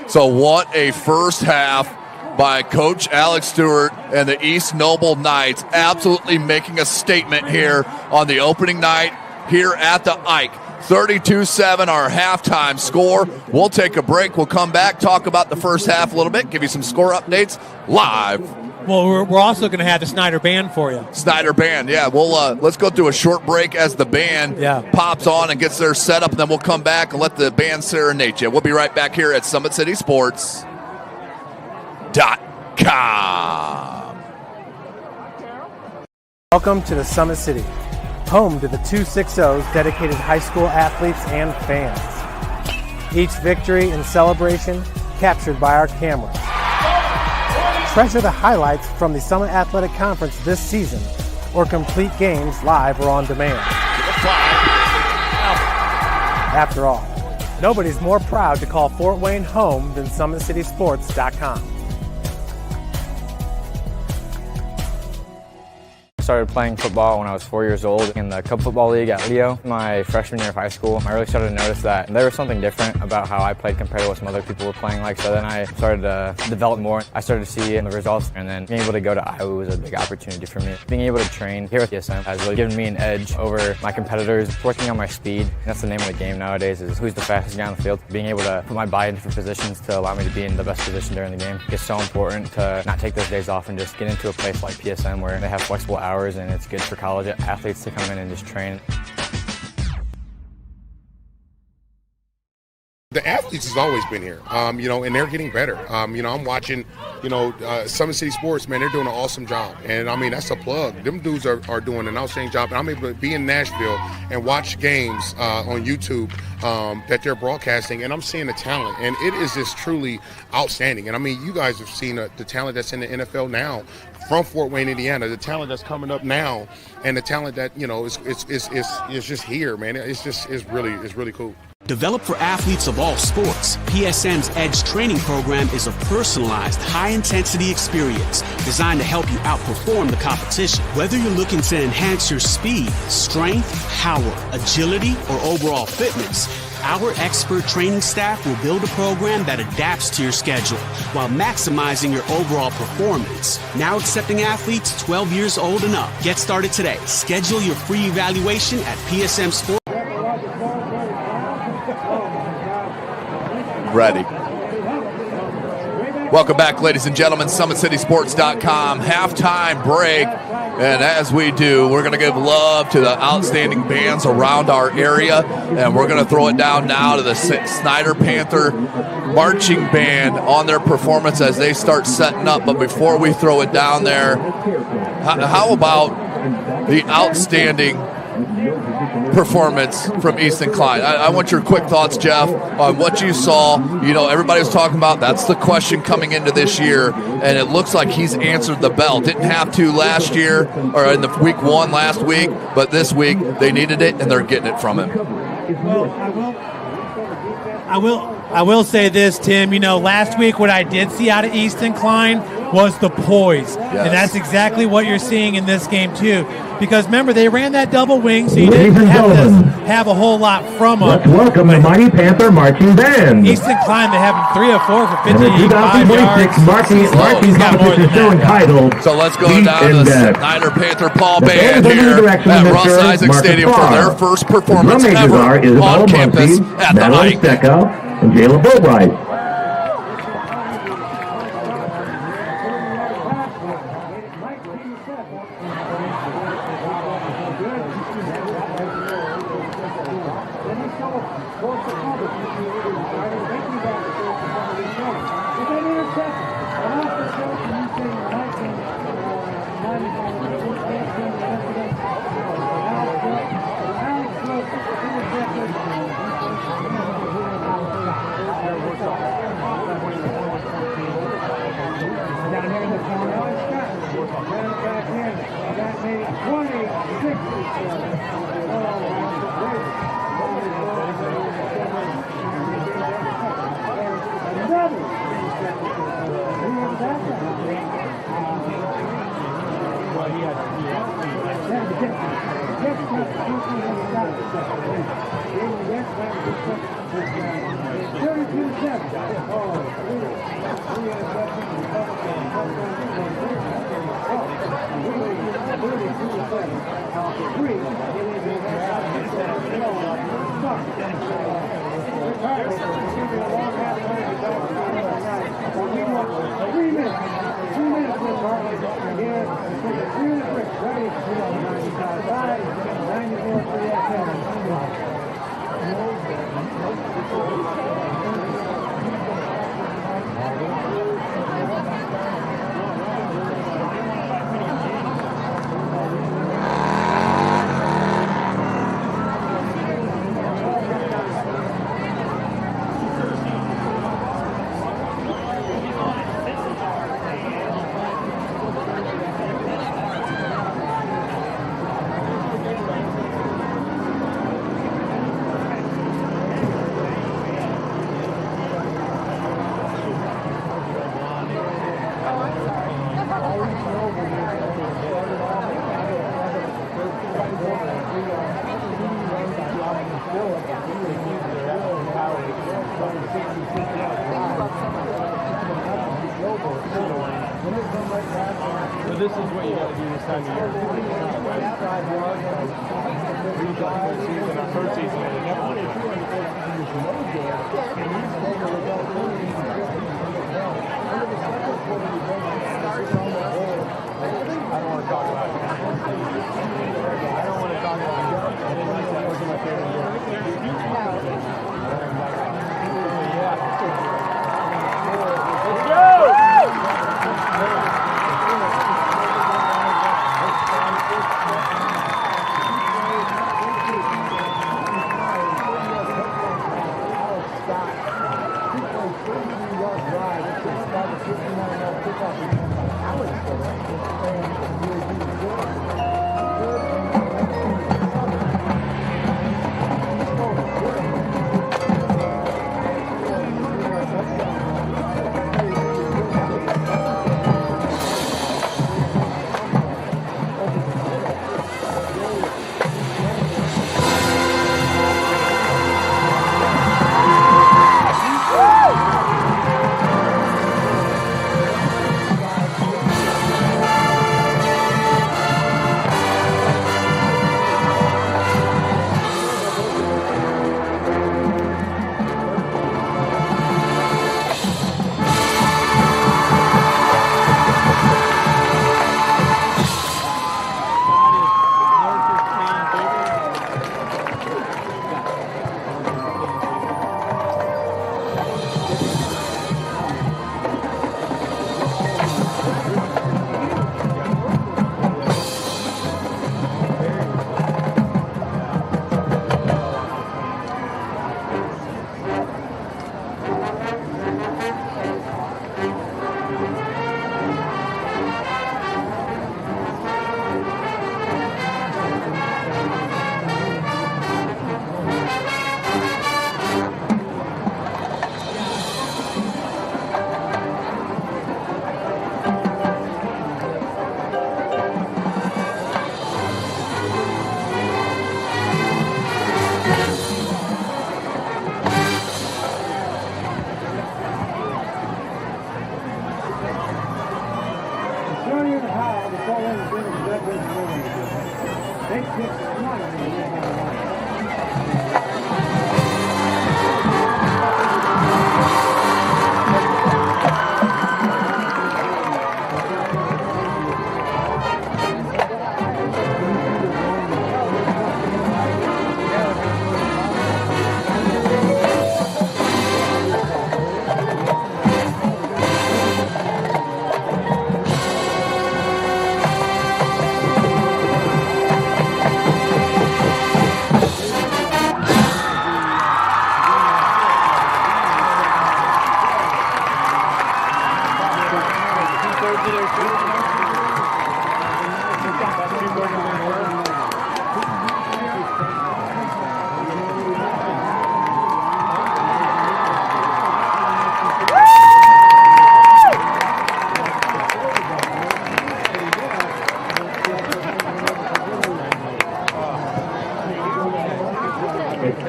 So what a first half by Coach Alex Stewart and the East Noble Knights, absolutely making a statement here on the opening night here at the Ike. 32-7, our halftime score. We'll take a break. We'll come back, talk about the first half a little bit, give you some score updates live. Well, we're also going to have the Snider Band for you. Snider Band, yeah. We'll let's go through a short break as the band pops on and gets their setup, and then we'll come back and let the band serenade you. We'll be right back here at SummitCitySports.com. Welcome to the Summit City, home to the 260's dedicated high school athletes and fans. Each victory and celebration captured by our cameras. Treasure the highlights from the Summit Athletic Conference this season, or complete games live or on demand. After all, nobody's more proud to call Fort Wayne home than SummitCitySports.com. I started playing football when I was 4 years old in the Cub Football League at Leo. My freshman year of high school, I really started to notice that there was something different about how I played compared to what some other people were playing like. So then I started to develop more. I started to see the results, and then being able to go to Iowa was a big opportunity for me. Being able to train here at PSM has really given me an edge over my competitors. Working on my speed, and that's the name of the game nowadays, is who's the fastest guy on the field. Being able to put my body in different positions to allow me to be in the best position during the game. It's so important to not take those days off and just get into a place like PSM where they have flexible hours, and it's good for college athletes to come in and just train. The athletes has always been here, you know, and they're getting better. You know, I'm watching, you know, Summit City Sports, man, they're doing an awesome job. And, I mean, that's a plug. Them dudes are doing an outstanding job. And I'm able to be in Nashville and watch games on YouTube that they're broadcasting, and I'm seeing the talent. And it is just truly outstanding. And, I mean, you guys have seen the talent that's in the NFL now from Fort Wayne, Indiana, the talent that's coming up now, and the talent that, you know, is just here, man. It's really cool. Developed for athletes of all sports, PSM's Edge training program is a personalized, high-intensity experience designed to help you outperform the competition. Whether you're looking to enhance your speed, strength, power, agility, or overall fitness, our expert training staff will build a program that adapts to your schedule while maximizing your overall performance. Now accepting athletes 12 years old and up. Get started today. Schedule your free evaluation at PSM Sports. Ready. Welcome back, ladies and gentlemen. SummitCitySports.com halftime break. And as we do, we're going to give love to the outstanding bands around our area. And we're going to throw it down now to the Snider Panther Marching Band on their performance as they start setting up. But before we throw it down there, how about the outstanding performance from Easton Klein? I want your quick thoughts, Jeff, on what you saw. You know, everybody was talking about that's the question coming into this year, and it looks like he's answered the bell. Didn't have to last year or in the week one last week, but this week they needed it, and they're getting it from him. Well, I will say this, Tim. You know, last week what I did see out of Easton Klein was the poise. Yes. And that's exactly what you're seeing in this game, too. Because, remember, they ran that double wing, so you didn't have a whole lot from them. Let's welcome the Mighty Panther Marching Band. Easton Klein, they have 3 or 4 for 55 yards. Marching competition show entitled. So let's go down to the Snider Panther Paul Band here at Russ Isaac Stadium for their first performance ever on campus at the Ike. And Jayla Bobright. down here in the corner. Back in. That made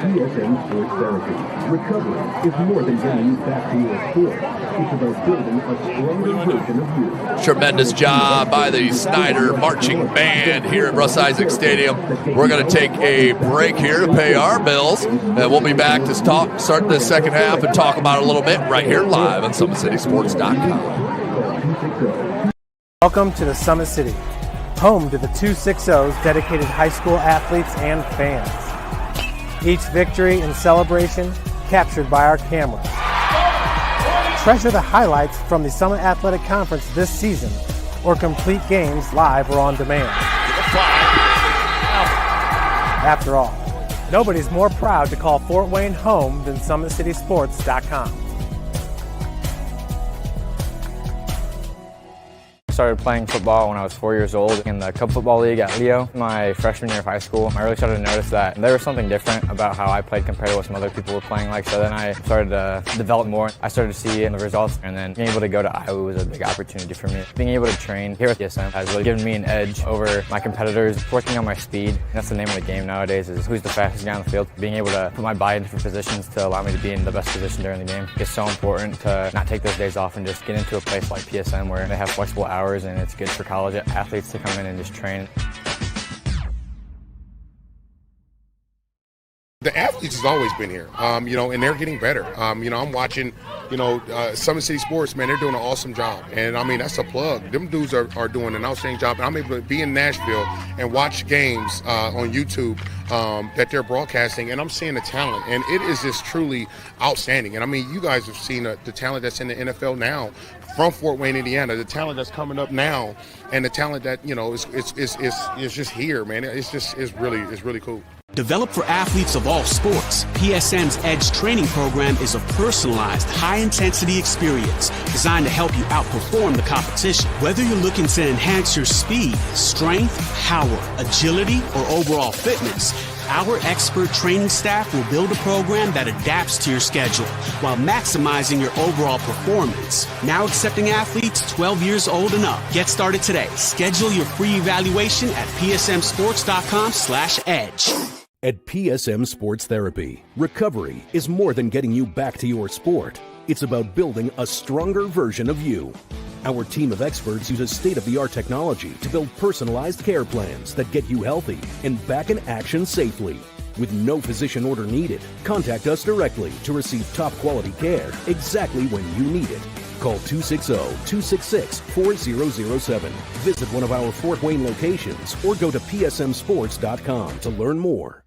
PSM Sports Therapy. Recovery is more than getting you back to your sport. It's about building a stronger version of you. Tremendous job by the Snider marching band here at Russ Isaac Stadium. We're going to take a break here to pay our bills, and we'll be back to start the second half and talk about it a little bit right here live on SummitCitySports.com. Welcome to the Summit City, home to the 260's dedicated high school athletes and fans. Each victory and celebration captured by our cameras. Treasure the highlights from the Summit Athletic Conference this season, or complete games live or on demand. After all, nobody's more proud to call Fort Wayne home than SummitCitySports.com. I started playing football when I was 4 years old in the Cub Football League at Leo. My freshman year of high school, I really started to notice that there was something different about how I played compared to what some other people were playing like. So then I started to develop more. I started to see the results, and then being able to go to Iowa was a big opportunity for me. Being able to train here at PSM has really given me an edge over my competitors, working on my speed. That's the name of the game nowadays, is who's the fastest guy on the field. Being able to put my body in different positions to allow me to be in the best position during the game. It's so important to not take those days off and just get into a place like PSM where they have flexible hours, and it's good for college athletes to come in and just train. The athletes has always been here, and they're getting better. I'm watching, Summit City Sports, man, they're doing an awesome job. And, that's a plug. Them dudes are doing an outstanding job. And I'm able to be in Nashville and watch games on YouTube that they're broadcasting, and I'm seeing the talent. And it is just truly outstanding. And, you guys have seen the talent that's in the NFL now from Fort Wayne, Indiana, the talent that's coming up now, and the talent that, is just here, man. It's really cool. Developed for athletes of all sports, PSM's Edge training program is a personalized, high-intensity experience designed to help you outperform the competition. Whether you're looking to enhance your speed, strength, power, agility, or overall fitness, our expert training staff will build a program that adapts to your schedule while maximizing your overall performance. Now accepting athletes 12 years old and up. Get started today. Schedule your free evaluation at psmsports.com/edge. At PSM Sports Therapy, recovery is more than getting you back to your sport. It's about building a stronger version of you. Our team of experts uses state-of-the-art technology to build personalized care plans that get you healthy and back in action safely. With no physician order needed, contact us directly to receive top-quality care exactly when you need it. Call 260-266-4007. Visit one of our Fort Wayne locations or go to psmsports.com to learn more.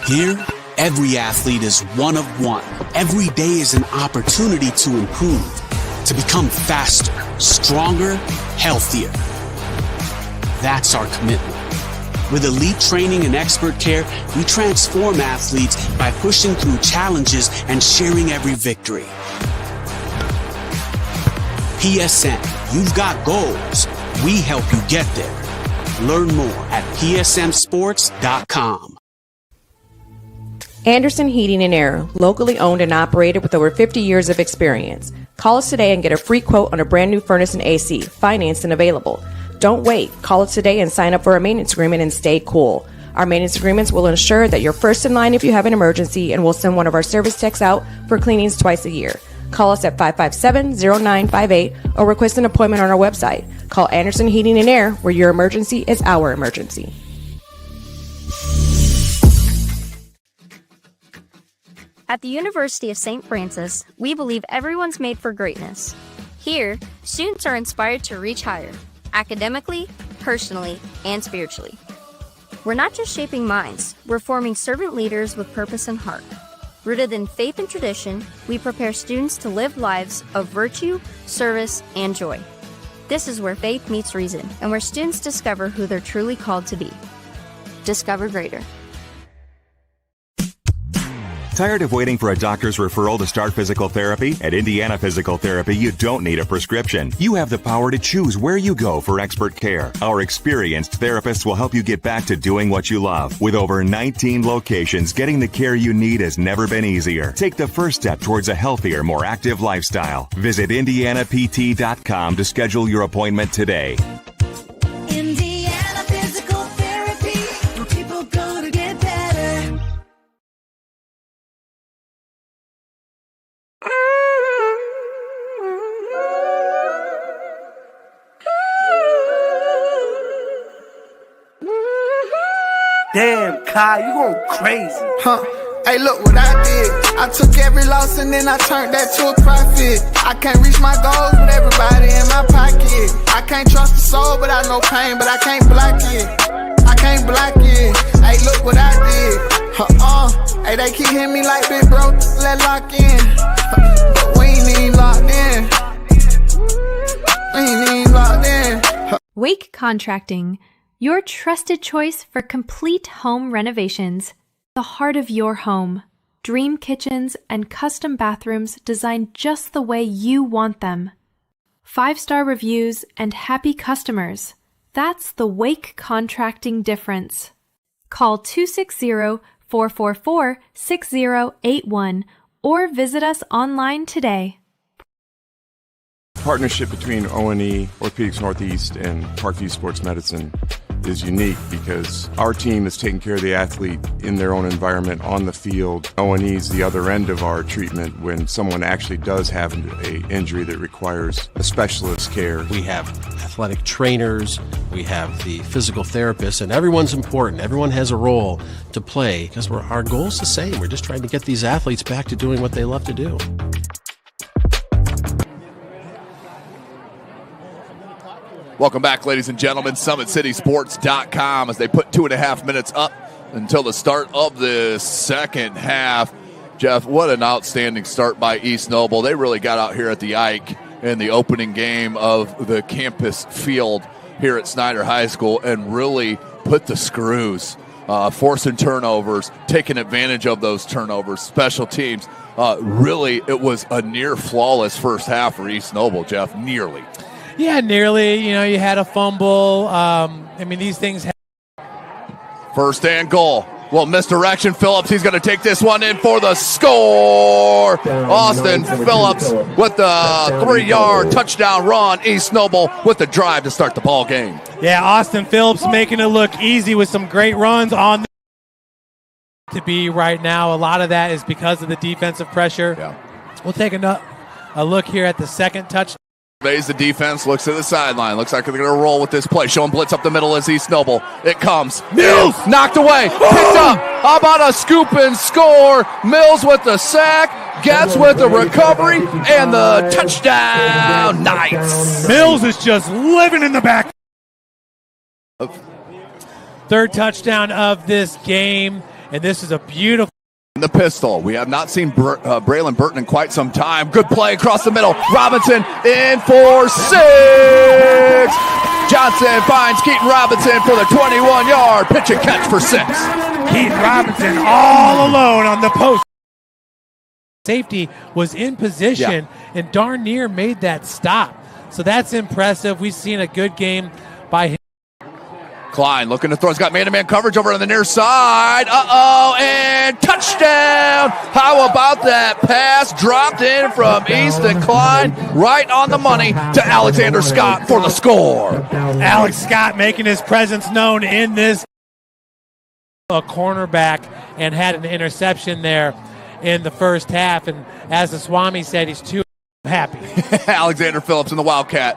Here, every athlete is one of one. Every day is an opportunity to improve, to become faster, stronger, healthier. That's our commitment. With elite training and expert care, we transform athletes by pushing through challenges and sharing every victory. PSM, you've got goals. We help you get there. Learn more at psmsports.com. Anderson Heating and Air, locally owned and operated with over 50 years of experience. Call us today and get a free quote on a brand new furnace and AC, financed and available. Don't wait. Call us today and sign up for a maintenance agreement and stay cool. Our maintenance agreements will ensure that you're first in line if you have an emergency, and we'll send one of our service techs out for cleanings twice a year. Call us at 557-0958 or request an appointment on our website. Call Anderson Heating and Air, where your emergency is our emergency. At the University of St. Francis, we believe everyone's made for greatness. Here, students are inspired to reach higher, academically, personally, and spiritually. We're not just shaping minds, we're forming servant leaders with purpose and heart. Rooted in faith and tradition, we prepare students to live lives of virtue, service, and joy. This is where faith meets reason and where students discover who they're truly called to be. Discover greater. Tired of waiting for a doctor's referral to start physical therapy? At Indiana Physical Therapy, you don't need a prescription. You have the power to choose where you go for expert care. Our experienced therapists will help you get back to doing what you love. With over 19 locations, getting the care you need has never been easier. Take the first step towards a healthier, more active lifestyle. Visit IndianaPT.com to schedule your appointment today. Indiana Physical Therapy, where people go to get better. Damn, Kai, you going crazy. Huh. Hey, look what I did. I took every loss and then I turned that to a profit. I can't reach my goals with everybody in my pocket. I can't trust the soul, but I know pain, but I can't block it. I can't block it. Hey, look what I did. Hey, they keep hitting me like big bro, let lock in. But we ain't even locked in. We ain't even locked in. Wake Contracting, your trusted choice for complete home renovations. The heart of your home. Dream kitchens and custom bathrooms designed just the way you want them. 5-star reviews and happy customers. That's the Wake Contracting difference. Call 260-444-6081 or visit us online today. Partnership between O&E, Orthopedics Northeast, and Parkview Sports Medicine is unique because our team is taking care of the athlete in their own environment on the field. O&E is the other end of our treatment when someone actually does have an injury that requires a specialist care. We have athletic trainers, we have the physical therapists, and everyone's important. Everyone has a role to play because our goal is the same. We're just trying to get these athletes back to doing what they love to do. Welcome back, ladies and gentlemen. SummitCitySports.com as they put 2.5 minutes up until the start of the second half. Jeff, what an outstanding start by East Noble. They really got out here at the Ike in the opening game of the campus field here at Snider High School and really put the screws, forcing turnovers, taking advantage of those turnovers, special teams. Really, it was a near flawless first half for East Noble, Jeff, nearly. Yeah, nearly. You know, you had a fumble. These things happen. First and goal. Well, misdirection. Phillips, he's going to take this one in for the score. Austin Phillips with the 3-yard touchdown run. East Noble with the drive to start the ball game. Yeah, Austin Phillips making it look easy with some great runs on to be right now. A lot of that is because of the defensive pressure. Yeah. We'll take a look here at the second touchdown. Surveys the defense, looks to the sideline. Looks like they're going to roll with this play. Showing blitz up the middle as East Noble. It comes. Mills knocked away. Picked up. How about a scoop and score? Mills with the sack. Getz with the recovery and the touchdown. Knights. Mills is just living in the back. Third touchdown of this game, and this is a beautiful. The pistol. We have not seen Braylon Burton in quite some time. Good play across the middle. Robinson in for 6. Johnson finds Keaton Robinson for the 21-yard pitch and catch for 6. Keaton Robinson all alone on the post. Safety was in position and darn near made that stop. So that's impressive. We've seen a good game by him. Klein looking to throw. He's got man-to-man coverage over on the near side. And touchdown. How about that pass dropped in from Easton Klein right on the money to Alexander Scott for the score. Alex Scott making his presence known in this. A cornerback and had an interception there in the first half. And as the Swami said, he's too happy. Alexander Phillips and the Wildcat.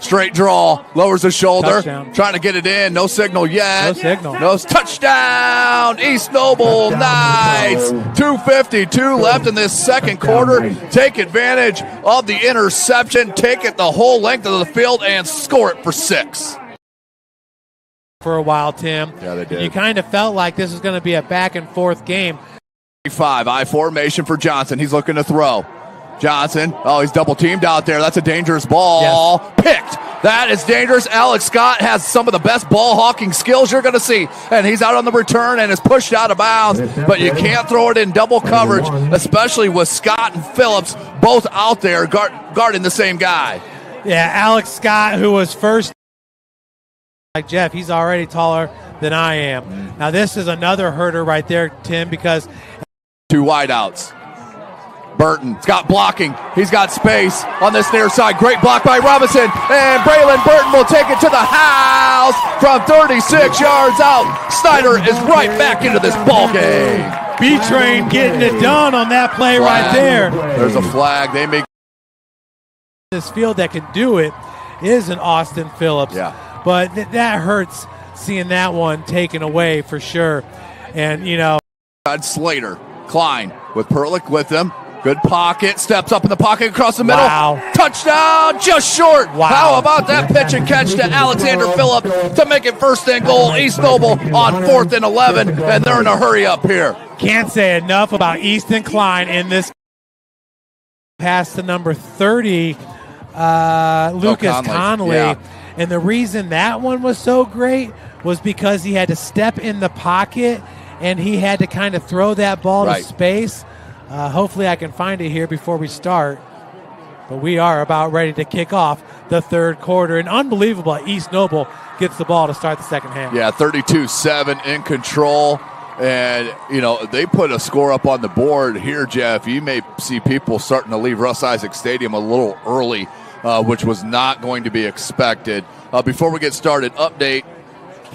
Straight draw, lowers the shoulder, Touchdown. trying to get it in. No signal yet. No signal. No touchdown. East Noble Knights. 2:52 left in this second quarter. Take advantage of the interception. Take it the whole length of the field and score it for 6. For a while, Tim. Yeah, they did. You kind of felt like this was going to be a back and forth game. 5 I formation for Johnson. He's looking to throw. Johnson, he's double teamed out there. That's a dangerous ball. Yes. Picked. That is dangerous. Alex Scott has some of the best ball hawking skills you're going to see. And he's out on the return and is pushed out of bounds. But you can't throw it in double coverage, especially with Scott and Phillips both out there guarding the same guy. Yeah, Alex Scott, who was first. Like Jeff, he's already taller than I am. Now, this is another herder right there, Tim, because 2 wideouts. Burton's got blocking. He's got space on this near side. Great block by Robinson. And Braylon Burton will take it to the house from 36 yards out. Snider is right back into this ball game. B-Train getting it done on that play right there. There's a flag. They make this field that can do it is an Austin Phillips. Yeah. But that hurts seeing that one taken away for sure. And, Slater. Klein with Perlick with him. Good pocket. Steps up in the pocket across the middle. Wow. Touchdown. Just short. Wow. How about that pitch and catch to Alexander Phillips to make it first and goal. East Noble on 4th and 11. And they're in a hurry up here. Can't say enough about Easton Klein in this pass to number 30, Lucas Conley. Yeah. And the reason that one was so great was because he had to step in the pocket and he had to kind of throw that ball to space. Hopefully I can find it here before we start. But we are about ready to kick off the third quarter. And unbelievable, East Noble gets the ball to start the second half. Yeah, 32-7 in control. And, they put a score up on the board here, Jeff. You may see people starting to leave Russ Isaac Stadium a little early, which was not going to be expected. Before we get started, update.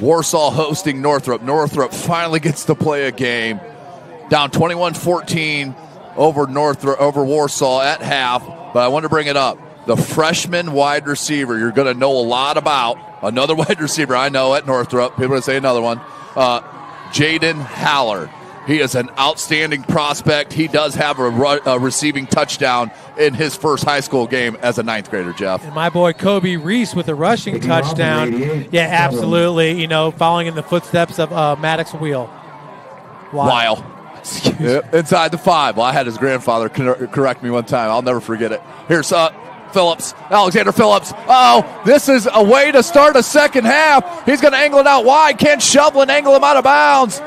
Warsaw hosting Northrop. Northrop finally gets to play a game. Down 21-14 over Warsaw at half. But I want to bring it up. The freshman wide receiver you're going to know a lot about. Another wide receiver I know at Northrop. People are going to say another one. Jaden Haller. He is an outstanding prospect. He does have a receiving touchdown in his first high school game as a 9th grader, Jeff. And my boy Kobe Reese with a rushing touchdown. Yeah, absolutely. Following in the footsteps of Maddox Wheel. Wow. Inside the 5. Well, I had his grandfather correct me one time. I'll never forget it. Here's Phillips, Alexander Phillips. Oh, this is a way to start a second half. He's going to angle it out wide. Can't Shovelin angle him out of bounds.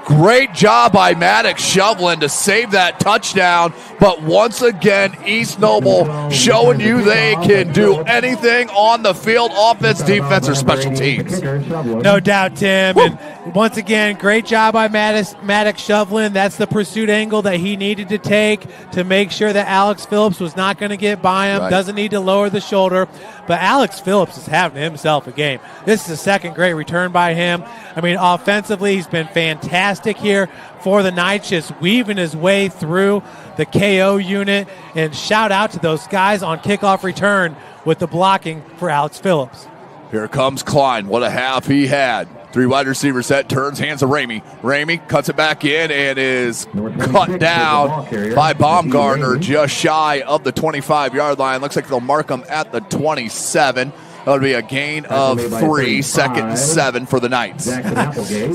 Great job by Maddox Shovelin to save that touchdown. But once again, East Noble showing you they can do anything on the field, offense, defense, or special teams. No doubt, Tim. And once again, great job by Maddox Shovelin. That's the pursuit angle that he needed to take to make sure that Alex Phillips was not going to get by him. Right. Doesn't need to lower the shoulder. But Alex Phillips is having himself a game. This is the second great return by him. I mean, offensively, he's been fantastic here for the Knights, just weaving his way through the KO unit. And shout out to those guys on kickoff return with the blocking for Alex Phillips. Here comes Klein. What a half he had. 3 wide receiver set, turns, hands to Ramey. Ramey cuts it back in and is cut down by Baumgartner just shy of the 25-yard line. Looks like they'll mark him at the 27. That would be a gain of 3, 2nd and 7 for the Knights.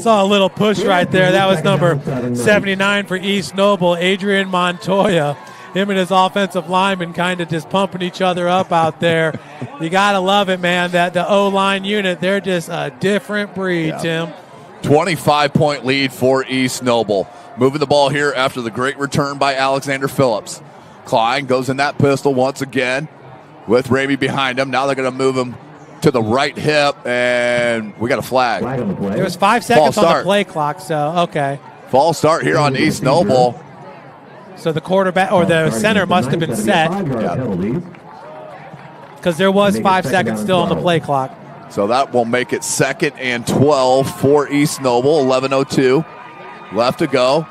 Saw a little push right there. That was number 79 for East Noble, Adrian Montoya. Him and his offensive lineman kind of just pumping each other up out there. You got to love it, man. That the O-line unit, they're just a different breed, Tim. 25-point lead for East Noble. Moving the ball here after the great return by Alexander Phillips. Klein goes in that pistol once again with Ramey behind him. Now they're going to move him to the right hip, and we got a flag. There was 5 seconds on the play clock, so okay. False start here on East Noble. So the quarterback or the center must have been set because there was 5 seconds still on the play clock. So that will make it 2nd and 12 for East Noble. 11:02 left to go.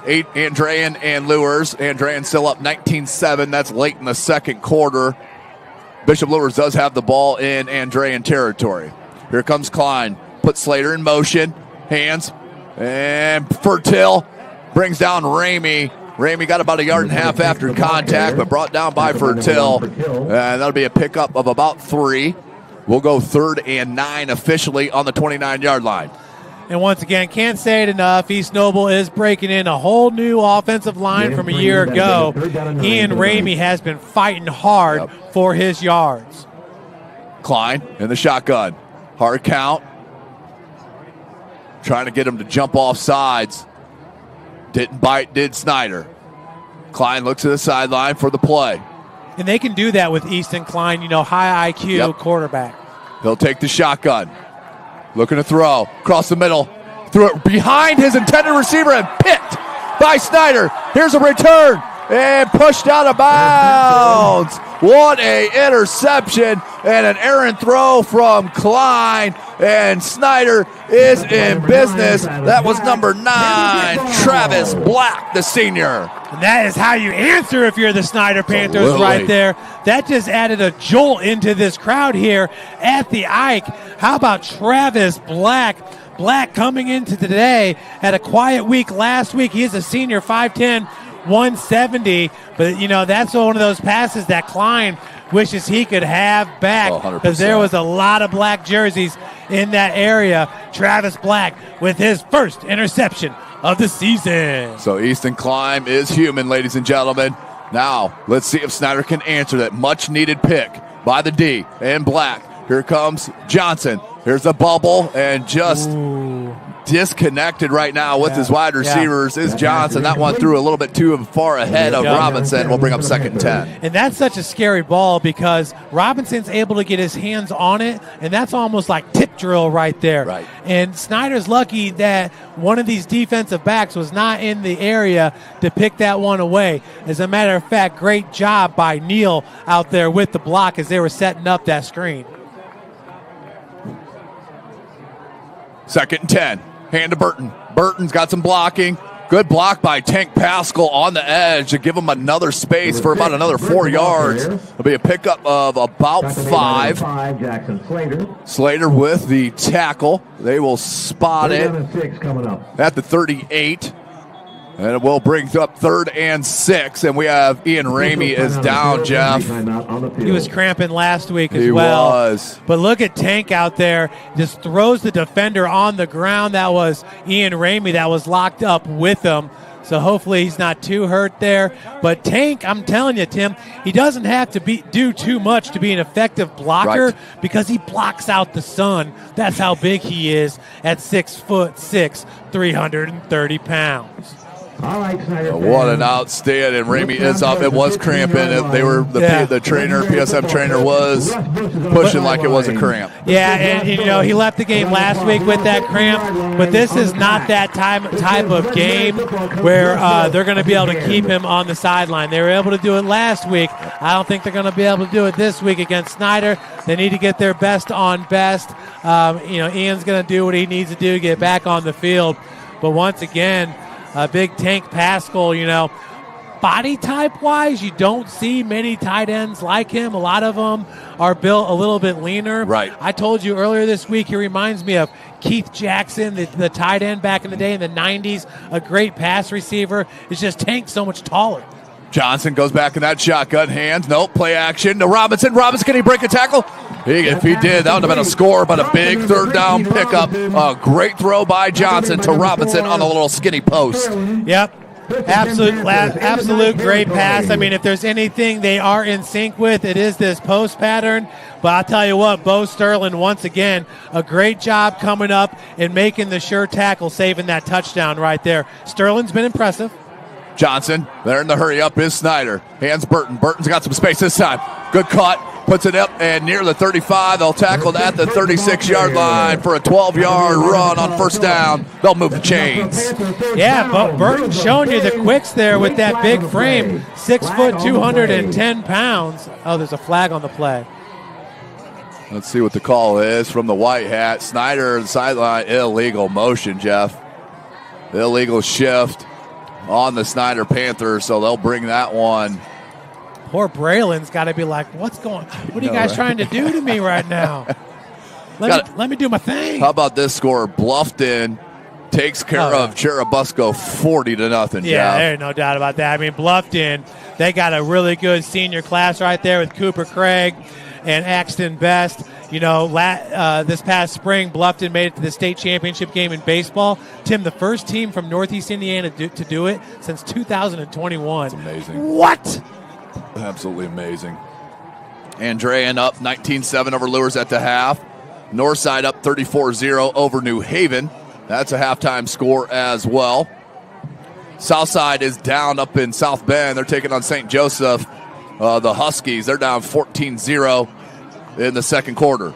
Andrean and Lewers. Andrean still up 19-7. That's late in the second quarter. Bishop Lewis does have the ball in Andrean territory. Here comes Klein. Puts Slater in motion. Hands. And Fertil brings down Ramey. Ramey got about 1.5 yards after contact, but brought down by Fertil. And that'll be a pickup of about 3. We'll go 3rd and 9 officially on the 29-yard line. And once again, can't say it enough, East Noble is breaking in a whole new offensive line from a year ago. Ian Ramey has been fighting hard for his yards. Klein in the shotgun. Hard count. Trying to get him to jump off sides. Didn't bite, did Snider. Klein looks to the sideline for the play. And they can do that with Easton Klein, high IQ quarterback. He'll take the shotgun. Looking to throw. Across the middle. Threw it behind his intended receiver and picked by Snider. Here's a return. And pushed out of bounds. What a interception and an errant throw from Klein. And Snider is in business. That was number 9, Travis Black, the senior. And that is how you answer if you're the Snider Panthers right there. That just added a jolt into this crowd here at the Ike. How about Travis Black? Black coming into today, had a quiet week last week. He is a senior, 5'10", 170. But, that's one of those passes that Klein wishes he could have back, because there was a lot of black jerseys in that area. Travis Black with his first interception of the season. So Easton Klein is human, ladies and gentlemen. Now, let's see if Snider can answer that much-needed pick by the D and Black. Here comes Johnson. Here's a bubble and just disconnected right now with his wide receivers is Johnson. That one threw a little bit too far ahead of Robinson. We'll bring up 2nd and 10. And that's such a scary ball because Robinson's able to get his hands on it, and that's almost like tip drill right there. Right. And Snider's lucky that one of these defensive backs was not in the area to pick that one away. As a matter of fact, great job by Neal out there with the block as they were setting up that screen. 2nd and 10. Hand to Burton. Burton's got some blocking. Good block by Tank Pascal on the edge to give him another space for about another 4 yards. It'll be a pickup of about 5. Slater with the tackle. They will spot it at the 38. And it will bring up 3rd and 6. And we have Ian Ramey is down, Jeff. He was cramping last week as He well. was. But look at Tank out there. Just throws the defender on the ground. That was Ian Ramey that was locked up with him. So hopefully he's not too hurt there. But Tank, I'm telling you, Tim, he doesn't have to do too much to be an effective blocker because he blocks out the sun. That's how big he is at 6'6", 330 pounds. All right, Snider. What an outstanding. Ramey is up. It was cramping. They were the trainer, PSM trainer, was pushing like it was a cramp. Yeah, and he left the game last week with that cramp, but this is not that type of game where they're going to be able to keep him on the sideline. They were able to do it last week. I don't think they're going to be able to do it this week against Snider. They need to get their best on best. Ian's going to do what he needs to do to get back on the field. But once again, big Tank Pascal, body type-wise, you don't see many tight ends like him. A lot of them are built a little bit leaner. Right. I told you earlier this week, he reminds me of Keith Jackson, the tight end back in the day in the 90s, a great pass receiver. It's just Tank's so much taller. Johnson goes back in that shotgun. Hands. Nope. Play action to Robinson. Robinson, can he break a tackle? If he did, that would have been a score, but a big 3rd down pickup. A great throw by Johnson to Robinson on a little skinny post. Yep. Absolute great pass. I mean, if there's anything they are in sync with, it is this post pattern. But I'll tell you what, Bo Sterling, once again, a great job coming up and making the sure tackle, saving that touchdown right there. Sterling's been impressive. Johnson, there in the hurry up is Snider. Hands Burton. Burton's got some space this time. Good cut. Puts it up and near the 35. They'll tackle at the 36-yard line for a 12-yard run on 1st down. They'll move the chains. Yeah, but Burton showing you the quicks there with that big frame. 6 foot, 210 pounds. Oh, there's a flag on the play. Let's see what the call is from the white hat. Snider, sideline, illegal motion, Jeff. Illegal shift on the Snider Panthers, so they'll bring that one Poor Braylon's got to be like, what are you guys trying to do to me right now? Let me do my thing. How about this score? Bluffton takes care of Churubusco 40-0. Yeah, there's no doubt about that. I mean, Bluffton, they got a really good senior class right there with Cooper Craig and Axton Best. This past spring, Bluffton made it to the state championship game in baseball. Tim, the first team from Northeast Indiana to do it since 2021. That's amazing. What? Absolutely amazing. Andrean up 19-7 over Lures at the half. Northside up 34-0 over New Haven. That's a halftime score as well. Southside is down up in South Bend. They're taking on St. Joseph. The Huskies, they're down 14-0 in the second quarter.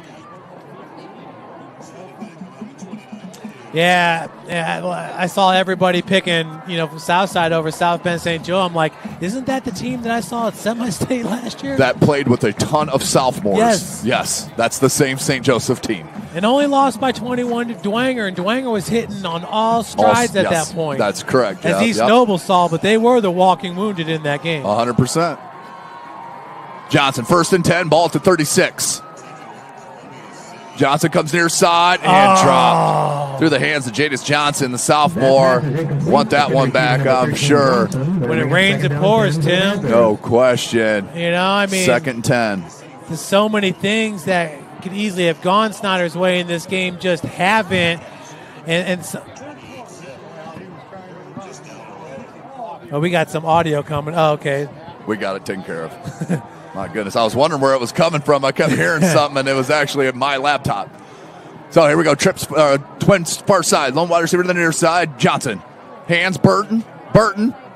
Yeah, I saw everybody picking, Southside over South Bend St. Joe. I'm like, isn't that the team that I saw at semi-state last year? That played with a ton of sophomores. Yes, that's the same St. Joseph team. And only lost by 21 to Dwenger, and Dwenger was hitting on all strides at that point. That's correct. As East Noble saw, but they were the walking wounded in that game. 100%. Johnson, 1st and 10, ball to 36. Johnson comes near side and dropped through the hands of Jadis Johnson, the sophomore. Want that one back, I'm sure. When it rains, it pours, Tim. No question. 2nd and 10. There's so many things that could easily have gone Snider's way in this game, just haven't. We got some audio coming. Oh, okay. We got it taken care of. My goodness, I was wondering where it was coming from. I kept hearing something, and it was actually at my laptop. So here we go. Trips, Twins far side. Lone wide receiver to the near side. Johnson. Hands, Burton.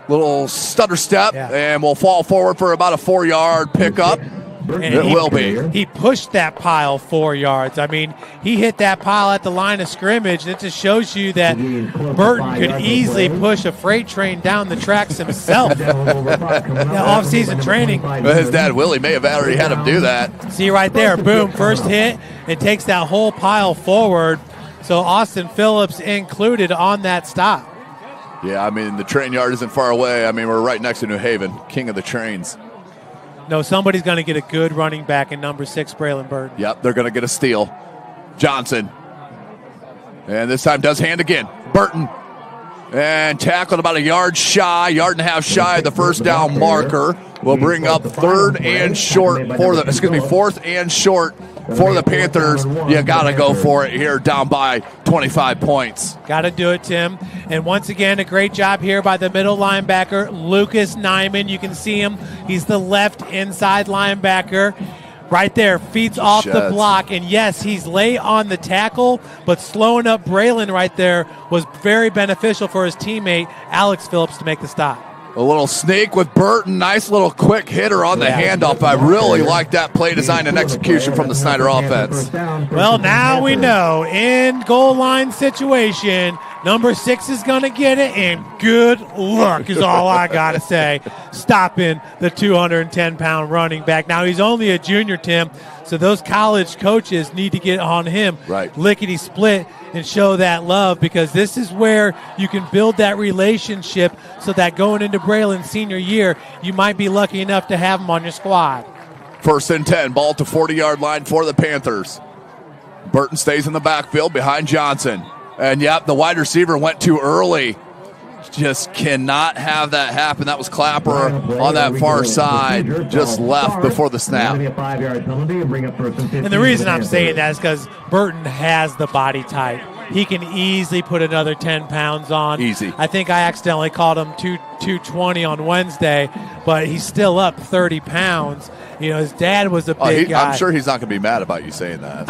Little stutter step, and will fall forward for about a 4-yard pickup. Will be. He pushed that pile 4 yards. I mean, he hit that pile at the line of scrimmage. It just shows you that Burton could easily push a freight train down the tracks himself. Off-season training. His dad, Willie, may have already had him do that. See right there, boom, first hit. It takes that whole pile forward. So Austin Phillips included on that stop. Yeah, I mean, the train yard isn't far away. I mean, we're right next to New Haven, king of the trains. No, somebody's going to get a good running back in number 6, Braylon Burton. Yep, they're going to get a steal. Johnson. And this time does hand again. Burton. And tackled about a yard and a half shy of the first down marker. Will bring up 4th and short for the Panthers. You got to go for it here, down by 25 points. Got to do it, Tim. And once again, a great job here by the middle linebacker, Lucas Nyman. You can see him. He's the left inside linebacker. Right there, feeds off the block. And yes, he's late on the tackle, but slowing up Braylon right there was very beneficial for his teammate, Alex Phillips, to make the stop. A little sneak with Burton. Nice little quick hitter on the handoff. I really like that play design and execution from the Snider offense. Well, now we know. In goal line situation, number 6 is going to get it, and good luck is all I got to say. Stopping the 210-pound running back. Now, he's only a junior, Tim, so those college coaches need to get on him. Right. Lickety-split and show that love, because this is where you can build that relationship so that going into Braylon's senior year, you might be lucky enough to have him on your squad. 1st and 10, ball to 40-yard line for the Panthers. Burton stays in the backfield behind Johnson. And, the wide receiver went too early. Just cannot have that happen. That was Clapper on that far side. Just left before the snap. And the reason I'm saying that is because Burton has the body type. He can easily put another 10 pounds on. Easy. I think I accidentally called him 220 on Wednesday, but he's still up 30 pounds. His dad was a big guy. I'm sure he's not going to be mad about you saying that.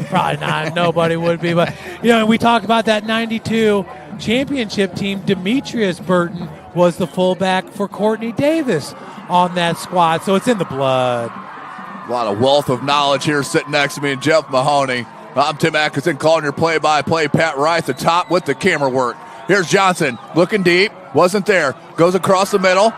Probably not. Nobody would be. But, we talk about that 92 championship team. Demetrius Burton was the fullback for Courtney Davis on that squad. So it's in the blood. A lot of wealth of knowledge here sitting next to me, and Jeff Mahoney. I'm Tim Atkinson calling your play-by-play. Pat Rice at the top with the camera work. Here's Johnson looking deep. Wasn't there. Goes across the middle.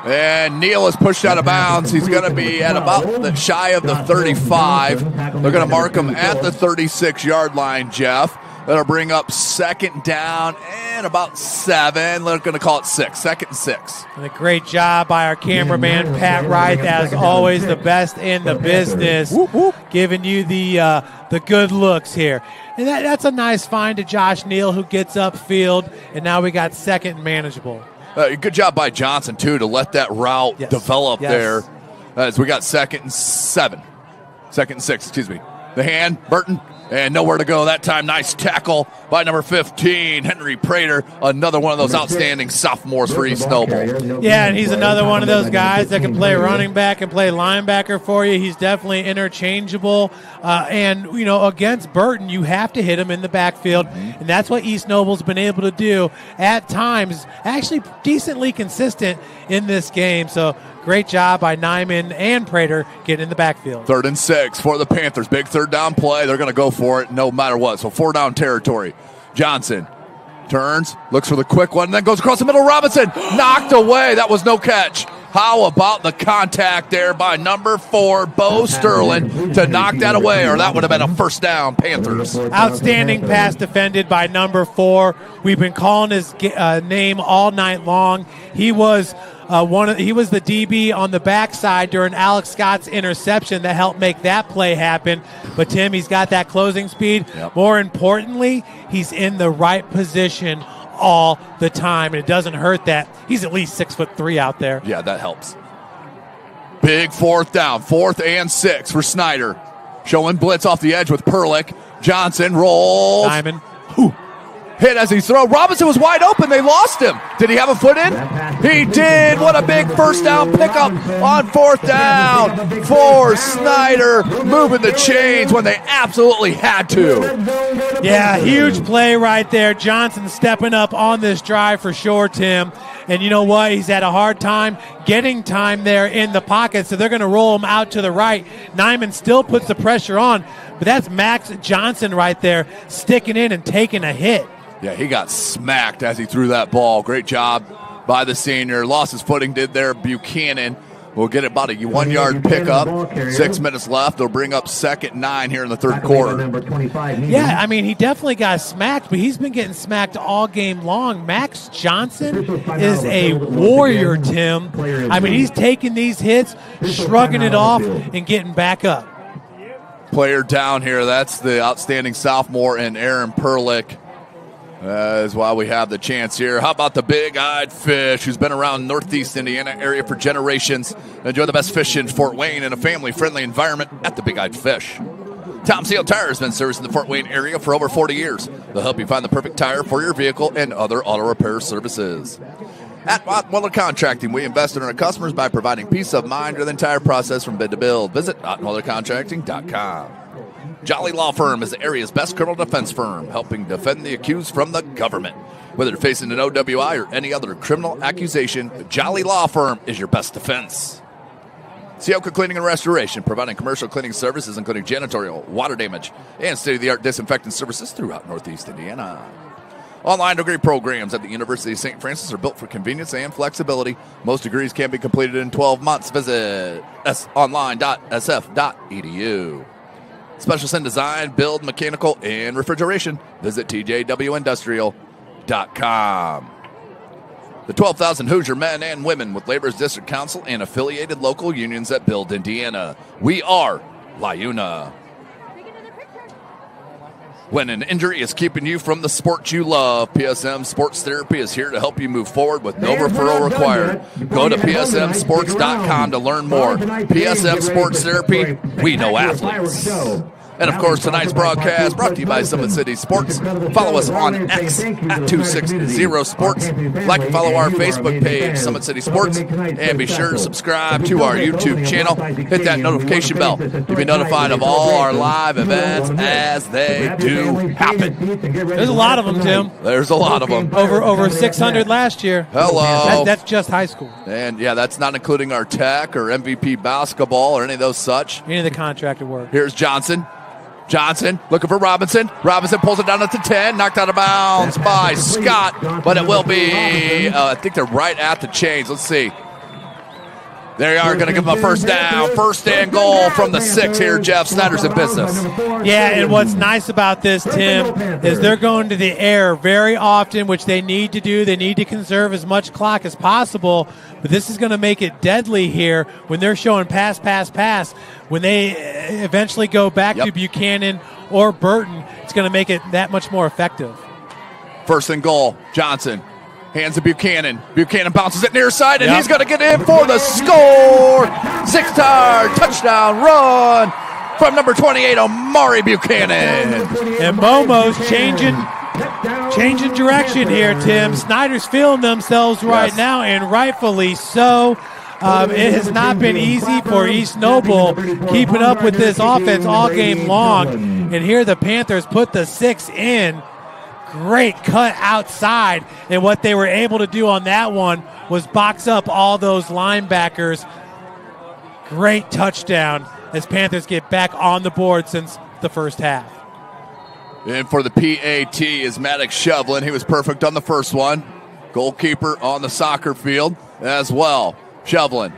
And Neal is pushed out of bounds. He's going to be at about the shy of the 35. They're going to mark him at the 36-yard line, Jeff. That'll bring up second down and about 7. They're going to call it 6. Second and 6. And a great job by our cameraman, Pat Wright, as always, the best in the business, giving you the good looks here. And that's a nice find to Josh Neal, who gets upfield, and now we got second and manageable. Good job by Johnson, too, to let that route develop there. As we got second and 7. Second and 6, excuse me. The hand, Burton, and nowhere to go that time. Nice tackle by number 15, Henry Prater. Another one of those outstanding sophomores for East Noble. Yeah, and he's another one of those guys that can play running back and play linebacker for you. He's definitely interchangeable. And, against Burton, you have to hit him in the backfield. And that's what East Noble's been able to do at times. Actually decently consistent in this game. So great job by Nyman and Prater getting in the backfield. 3rd and 6 for the Panthers. Big third down play. They're going to go for it no matter what. So 4 down territory. Johnson turns, looks for the quick one, and then goes across the middle. Robinson knocked away. That was no catch. How about the contact there by number 4, Bo Sterling, to knock that away, or that would have been a first down, Panthers. Outstanding pass defended by number 4. We've been calling his name all night long. He was he was the DB on the backside during Alex Scott's interception that helped make that play happen. But, Tim, he's got that closing speed. Yep. More importantly, he's in the right position all the time, and it doesn't hurt that he's at least 6'3" out there. Yeah, that helps. Big 4th down, 4th and 6 for Snider. Showing blitz off the edge with Perlick. Johnson rolls. Diamond. Hit as he throws. Robinson was wide open. They lost him. Did he have a foot in? He did. What a big first down pickup on 4th down for Snider, moving the chains when they absolutely had to. Yeah, huge play right there. Johnson stepping up on this drive for sure, Tim. And you know what? He's had a hard time getting time there in the pocket, so they're going to roll him out to the right. Nyman still puts the pressure on, but that's Max Johnson right there sticking in and taking a hit. Yeah, he got smacked as he threw that ball. Great job by the senior. Lost his footing, did there. Buchanan will get about a 1-yard pickup. 6 minutes left. They'll bring up 2nd and 9 here in the 3rd quarter. Yeah, I mean, he definitely got smacked, but he's been getting smacked all game long. Max Johnson is a warrior, Tim. I mean, he's taking these hits, shrugging it off, and getting back up. Player down here. That's the outstanding sophomore and Aaron Perlick. That is why we have the chance here. How about the big-eyed fish who's been around Northeast Indiana area for generations? Enjoy the best fish in Fort Wayne in a family-friendly environment at the Big-Eyed Fish. Tom Seal Tire has been servicing the Fort Wayne area for over 40 years. They'll help you find the perfect tire for your vehicle and other auto repair services. At Ottweiler Contracting, we invest in our customers by providing peace of mind through the entire process from bid to build. Visit OttweilerContracting.com. Jolly Law Firm is the area's best criminal defense firm, helping defend the accused from the government. Whether facing an OWI or any other criminal accusation, Jolly Law Firm is your best defense. Sioka Cleaning and Restoration, providing commercial cleaning services including janitorial, water damage, and state-of-the-art disinfectant services throughout Northeast Indiana. Online degree programs at the University of St. Francis are built for convenience and flexibility. Most degrees can be completed in 12 months. Visit online.sf.edu. Specialist in design, build, mechanical, and refrigeration. Visit tjwindustrial.com. The 12,000 Hoosier men and women with Labor's District Council and affiliated local unions that build Indiana. We are LIUNA. When an injury is keeping you from the sport you love, PSM Sports Therapy is here to help you move forward with no referral required. Go to psmsports.com to learn more. PSM Sports Therapy, we know athletes. And, of course, tonight's broadcast brought to you by Summit City Sports. Follow us on X at 260 Sports. Like and follow our Facebook page, Summit City Sports. And be sure to subscribe to our YouTube channel. Hit that notification bell to be notified of all our live events as they do happen. There's a lot of them, Tim. There's a lot of them. Over 600 last year. Hello. That's just high school. And, yeah, that's not including our tech or MVP basketball or any of those such. Any of the contracted work. Here's Johnson. Johnson looking for Robinson. Robinson pulls it down at the 10. Knocked out of bounds by Scott. But it will be, I think they're right at the chains. Let's see. They are going to give him a first down. First and goal from the 6 here. Jeff Snider's in business. Yeah, and what's nice about this, Tim, is they're going to the air very often, which they need to do. They need to conserve as much clock as possible, but this is going to make it deadly here when they're showing pass, pass, pass. When they eventually go back to Buchanan or Burton, it's going to make it that much more effective. First and goal, Johnson. Hands to Buchanan. Buchanan bounces it near side, and he's going to get in for the score. 6-yard touchdown run from number 28, Amari Buchanan. And Momo's changing direction here, Tim. Snider's feeling themselves right now, and rightfully so. It has not been easy for East Noble keeping up with this offense all game long. And here the Panthers put the 6 in. Great cut outside, and what they were able to do on that one was box up all those linebackers. Great touchdown as Panthers get back on the board since the first half. And for the PAT is Maddox Shevlin. He was perfect on the first one. Goalkeeper on the soccer field as well. Shevlin.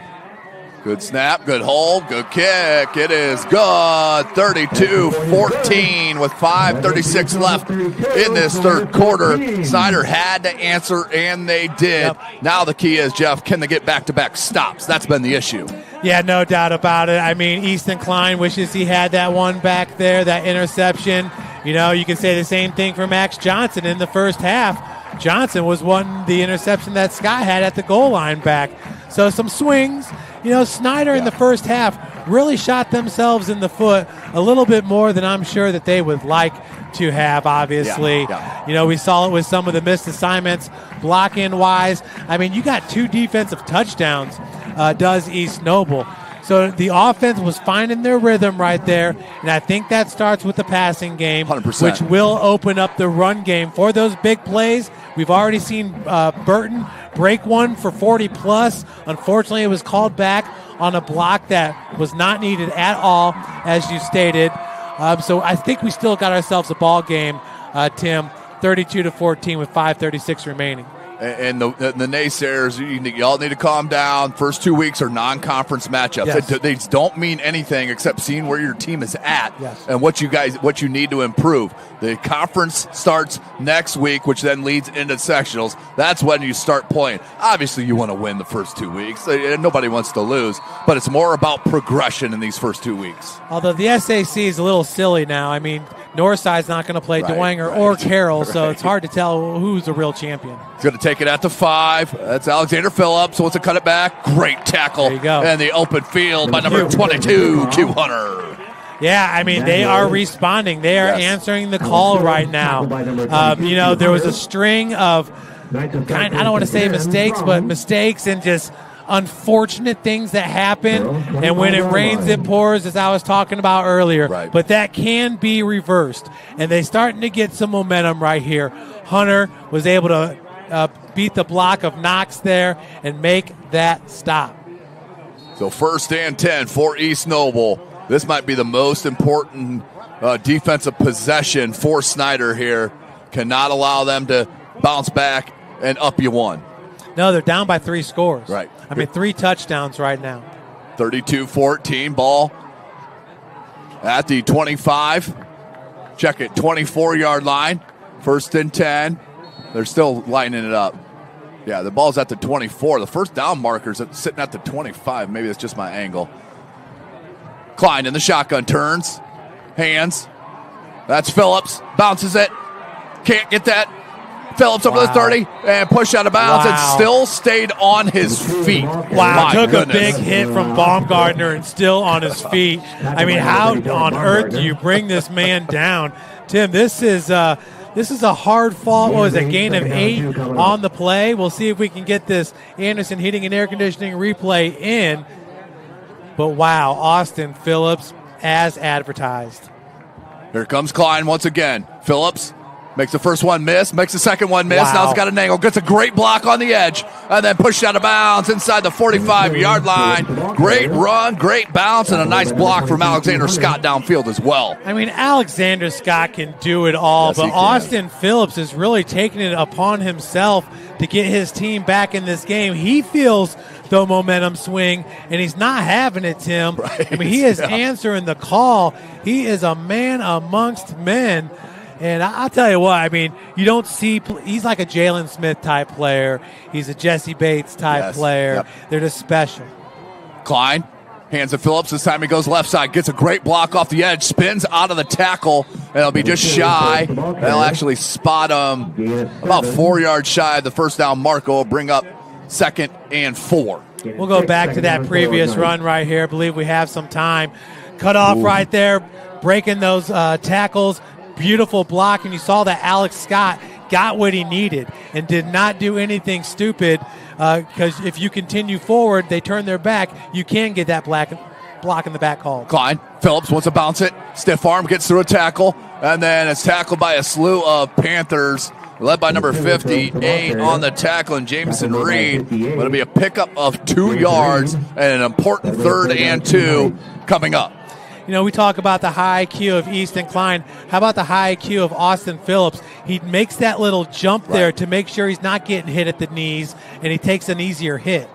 Good snap, good hold, good kick. It is good. 32-14 with 5:36 left in this third quarter. Snider had to answer, and they did. Now the key is, Jeff, can they get back-to-back stops? That's been the issue. Yeah, no doubt about it. I mean, Easton Klein wishes he had that one back there, that interception. You know, you can say the same thing for Max Johnson in the first half. Johnson was the interception that Scott had at the goal line back. So some swings. You know, Snider in the first half really shot themselves in the foot a little bit more than I'm sure that they would like to have, obviously. You know, we saw it with some of the missed assignments, blocking-wise. I mean, you got 2 defensive touchdowns, does East Noble. So the offense was finding their rhythm right there, and I think that starts with the passing game, 100%. which will open up the run game for those big plays. We've already seen Burton break one for 40-plus. Unfortunately, it was called back on a block that was not needed at all, as you stated. So I think we still got ourselves a ball game, Tim, 32-14 with 5:36 remaining. And the naysayers, y'all need to calm down. First 2 weeks are non-conference matchups. Yes. They don't mean anything except seeing where your team is at and what you need to improve. The conference starts next week, which then leads into sectionals. That's when you start playing. Obviously, you want to win the first 2 weeks. Nobody wants to lose, but it's more about progression in these first 2 weeks. Although the SAC is a little silly now. I mean, Northside's not going to play Dwenger or Carroll, so it's hard to tell who's the real champion. He's going to take it at the 5. That's Alexander Phillips. Wants to cut it back. Great tackle. There you go. And the open field by number 22, Q Hunter. Yeah, I mean, they are responding. They are answering the call right now. You know, there was a string of, I don't want to say mistakes, but mistakes and just unfortunate things that happen. And when it rains, it pours, as I was talking about earlier. But that can be reversed. And they're starting to get some momentum right here. Hunter was able to beat the block of Knox there and make that stop. So 1st and 10 for East Noble. This might be the most important defensive possession for Snider here. Cannot allow them to bounce back and up you one. No, they're down by 3 scores. Right. I mean, 3 touchdowns right now. 32-14, ball at the 25. Check it, 24-yard line. 1st and 10. They're still lining it up. Yeah, the ball's at the 24. The first down marker's sitting at the 25. Maybe that's just my angle. Klein in the shotgun, turns, hands. That's Phillips, bounces it. Can't get that. Phillips over the 30 and push out of bounds and still stayed on his feet. Wow, took a big hit from Baumgartner and still on his feet. I mean, how on earth do you bring this man down? Tim, this is a hard fall. What was it, gain of 8 on the play? We'll see if we can get this Anderson Heating and Air Conditioning replay in. But wow, Austin Phillips as advertised. Here comes Klein once again. Phillips Makes the first one miss, makes the second one miss. Wow. Now he's got an angle, gets a great block on the edge, and then pushed out of bounds inside the 45-yard line. Great run, great bounce, and a nice block from Alexander Scott downfield as well. I mean, Alexander Scott can do it all, Yes, but he can. Austin Phillips is really taking it upon himself to get his team back in this game. He feels the momentum swing, and he's not having it, Tim. Right. I mean, he is Yeah. answering the call. He is a man amongst men. And I'll tell you what, I mean, you don't see – he's like a Jalen Smith type player. He's a Jesse Bates type Yes. player. Yep. They're just special. Klein hands to Phillips. This time he goes left side, gets a great block off the edge, spins out of the tackle, and it'll be just shy. They'll actually spot him about 4 yards shy of the first down mark. Will bring up 2nd and 4. We'll go back to that previous run right here. I believe we have some time. Cut off right there, breaking those tackles. Beautiful block, and you saw that Alex Scott got what he needed and did not do anything stupid, because if you continue forward, they turn their back, you can get that block in the back called. Klein, Phillips wants to bounce it. Stiff arm, gets through a tackle, and then it's tackled by a slew of Panthers, led by number 58 on the tackle, and Jameson Reed. It'll be a pickup of 2 yards and an important 3rd and 2 coming up. You know, we talk about the high IQ of Easton Klein. How about the high IQ of Austin Phillips? He makes that little jump there to make sure he's not getting hit at the knees, and he takes an easier hit.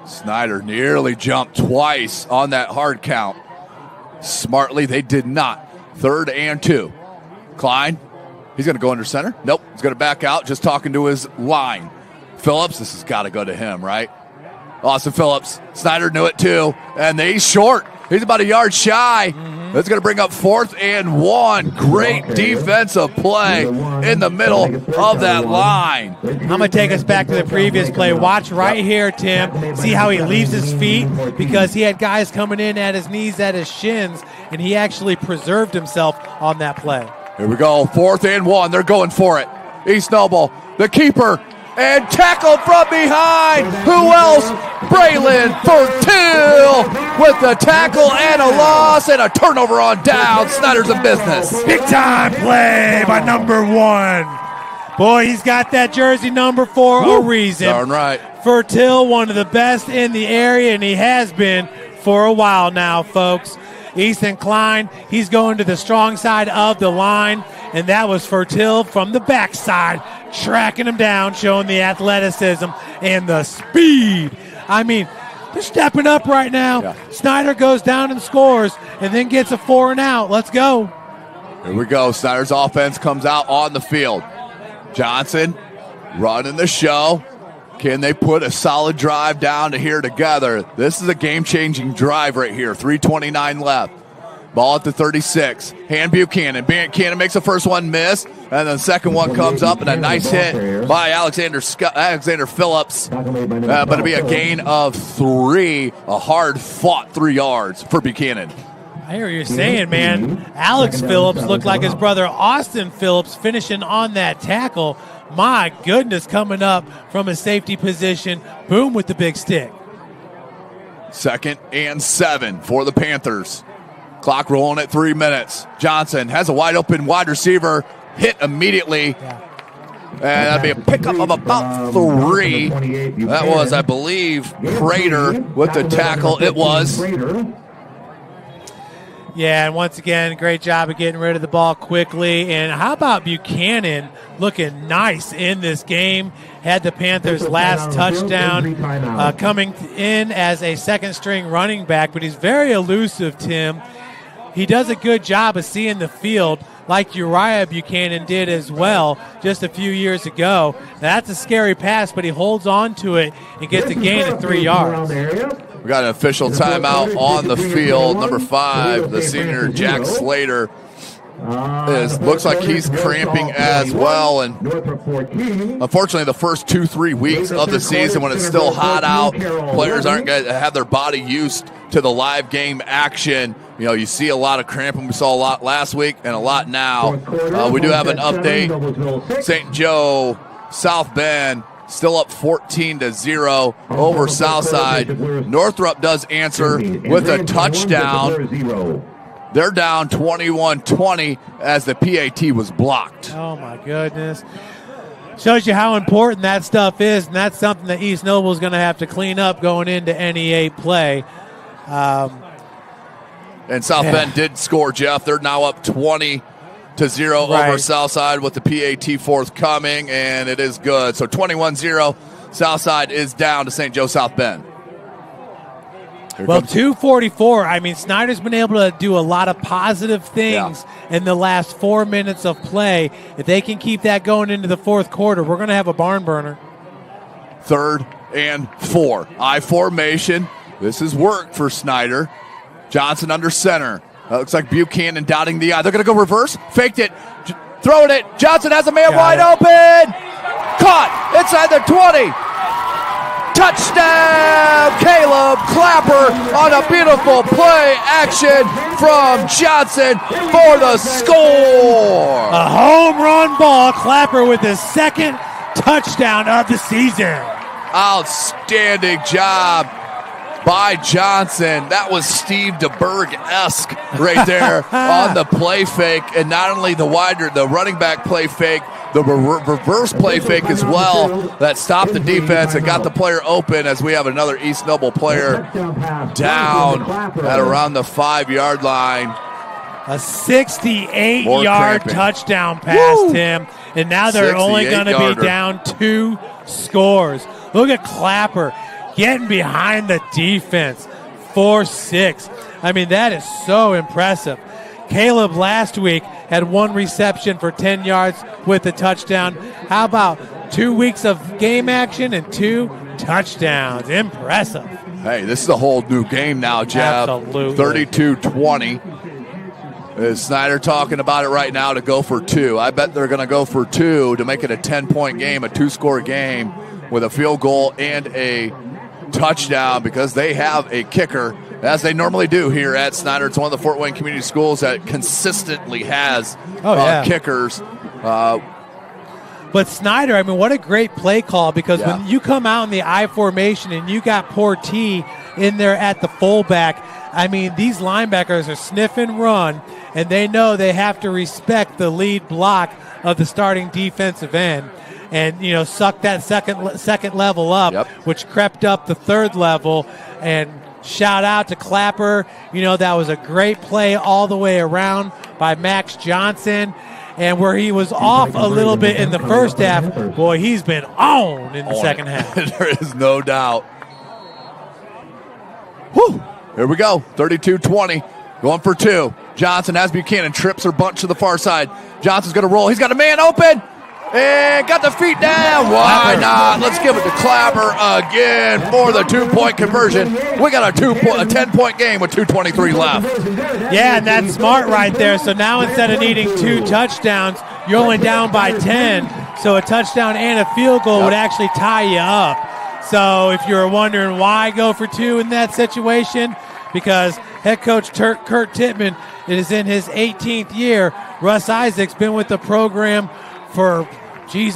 Snider nearly jumped twice on that hard count. Smartly, they did not. 3rd and 2. Klein, he's going to go under center. Nope, he's going to back out, just talking to his line. Phillips, this has got to go to him, right? Austin Phillips. Snider knew it too, and he's short. He's about a yard shy. That's going to bring up 4th and 1. Great defensive play in the middle of that line. I'm going to take us back to the previous play. Watch right here, Tim. See how he leaves his feet? Because he had guys coming in at his knees, at his shins, and he actually preserved himself on that play. Here we go. 4th and 1. They're going for it. East Noble, the keeper, and tackled from behind. Who else? Braylon Fertil with the tackle and a loss and a turnover on down. Snider's in business. Big time play by number 1. Boy, he's got that jersey number for a reason. Darn right. Fertil, one of the best in the area, and he has been for a while now, folks. Easton Klein, he's going to the strong side of the line, and that was Fertil from the backside, tracking him down, showing the athleticism and the speed. I mean, they're stepping up right now. Yeah. Snider goes down and scores, and then gets a 4 and out. Let's go. Here we go. Snider's offense comes out on the field. Johnson running the show. Can they put a solid drive down to here together? This is a game-changing drive right here. 3:29 left. Ball at the 36. Hand Buchanan. Buchanan makes the first one miss, and then the second one comes up, and a nice hit by Alexander Phillips. But it'll be a gain of 3. A hard-fought 3 yards for Buchanan. I hear what you're saying, man. Alex Phillips looked like his brother Austin Phillips finishing on that tackle. My goodness, coming up from a safety position. Boom with the big stick. 2nd and 7 for the Panthers. Clock rolling at 3 minutes. Johnson has a wide open wide receiver. Hit immediately. And that'd be a pickup of about 3. That was, I believe, Prater with the tackle. It was. Yeah, and once again, great job of getting rid of the ball quickly. And how about Buchanan looking nice in this game? Had the Panthers' last touchdown, coming in as a second-string running back, but he's very elusive, Tim. He does a good job of seeing the field like Uriah Buchanan did as well just a few years ago. Now, that's a scary pass, but he holds on to it and gets a gain of 3 yards. We got an official timeout on the field. Number 5, the senior Jack Slater. Looks like he's cramping as well, and unfortunately the first 2-3 weeks of the season when it's still hot out, players aren't going to have their body used to the live game action. You know, you see a lot of cramping. We saw a lot last week and a lot now. We do have an update. St. Joe, South Bend, still up 14-0 over Southside. Northrop does answer with a touchdown. They're down 21-20 as the PAT was blocked. Oh, my goodness. Shows you how important that stuff is, and that's something that East Noble is going to have to clean up going into NE8 play. And South Bend did score, Jeff. They're now up 20-0 over Southside with the PAT forthcoming, and it is good. So 21-0, Southside is down to St. Joe South Bend. Well, 2:44. I mean, Snider's been able to do a lot of positive things in the last 4 minutes of play. If they can keep that going into the fourth quarter, we're going to have a barn burner. 3rd and 4. I formation. This has worked for Snider. Johnson under center. That looks like Buchanan dotting the I. They're going to go reverse. Faked it. Throwing it. Johnson has a man wide open. Caught inside the 20. Touchdown, Caleb Clapper on a beautiful play action from Johnson for the score. A home run ball. Clapper with his second touchdown of the season. Outstanding job by Johnson. That was Steve DeBerg-esque right there on the play fake. And not only the running back play fake, the reverse play fake as well that stopped the defense and got the player open as we have another East Noble player down at around the 5-yard line. A 68-yard touchdown pass, Tim. And now they're only going to be down 2 scores. Look at Clapper getting behind the defense. 4-6. I mean, that is so impressive. Caleb last week had 1 reception for 10 yards with a touchdown. How about 2 weeks of game action and 2 touchdowns? Impressive. Hey, this is a whole new game now, Jeff. Absolutely. 32-20. Is Snider talking about it right now to go for 2? I bet they're going to go for 2 to make it a 10-point game, a 2-score game with a field goal and a touchdown because they have a kicker, as they normally do here at Snider. It's one of the Fort Wayne Community Schools that consistently has kickers. But Snider, I mean, what a great play call, because when you come out in the I formation and you got Portee in there at the fullback, I mean, these linebackers are sniff and run, and they know they have to respect the lead block of the starting defensive end. And, you know, suck that second level up, which crept up the 3rd level. And shout out to Clapper. You know, that was a great play all the way around by Max Johnson. And where he was off a little bit in the first half, boy, he's been on in the second half. There is no doubt. Whew. Here we go. 32-20. Going for 2. Johnson has Buchanan. Trips or bunch to the far side. Johnson's going to roll. He's got a man open. And got the feet down. Why not? Let's give it to Clapper again for the 2-point conversion. We got a 10-point game with 2:23 left. Yeah, and that's smart right there. So now instead of needing 2 touchdowns, you're only down by 10. So a touchdown and a field goal would actually tie you up. So if you're wondering why go for 2 in that situation, because head coach Kurt Tittman is in his 18th year. Russ Isaac's been with the program for,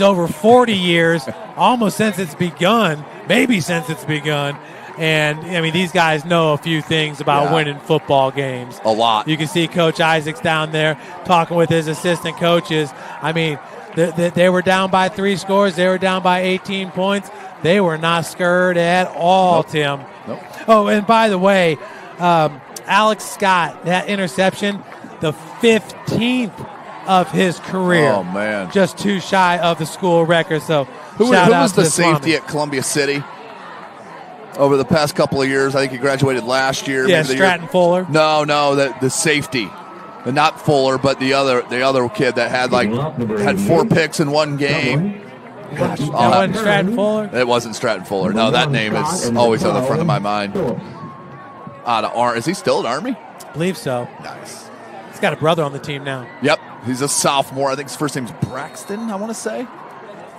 over 40 years, almost since it's begun, maybe since it's begun. And, I mean, these guys know a few things about winning football games. A lot. You can see Coach Isaacs down there talking with his assistant coaches. I mean, they were down by 3 scores. They were down by 18 points. They were not scared at all, Tim. Oh, and by the way, Alex Scott, that interception, the 15th of his career. Oh, man. Just 2 shy of the school record. So who was the safety at Columbia City over the past couple of years? I think he graduated last year. Yeah, Stratton Fuller. No, the safety. Not Fuller, but the other kid that had 4 picks in 1 game. Gosh, that wasn't Stratton Fuller? It wasn't Stratton Fuller. No, that name is always on the front of my mind. Is he still at Army? I believe so. Nice. He's got a brother on the team now. Yep. He's a sophomore. I think his first name's Braxton, I want to say.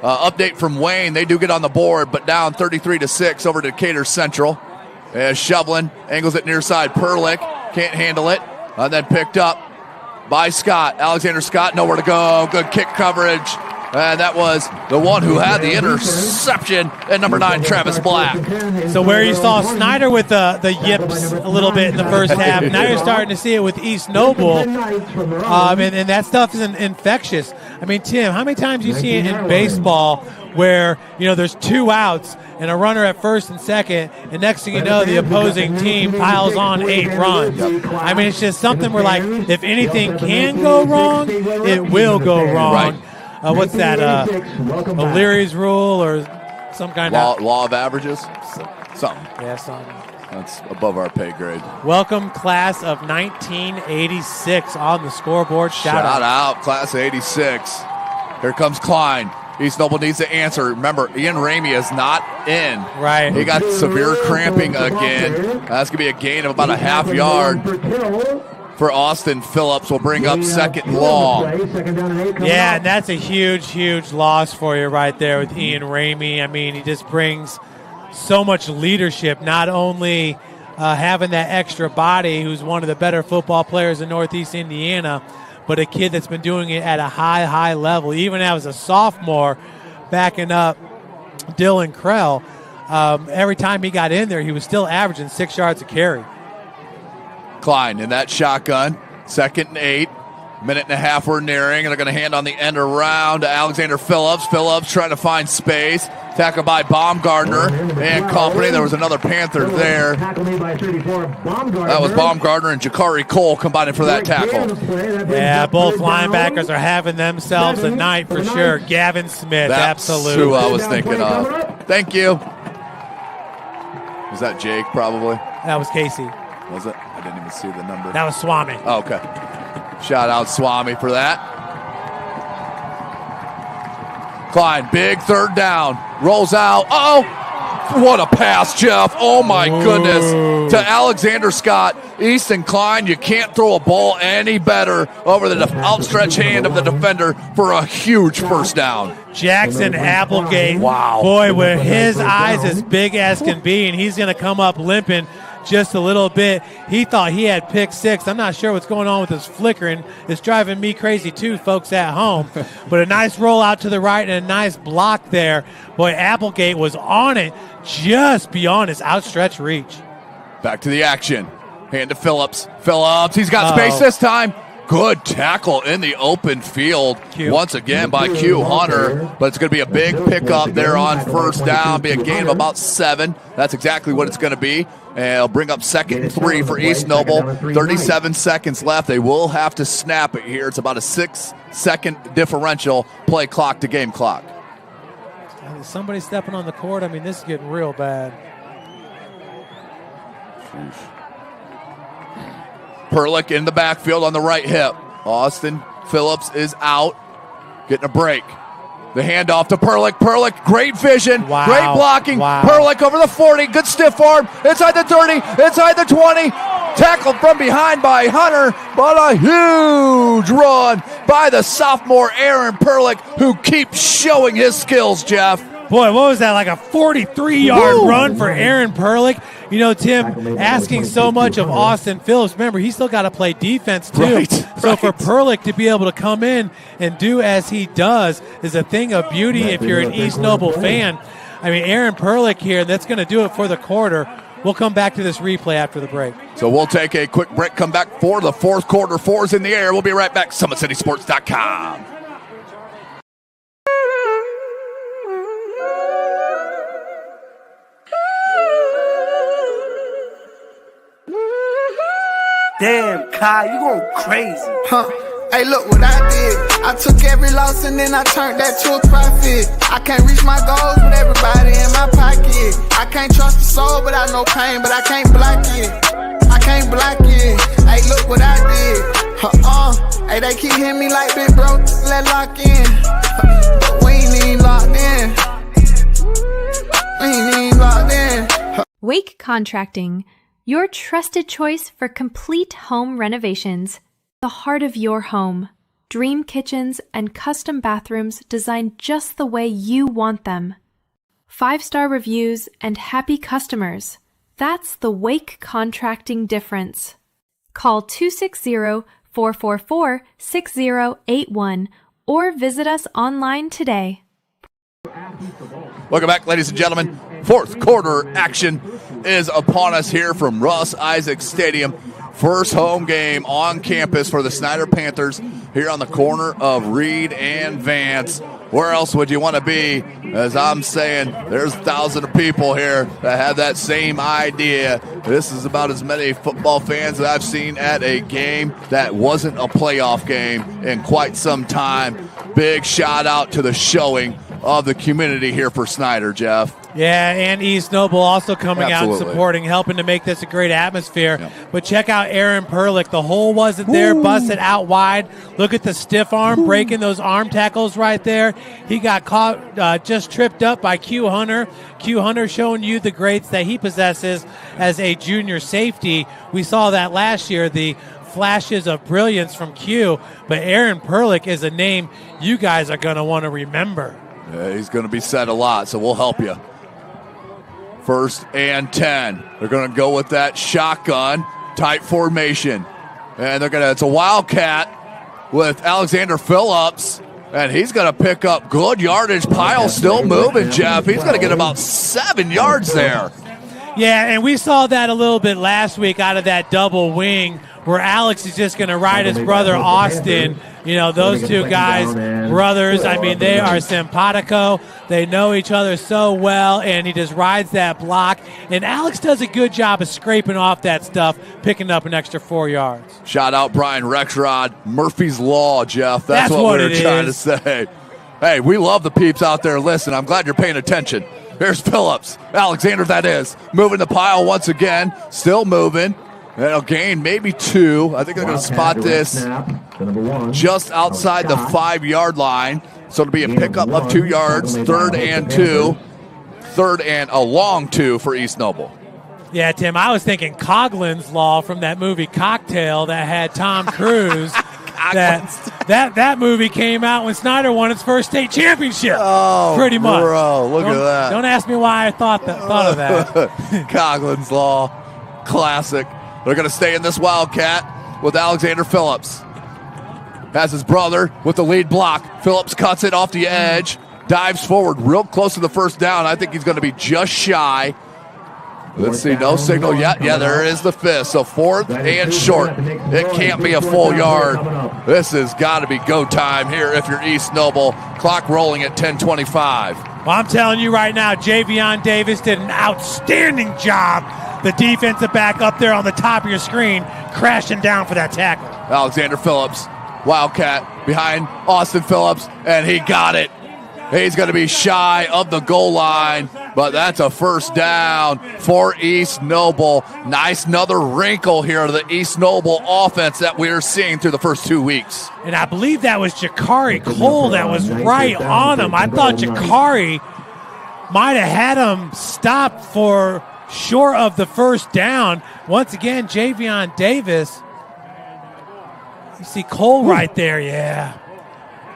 Update from Wayne. They do get on the board, but down 33-6 over to Decatur Central. As Shovelin angles it near side. Perlick can't handle it. And then picked up by Scott. Alexander Scott, nowhere to go. Good kick coverage And that was the one who had the interception at number 9, Travis Black. So where you saw Snider with the yips a little bit in the first half, now you're starting to see it with East Noble. And that stuff is infectious. I mean, Tim, how many times you see it in baseball where, there's 2 outs and a runner at first and second, and next thing you know, the opposing team piles on 8 runs. I mean, it's just something where, like, if anything can go wrong, it will go wrong. Right. What's that, O'Leary's rule or some kind of... Law of averages? Something. Yeah, something. That's above our pay grade. Welcome, class of 1986 on the scoreboard. Shout out, class of 86. Here comes Klein. East Noble needs to answer. Remember, Ian Ramey is not in. Right. He got severe cramping again. That's going to be a gain of about a half yard for Austin Phillips. Will bring up second and long. Yeah, and that's a huge, huge loss for you right there with Ian Ramey. I mean, he just brings so much leadership, not only having that extra body, who's one of the better football players in Northeast Indiana, but a kid that's been doing it at a high, high level. Even as a sophomore, backing up Dylan Krell, every time he got in there, he was still averaging 6 yards a carry. Klein in that shotgun, 2nd and 8. Minute and a half we're nearing, and they're going to hand on the end around to Alexander Phillips. Phillips trying to find space. Tackled by Baumgartner and company. There was another Panther there. That was Baumgartner and Jakari Cole combining for that tackle. Yeah, both linebackers are having themselves a night for sure. Gavin Smith, That's absolutely. who I was thinking of. Thank you. Was that Jake probably? That was Casey. Was it? I didn't even see the number. That was Swami. Oh, okay. Shout out Swami for that. Klein, big 3rd down. Rolls out. Oh, what a pass, Jeff. Oh, my goodness. To Alexander Scott. Easton Klein, you can't throw a ball any better over the outstretched hand of the defender for a huge first down. Jackson Applegate. Wow. Boy, with his eyes as big as can be, and he's going to come up limping just a little bit. He thought he had pick 6. I'm not sure what's going on with his flickering. It's driving me crazy too, folks at home. But a nice roll out to the right and a nice block there. Boy, Applegate was on it just beyond his outstretched reach. Back to the action. Hand to Phillips. Phillips, he's got space this time. Good tackle in the open field once again by Q Hunter, but it's going to be a big pickup there on first down, be a gain of about 7. That's exactly what it's going to be. And it'll bring up 2nd and 3 for East Noble. 37 seconds left. They will have to snap it here. It's about a 6-second differential play clock to game clock. Somebody stepping on the court. I mean, this is getting real bad. Perlick in the backfield on the right hip. Austin Phillips is out, getting a break. The handoff to Perlick. Perlick, great vision, great blocking. Perlick over the 40, good stiff arm, inside the 30, inside the 20. Tackled from behind by Hunter, but a huge run by the sophomore Aaron Perlick, who keeps showing his skills, Jeff. Boy, what was that, like a 43-yard run for Aaron Perlick? You know, Tim, asking so much of Austin Phillips. Remember, he's still got to play defense, too. So for Perlick to be able to come in and do as he does is a thing of beauty if you're an East Noble fan. I mean, Aaron Perlick here, that's going to do it for the quarter. We'll come back to this replay after the break. So we'll take a quick break, come back for the fourth quarter. 4's in the air. We'll be right back. SummitCitySports.com. Damn, Kai, you going crazy. Huh. Hey, look what I did. I took every loss and then I turned that to a profit. I can't reach my goals with everybody in my pocket. I can't trust the soul, but I know pain, but I can't block it. I can't block it. Hey, look what I did. Hey, they keep hitting me like big bro, let lock in. But we ain't even locked in. We ain't even locked in. Wake Contracting, your trusted choice for complete home renovations. The heart of your home. Dream kitchens and custom bathrooms designed just the way you want them. 5-star reviews and happy customers. That's the Wake Contracting difference. Call 260-444-6081 or visit us online today. Welcome back, ladies and gentlemen. Fourth quarter action is upon us here from Russ Isaacs Stadium. First home game on campus for the Snider Panthers here on the corner of Reed and Vance. Where else would you want to be? As I'm saying, there's thousands of people here that have that same idea. This is about as many football fans that I've seen at a game that wasn't a playoff game in quite some time. Big shout out to the showing of the community here for Snider, Jeff. Yeah, and East Noble also coming out and supporting, helping to make this a great atmosphere. Yep. But check out Aaron Perlick. The hole wasn't there, busted out wide. Look at the stiff arm, breaking those arm tackles right there. He got caught, just tripped up by Q Hunter. Q Hunter showing you the greats that he possesses as a junior safety. We saw that last year, the flashes of brilliance from Q. But Aaron Perlick is a name you guys are going to want to remember. Yeah, he's going to be said a lot, so we'll help you. First and 10. They're going to go with that shotgun tight formation. And it's a wildcat with Alexander Phillips. And he's going to pick up good yardage. Pile still moving, Jeff. He's going to get about 7 yards there. Yeah, and we saw that a little bit last week out of that double wing where Alex is just going to ride his brother Austin. You know, those two guys, brothers, I mean, they are simpatico. They know each other so well, and he just rides that block. And Alex does a good job of scraping off that stuff, picking up an extra 4 yards. Shout out Brian Rexrod. Murphy's Law, Jeff. That's what we were trying to say. Hey, we love the peeps out there. Listen, I'm glad you're paying attention. Here's Phillips. Alexander, that is. Moving the pile once again. Still moving. That'll gain maybe 2. I think they're going to spot this just outside the 5-yard line. So it'll be a pickup of 2 yards. 3rd and 2. 3rd and a long 2 for East Noble. Yeah, Tim, I was thinking Coughlin's Law from that movie Cocktail that had Tom Cruise. that movie came out when Snider won its first state championship. Oh, pretty much. Bro, look at that. Don't ask me why I thought of that. Coughlin's Law, classic. They're going to stay in this Wildcat with Alexander Phillips. Has his brother with the lead block. Phillips cuts it off the edge, dives forward real close to the first down. I think he's going to be just shy. Let's see, no signal yet. Yeah, there is the fifth. So 4th and short. It can't be a full yard. This has got to be go time here if you're East Noble. Clock rolling at 10:25. Well, I'm telling you right now, Javion Davis did an outstanding job. The defensive back up there on the top of your screen, crashing down for that tackle. Alexander Phillips, Wildcat behind Austin Phillips, and he got it. He's going to be shy of the goal line, but that's a first down for East Noble. Nice another wrinkle here to the East Noble offense that we're seeing through the first 2 weeks. And I believe that was Jakari Cole that was right on him. I thought Jakari might have had him stopped for short of the first down. Once again, Javion Davis. You see Cole right there, yeah.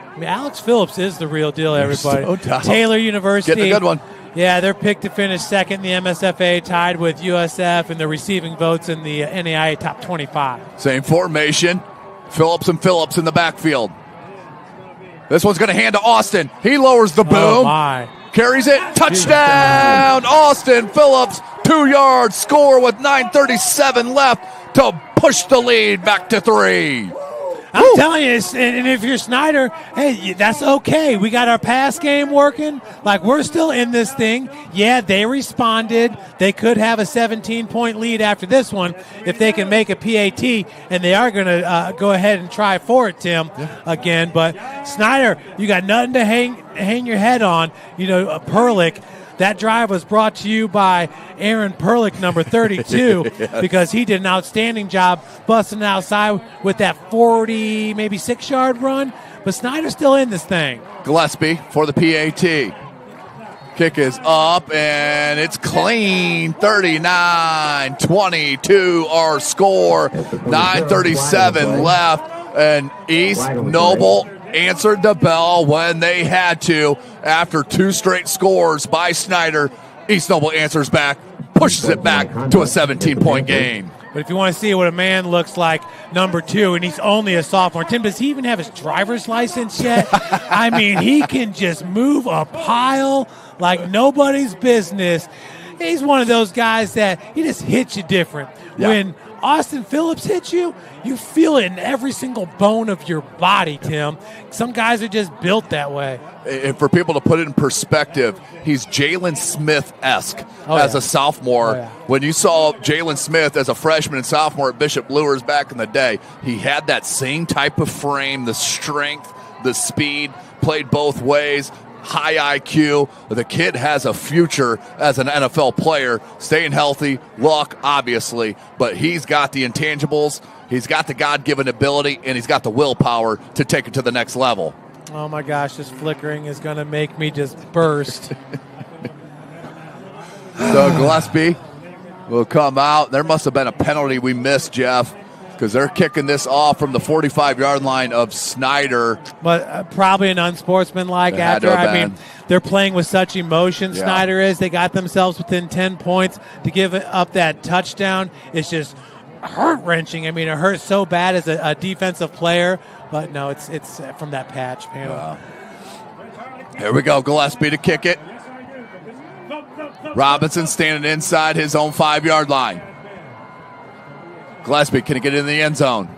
I mean, Alex Phillips is the real deal, everybody. No doubt. Taylor University. Getting a good one. Yeah, they're picked to finish second in the MSFA, tied with USF, and they're receiving votes in the NAIA top 25. Same formation. Phillips and Phillips in the backfield. This one's going to hand to Austin. He lowers the boom. Oh, my. Carries it. Touchdown. Austin Phillips, 2 yards. Score with 9:37 left to push the lead back to 3. I'm telling you, and if you're Snider, hey, that's okay. We got our pass game working. Like, we're still in this thing. Yeah, they responded. They could have a 17-point lead after this one if they can make a PAT, and they are going to go ahead and try for it, Tim, again. But Snider, you got nothing to hang your head on. You know, Perlick. That drive was brought to you by Aaron Perlick, number 32, Yes. because he did an outstanding job busting outside with that 40, maybe 6-yard run. But Snider's still in this thing. Gillespie for the PAT. Kick is up, and it's clean. 39-22 our score. 9:37 left, and East Noble answered the bell when they had to. After 2 straight scores by Snider, East Noble answers back, pushes it back to a 17-point game. But if you want to see what a man looks like, number 2, and he's only a sophomore. Tim, does he even have his driver's license yet? I mean, he can just move a pile like nobody's business. He's one of those guys that he just hits you different. Yeah. When Austin Phillips hits you, you feel it in every single bone of your body, Tim. Some guys are just built that way. And for people to put it in perspective, he's Jalen Smith-esque as a sophomore. When you saw Jalen Smith as a freshman and sophomore at Bishop Lures back in the day, he had that same type of frame, the strength, the speed, played both ways. High IQ. The kid has a future as an NFL player, staying healthy, luck, obviously, but he's got the intangibles, he's got the God-given ability, and he's got the willpower to take it to the next level. Oh, my gosh, this flickering is going to make me just burst. So Gillespie will come out. There must have been a penalty we missed, Jeff, because they're kicking this off from the 45-yard line of Snider. But probably an unsportsmanlike after. I mean, they're playing with such emotion, Snider is. They got themselves within 10 points to give up that touchdown. It's just heart-wrenching. I mean, it hurts so bad as a defensive player. But, no, it's from that patch, man. Wow. Here we go, Gillespie to kick it. Robinson standing inside his own 5-yard line. Gillespie, can he get in the end zone?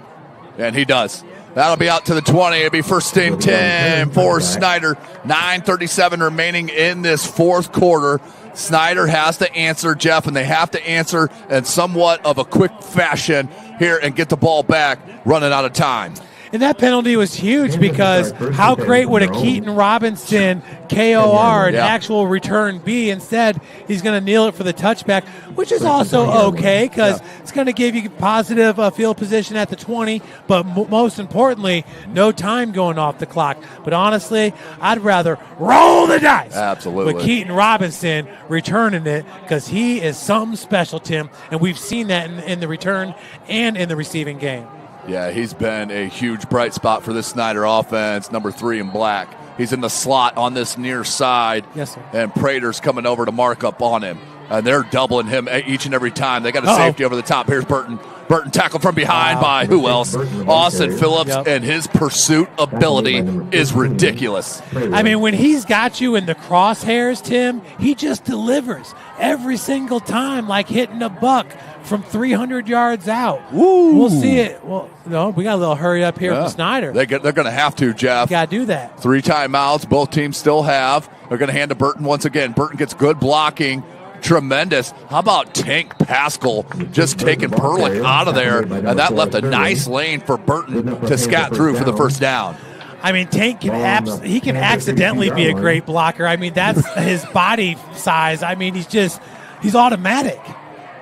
And he does. That'll be out to the 20. It'll be first and 10 for Snider. 9:37 remaining in this fourth quarter. Snider has to answer, Jeff, and they have to answer in somewhat of a quick fashion here and get the ball back, running out of time. And that penalty was huge because how great would a Keaton Robinson KOR, an actual return, be? Instead, he's going to kneel it for the touchback, which is also okay because it's going to give you positive field position at the 20, but most importantly, no time going off the clock. But honestly, I'd rather roll the dice with Keaton Robinson returning it because he is something special, Tim, and we've seen that in the return and in the receiving game. Yeah, he's been a huge bright spot for this Snider offense, number 3 in black. He's in the slot on this near side. Yes, sir. And Prater's coming over to mark up on him. And they're doubling him each and every time. They got a safety over the top. Here's Burton. Burton tackled from behind by who else? Austin Phillips, and his pursuit ability is ridiculous. I mean, when he's got you in the crosshairs, Tim, he just delivers every single time, like hitting a buck from 300 yards out. Woo. We'll see it. Well, no, we got a little hurry up here from Snider. They're going to have to, Jeff. Got to do that. 3 timeouts, both teams still have. They're going to hand to Burton once again. Burton gets good blocking. Tremendous. How about Tank Pascal just taking Perlick out of there? And that left a nice lane for Burton to scat through for the first down. I mean, Tank can he can accidentally be a great blocker. I mean, that's his body size. I mean, he's automatic.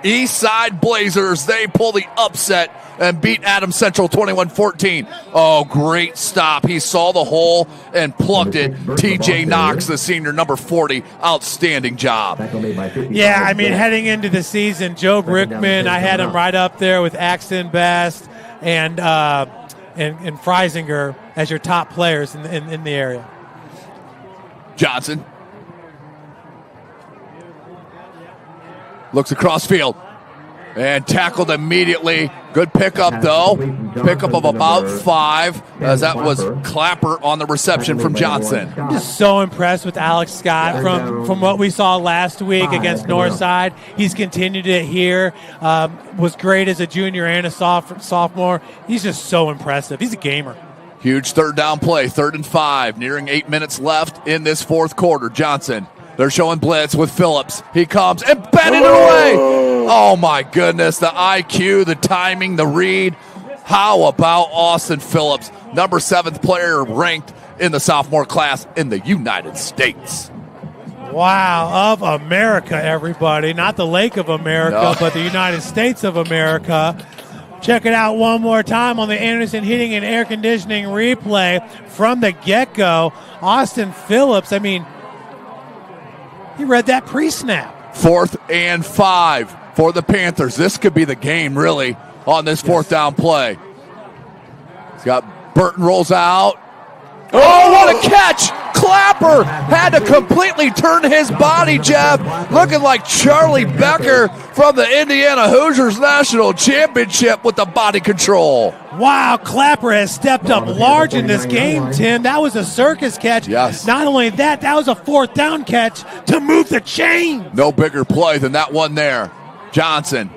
East Side Blazers, they pull the upset and beat Adams Central 21-14. Oh, great stop. He saw the hole and plugged it. TJ Knox, the senior, number 40. Outstanding job. Yeah, I mean, heading into the season, Joe Brickman, I had him right up there with Axton Best and Freisinger as your top players in the area. Johnson looks across field and tackled immediately. Good pickup, though. Pickup of about 5, as that was Clapper on the reception from Johnson. I'm just so impressed with Alex Scott from what we saw last week against Northside. He's continued it here. Was great as a junior and a sophomore. He's just so impressive. He's a gamer. Huge third down play, 3rd and 5, nearing 8 minutes left in this fourth quarter. Johnson. They're showing blitz with Phillips. He comes and batted it away. Oh, my goodness. The IQ, the timing, the read. How about Austin Phillips, number 7th player ranked in the sophomore class in the United States? Wow, of America, everybody. Not the Lake of America, but the United States of America. Check it out one more time on the Anderson Heating and Air Conditioning replay from the get-go. Austin Phillips, I mean, he read that pre-snap. 4th and 5 for the Panthers. This could be the game, really, on this 4th down play. He's got Burton rolls out. Oh, what a catch! Clapper had to completely turn his body, Jeff, looking like Charlie Becker from the Indiana Hoosiers National Championship with the body control. Wow, Clapper has stepped up large in this game, Tim. That was a circus catch. Yes. Not only that was a 4th down catch to move the chain. No bigger play than that one there. Johnson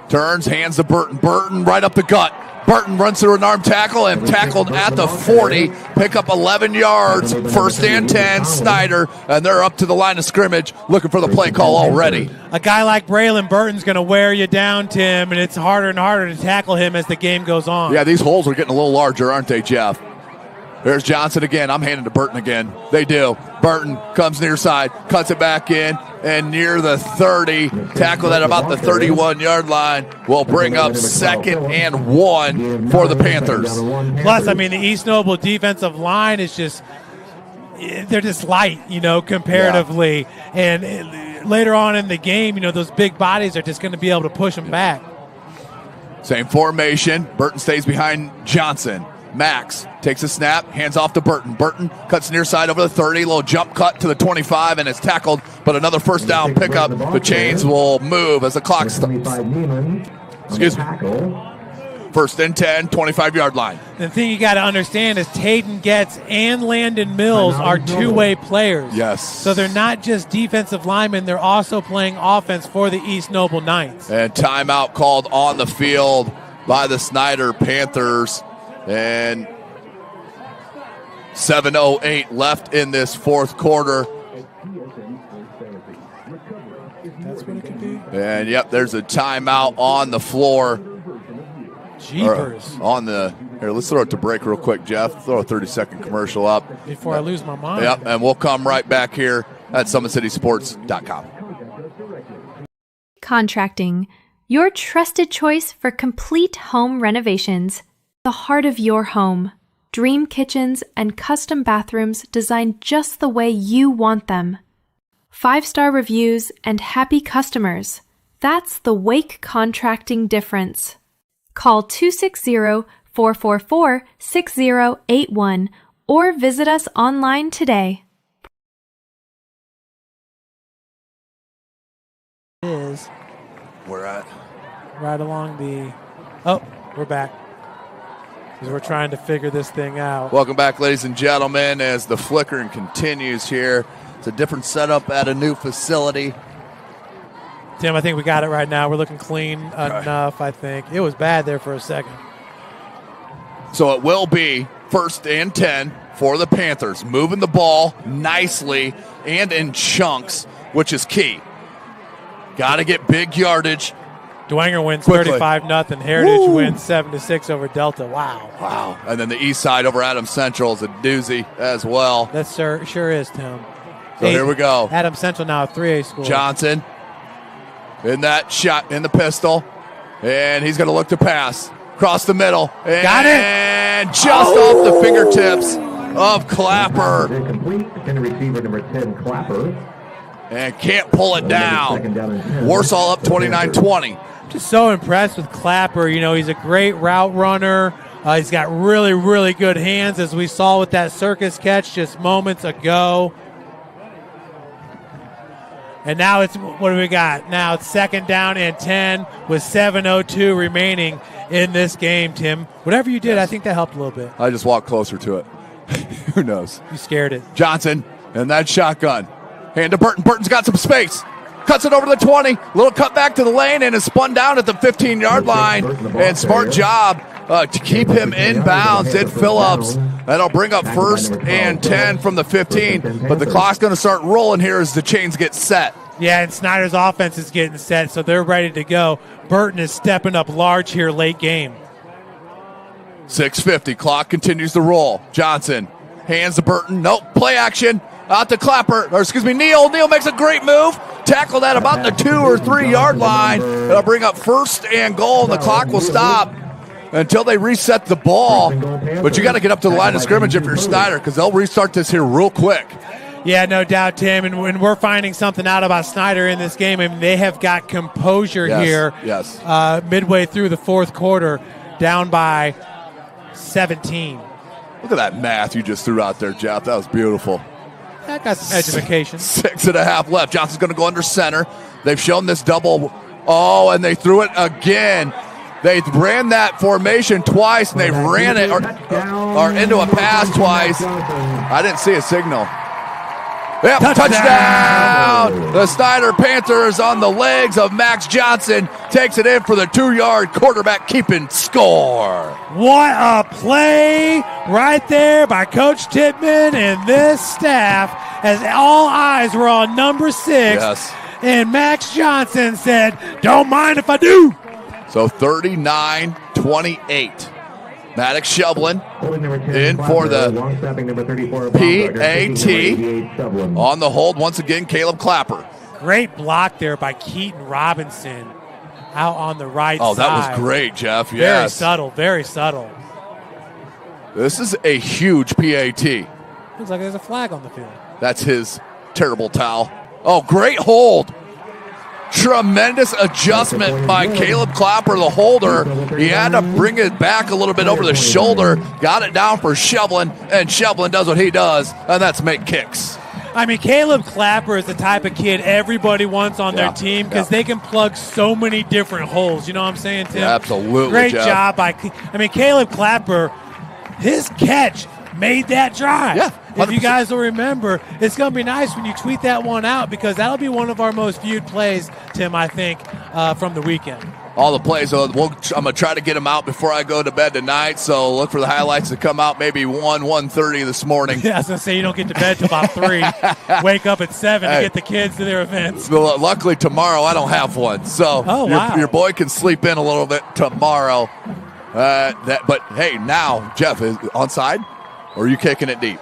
turns, hands to Burton. Burton right up the gut. Burton runs through an arm tackle and tackled at the 40. Pick up 11 yards. 1st and 10, Snider. And they're up to the line of scrimmage looking for the play call already. A guy like Braylon Burton's going to wear you down, Tim, and it's harder and harder to tackle him as the game goes on. Yeah, these holes are getting a little larger, aren't they, Jeff? There's Johnson again. I'm handing to Burton again. They do. Burton comes near side, cuts it back in, and near the 30, tackled at about the 31-yard line, will bring up 2nd and 1 for the Panthers. Plus, I mean, the East Noble defensive line is just, they're just light, comparatively. Yeah. And later on in the game, those big bodies are just going to be able to push them back. Same formation. Burton stays behind Johnson. Max takes a snap, hands off to Burton. Burton cuts near side over the 30, little jump cut to the 25, and it's tackled, but another 1st down pickup. The chains will move as the clock stops. Excuse me. 1st and 10, 25-yard line. The thing you got to understand is Tayden Getz and Landon Mills are two-way players. Yes. So they're not just defensive linemen, they're also playing offense for the East Noble Knights. And timeout called on the field by the Snider Panthers. And 7:08 left in this 4th quarter. That's what it could be. And, yep, there's a timeout on the floor. Jeepers. Here, let's throw it to break real quick, Jeff. Throw a 30-second commercial up. Before I lose my mind. Yep, and we'll come right back here at SummitCitySports.com. Contracting, your trusted choice for complete home renovations. The heart of your home. Dream kitchens and custom bathrooms designed just the way you want them. 5-star reviews and happy customers. That's the Wake Contracting difference. Call 260-444-6081 or visit us online today. We're at? Right along the... Oh, we're back. Because we're trying to figure this thing out. Welcome back, ladies and gentlemen, as the flickering continues here. It's a different setup at a new facility. Tim, I think we got it right now. We're looking clean enough, I think. It was bad there for a second. So it will be 1st and 10 for the Panthers. Moving the ball nicely and in chunks, which is key. Got to get big yardage. Dwenger wins 35-0. Heritage wins 7-6 over Delta. Wow. And then the east side over Adams Central is a doozy as well. That sure is, Tim. So here we go. Adams Central now a 3A school. Johnson in that shot in the pistol. And he's going to look to pass. Cross the middle. And got it. And just off the fingertips of Clapper. Receiver number 10, Clapper. And can't pull it down. Warsaw up 29-20. Just so impressed with Clapper. He's a great route runner. He's got really, really good hands, as we saw with that circus catch just moments ago. And now what do we got? Now it's 2nd down and 10 with 7:02 remaining in this game, Tim. Whatever you did, I think that helped a little bit. I just walked closer to it. Who knows? You scared it. Johnson and that shotgun. Hand to Burton. Burton's got some space. Cuts it over to the 20. Little cut back to the lane and is spun down at the 15-yard line. And smart job to keep him in bounds. Did Phillips. That'll bring up 1st and 10 from the 15. But the clock's going to start rolling here as the chains get set. Yeah, and Snider's offense is getting set, so they're ready to go. Burton is stepping up large here late game. 6:50. Clock continues to roll. Johnson hands to Burton. Nope. Play action. Out to Clapper, Neal. Neal makes a great move. Tackled at about the 2 or 3 yard line. It'll bring up 1st and goal, and the clock will stop until they reset the ball. But you got to get up to the line of scrimmage if you're Snider, because they'll restart this here real quick. Yeah, no doubt, Tim. And when we're finding something out about Snider in this game, I mean, they have got composure here. Yes. Midway through the 4th quarter, down by 17. Look at that math you just threw out there, Jeff. That was beautiful. That got some education. 6.5 left. Johnson's going to go under center. They've shown this double. Oh, and they threw it again. They ran that formation twice, and they ran it or into a pass twice. I didn't see a signal. Yep, touchdown! The Snider Panthers on the legs of Max Johnson takes it in for the 2-yard quarterback keeping score. What a play right there by Coach Tippmann and this staff as all eyes were on number 6. Yes. And Max Johnson said, don't mind if I do. So 39-28. Maddox Shovlin in for the PAT. On the hold, once again, Caleb Clapper. Great block there by Keaton Robinson out on the right side. Oh, that was great, Jeff. Yes. Very subtle, very subtle. This is a huge PAT. Looks like there's a flag on the field. That's his terrible towel. Oh, great hold. Tremendous adjustment by Caleb Clapper, the holder. He had to bring it back a little bit over the shoulder, got it down for Shovlin, and Shovlin does what he does, and that's make kicks. I mean, Caleb Clapper is the type of kid everybody wants on their team because they can plug so many different holes. You know what I'm saying, Tim? Yeah, absolutely, Great Jeff. job by Caleb Clapper, his catch made that drive. Yeah, 100%. If you guys will remember, it's going to be nice when you tweet that one out because that'll be one of our most viewed plays, Tim, I think, from the weekend. All the plays, I'm going to try to get them out before I go to bed tonight, so look for the highlights to come out maybe 1:30 this morning. Yeah, I was going to say you don't get to bed till about 3. Wake up at 7 to get the kids to their events. Well, luckily tomorrow I don't have one, so your boy can sleep in a little bit tomorrow. But, hey, now, Jeff, is onside? Or are you kicking it deep?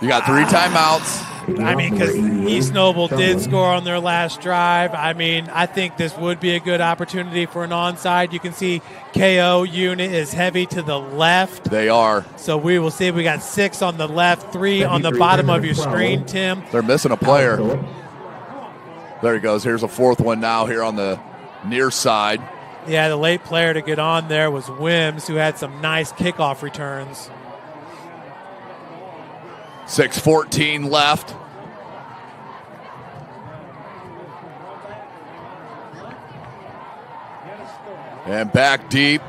You got 3 timeouts. I mean, because East Noble did score on their last drive. I mean, I think this would be a good opportunity for an onside. You can see KO unit is heavy to the left. They are. So we will see. We got 6 on the left, 3 on the bottom of your screen, Tim. They're missing a player. There he goes. Here's a 4th one now here on the near side. Yeah, the late player to get on there was Wims, who had some nice kickoff returns. 6:14 left. And back deep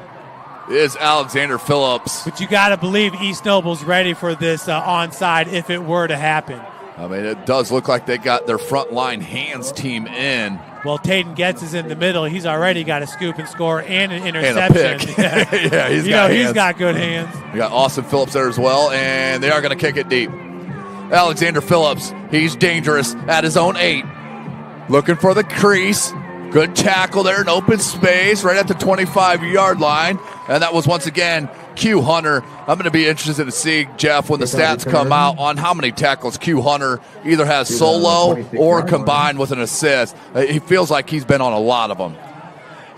is Alexander Phillips. But you got to believe East Noble's ready for this onside if it were to happen. I mean, it does look like they got their front line hands team in. Well, Tayden Getz is in the middle. He's already got a scoop and score and an interception. And a pick. Yeah, he's got good hands. We got Austin Phillips there as well, and they are going to kick it deep. Alexander Phillips, he's dangerous at his own 8. Looking for the crease. Good tackle there in open space right at the 25-yard line. And that was once again Q Hunter. I'm going to be interested to see, Jeff, when the stats come out on how many tackles Q Hunter either has solo or combined with an assist. He feels like he's been on a lot of them.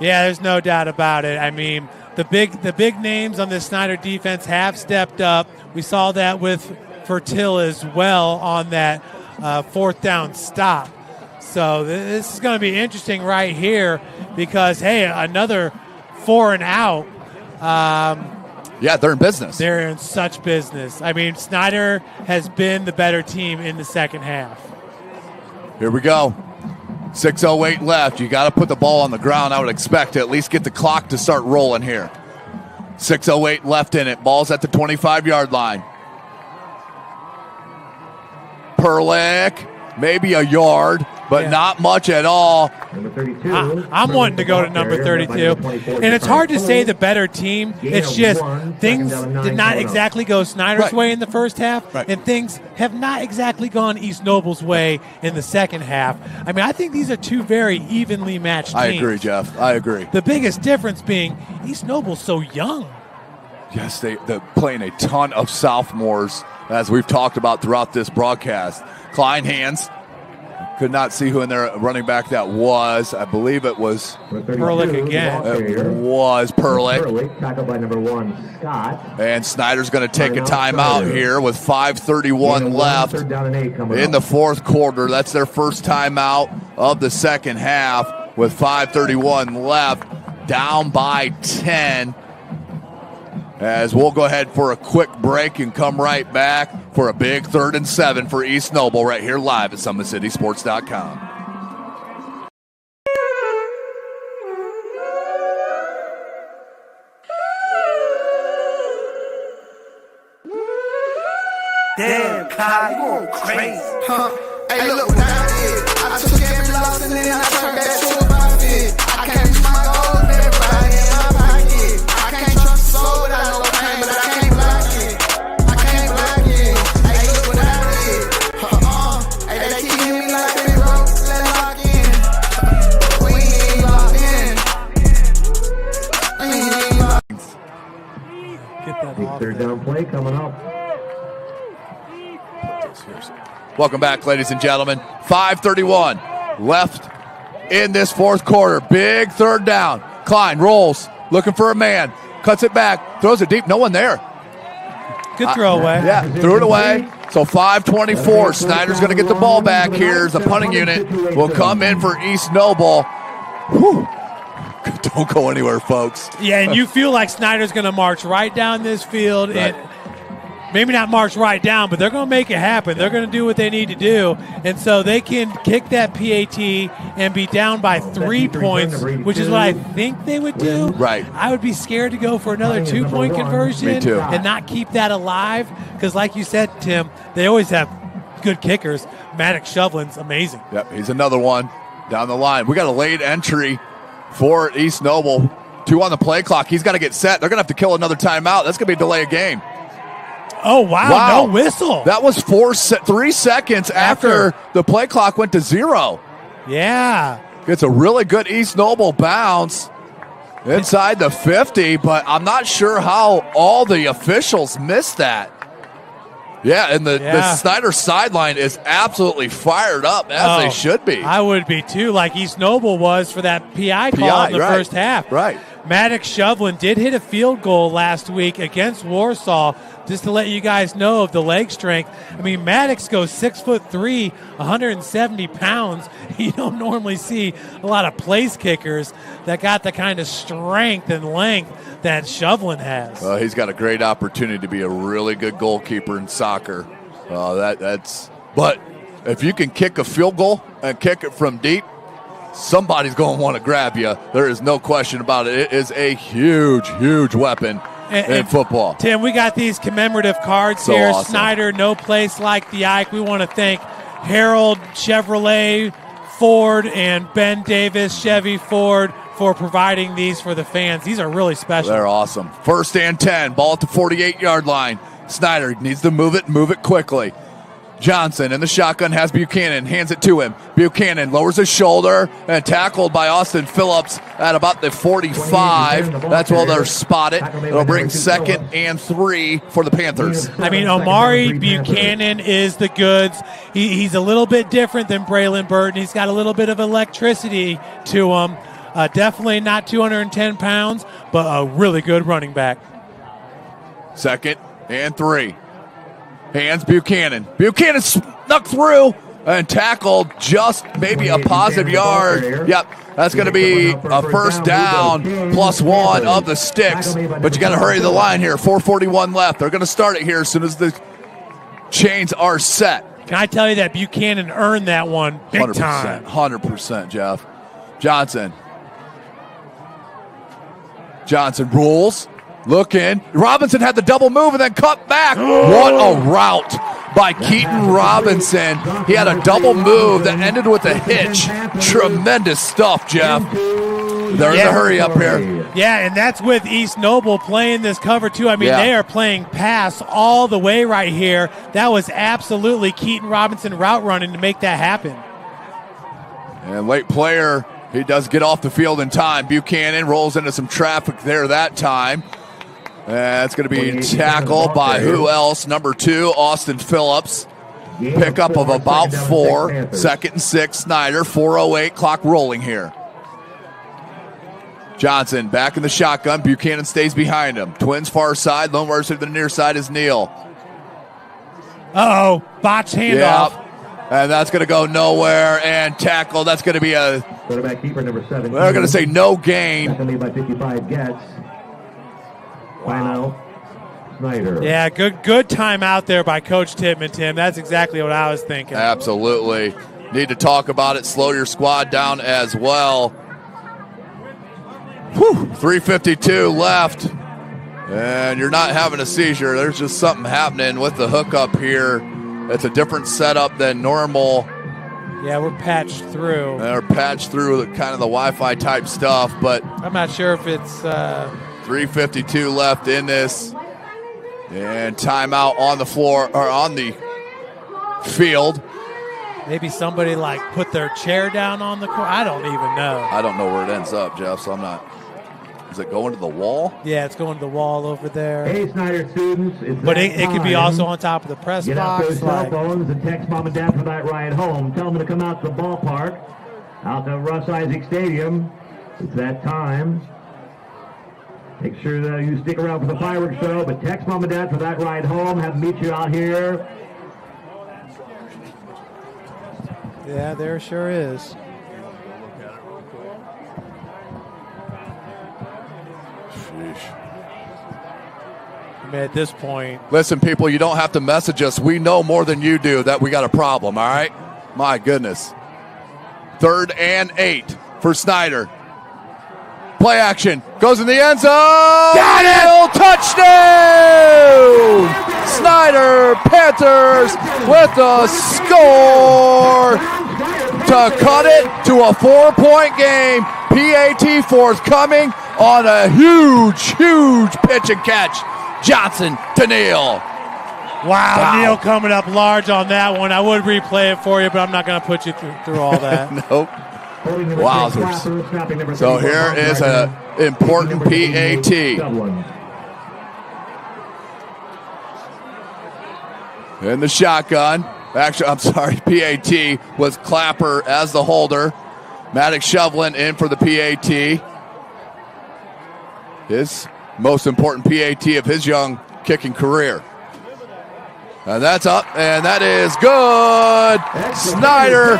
Yeah, there's no doubt about it. I mean, the big names on this Snider defense have stepped up. We saw that with Fertil as well on that 4th down stop. So this is going to be interesting right here because, hey, another 4 and out. Yeah, they're in business. They're in such business. I mean, Snider has been the better team in the second half. Here we go. 6:08 left. You got to put the ball on the ground. I would expect to at least get the clock to start rolling here. 6:08 left in it. Ball's at the 25-yard line. Perlick, maybe a yard, but not much at all. I'm wanting to go to number 32. And it's hard to say the better team. It's just things did not exactly go Snider's way in the first half, and things have not exactly gone East Noble's way in the second half. I mean, I think these are 2 very evenly matched teams. I agree, Jeff. I agree. The biggest difference being East Noble's so young. Yes, they're playing a ton of sophomores, as we've talked about throughout this broadcast. Klein hands. Could not see who in their running back that was. I believe it was Perlick again. It was Perlick. Perlick, tackled by number 1, Scott. And Snider's going to take a timeout here with 5:31 left in the 4th quarter. That's their first timeout of the second half with 5:31 left. Down by 10. As we'll go ahead for a quick break and come right back for a big 3rd and 7 for East Noble right here live at SummitCitySports.com. Damn, Kai, you going crazy. Hey, look what I did. I took every loss and then I turned that to a profit. I can't reach my goals, but everybody in my pocket. I can't trust the soul without no pain, but I can't block it. I can't block it. Hey, look what I did. Hey, they keep hitting me like they broke. Let's lock in. We ain't locked in. We ain't locked in. Get that off. 3rd down play coming up. Welcome back, ladies and gentlemen. 5:31 left in this 4th quarter. Big 3rd down. Klein rolls, looking for a man. Cuts it back, throws it deep. No one there. Good throw away. Yeah, threw it away. So 5:24. Snider's going to get the ball back here. The punting unit will come in for East Noble. Whew. Don't go anywhere, folks. Yeah, and you feel like Snider's going to march right down this field and maybe not march right down, but they're going to make it happen. They're going to do what they need to do. And so they can kick that PAT and be down by 3 points, which is what I think they would do. Right. I would be scared to go for another 2-point conversion. Me too. And not keep that alive because, like you said, Tim, they always have good kickers. Maddox Shovelin's amazing. Yep, he's another one down the line. We got a late entry for East Noble. 2 on the play clock. He's got to get set. They're going to have to kill another timeout. That's going to be a delay of game. Oh, wow, no whistle. That was 3 seconds after the play clock went to 0. Yeah. It's a really good East Noble bounce inside the 50, but I'm not sure how all the officials missed that. Yeah, and the Snider sideline is absolutely fired up, as they should be. I would be, too, like East Noble was for that PI call in the first half. Right. Maddox Shovelin did hit a field goal last week against Warsaw, just to let you guys know of the leg strength. I mean, Maddox goes 6'3", 170 pounds. You don't normally see a lot of place kickers that got the kind of strength and length that Shovelin has. Well, he's got a great opportunity to be a really good goalkeeper in soccer. But if you can kick a field goal and kick it from deep, somebody's going to want to grab you. There is no question about it. It is a huge, huge weapon in football. Tim, we got these commemorative cards so here. Awesome. Snider, no place like the Ike. We want to thank Harold Chevrolet Ford and Ben Davis Chevy Ford for providing these for the fans. These are really special. They're awesome. 1st and 10, ball at the 48-yard line. Snider needs to move it quickly. Johnson in the shotgun has Buchanan, hands it to him. Buchanan lowers his shoulder and tackled by Austin Phillips at about the 45. That's where they're spotted. It'll bring 2nd and 3 for the Panthers. I mean, Omari Buchanan is the goods. He's a little bit different than Braylon Burton. He's got a little bit of electricity to him. Definitely not 210 pounds, but a really good running back. 2nd and 3. Hands Buchanan. Buchanan snuck through and tackled just maybe a positive yard. Yep, that's going to be a 1st down +1 of the sticks. But you got to hurry the line here. 4:41 left. They're going to start it here as soon as the chains are set. Can I tell you that Buchanan earned that one big 100%, time? 100%, Jeff. Johnson rolls. Looking. Robinson had the double move and then cut back. What a route by Keaton Robinson. He had a double move that ended with a hitch. Tremendous stuff, Jeff. There's a hurry up here. Yeah, and that's with East Noble playing this cover, too. I mean, they are playing pass all the way right here. That was absolutely Keaton Robinson route running to make that happen. And late player, he does get off the field in time. Buchanan rolls into some traffic there that time. That's going to be tackled by who else? Number 2, Austin Phillips. Pickup of about 4. 2nd and 6, Snider. 4:08, clock rolling here. Johnson back in the shotgun. Buchanan stays behind him. Twins far side. Lone Warriors to the near side is Neal. Botch handoff. Yep. And that's going to go nowhere and tackle. That's going to be a quarterback keeper number 7. They're going to say no gain. By 55 gets. Wow. Snider. Yeah, good time out there by Coach Tittman, Tim. That's exactly what I was thinking. Absolutely. Need to talk about it. Slow your squad down as well. 3:52 left. And you're not having a seizure. There's just something happening with the hookup here. It's a different setup than normal. Yeah, we're patched through. They're patched through kind of the Wi-Fi type stuff, but I'm not sure if it's 3:52 left in this. And timeout on the floor, or on the field. Maybe somebody like put their chair down on the court. I don't even know. I don't know where it ends up, Jeff, so I'm not. Is it going to the wall? Yeah, it's going to the wall over there. Hey, Snider students. But it could be also on top of the press Get box. out those cell phones and text mom and dad for that ride home. Tell them to come out to the ballpark, out to Russ Isaac Stadium. It's that time. Make sure that you stick around for the fireworks show, but text mom and dad for that ride home. Have them meet you out here. Yeah, there sure is. I mean, at this point. Listen, people, you don't have to message us. We know more than you do that we got a problem, all right? My goodness. 3rd and 8 for Snider. Play action. Goes in the end zone. Got it! Touchdown! Snider Panthers with a score to cut it to a 4-point game. PAT forthcoming on a huge pitch and catch. Johnson to Neal. Wow, Neal coming up large on that one. I would replay it for you, but I'm not going to put you through all that. Nope. Wowzers. So here is an important PAT. In the shotgun. Actually, I'm sorry, PAT with Clapper as the holder. Maddox Shovelin in for the PAT. His most important PAT of his young kicking career. And that's up, and that is good. Snider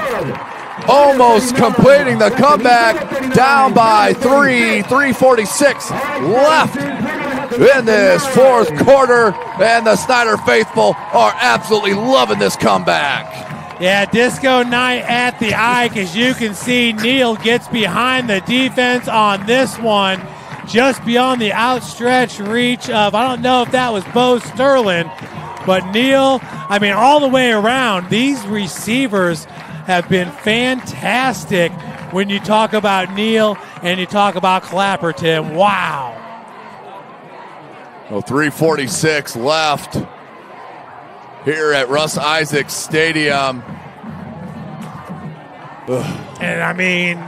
almost completing the comeback, down by 3:46 left in this fourth quarter, and the Snider faithful are absolutely loving this comeback. Yeah, disco night at the Ike. As you can see, Neal gets behind the defense on this one, just beyond the outstretched reach of, I don't know if that was Bo Sterling, but Neal, I mean, all the way around, these receivers have been fantastic when you talk about Neal and you talk about Clapper, Tim. Wow. Well, 3:46 left here at Russ Isaac Stadium. And I mean,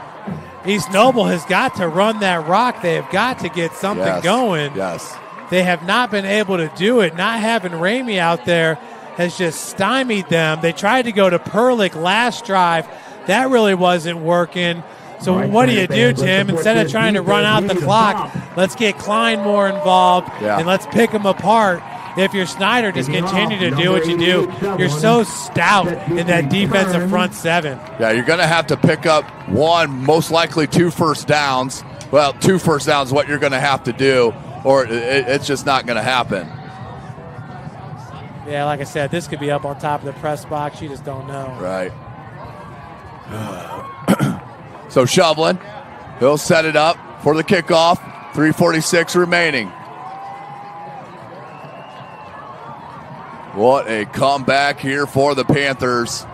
East Noble has got to run that rock. They have got to get something going. Yes. They have not been able to do it. Not having Ramey out there has just stymied them. They tried to go to Perlick last drive. That really wasn't working. So what do you do, Tim? Instead of trying to run out the clock, let's get Klein more involved and let's pick them apart. If you're Snider, just continue to do what you do. You're so stout in that defensive front seven. Yeah, you're going to have to pick up one, most likely 2 first downs. Well, 2 first downs is what you're going to have to do, or it's just not going to happen. Yeah, like I said, this could be up on top of the press box. You just don't know. Right. So Shovelin, he'll set it up for the kickoff. 3:46 remaining. What a comeback here for the Panthers.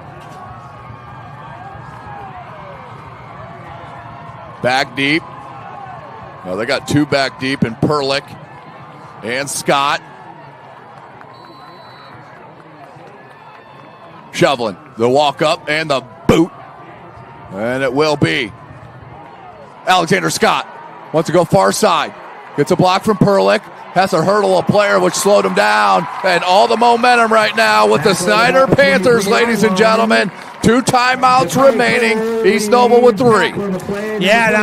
Back deep. No, they got 2 back deep in Perlick and Scott. Shovelin, the walk up and the boot. And it will be Alexander Scott. Wants to go far side. Gets a block from Perlick. Has to hurdle a player, which slowed him down. And all the momentum right now with the Snider Panthers, ladies and gentlemen. 2 timeouts remaining. East Noble with 3. Yeah, and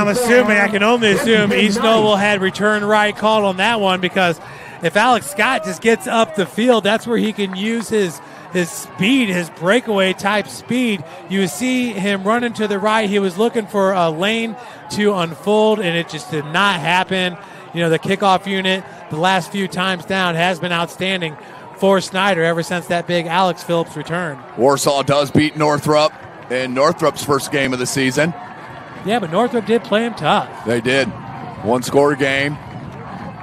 I can only assume East Noble had return right called on that one, because if Alex Scott just gets up the field, that's where he can use his speed, his breakaway type speed. You see him running to the right. He was looking for a lane to unfold, and it just did not happen. the kickoff unit the last few times down has been outstanding for Snider ever since that big Alex Phillips return. Warsaw does beat Northrop in Northrop's first game of the season. Yeah, but Northrop did play him tough. They did. One-score game.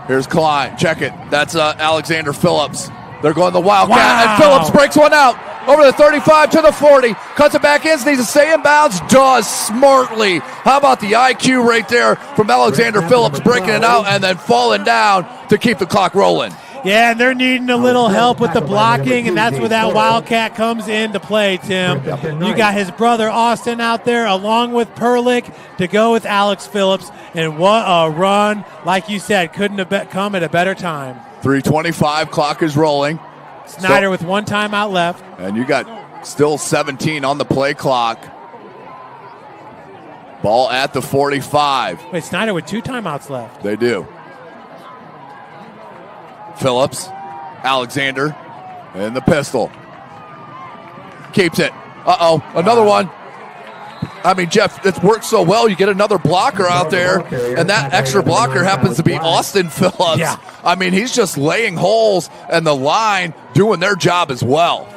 Here's Klein. Check it. That's Alexander Phillips. They're going the Wildcat, and Phillips breaks one out over the 35 to the 40. Cuts it back in, needs to stay in bounds. Does smartly. How about the IQ right there from Alexander Phillips, breaking it out and then falling down to keep the clock rolling. Yeah, and they're needing a little help with the blocking, and that's where that Wildcat comes into play, Tim. You got his brother Austin out there along with Perlick to go with Alex Phillips, and what a run. Like you said, couldn't have come at a better time. 3:25, clock is rolling. Snider with one timeout left. And you got still 17 on the play clock. Ball at the 45. Wait, Snider with 2 timeouts left. They do. Phillips, Alexander, and the pistol. Keeps it. Uh-oh, another one. I mean, Jeff, it's worked so well. You get another blocker out there, and that extra blocker happens to be Austin Phillips. Yeah. I mean, he's just laying holes, and the line doing their job as well.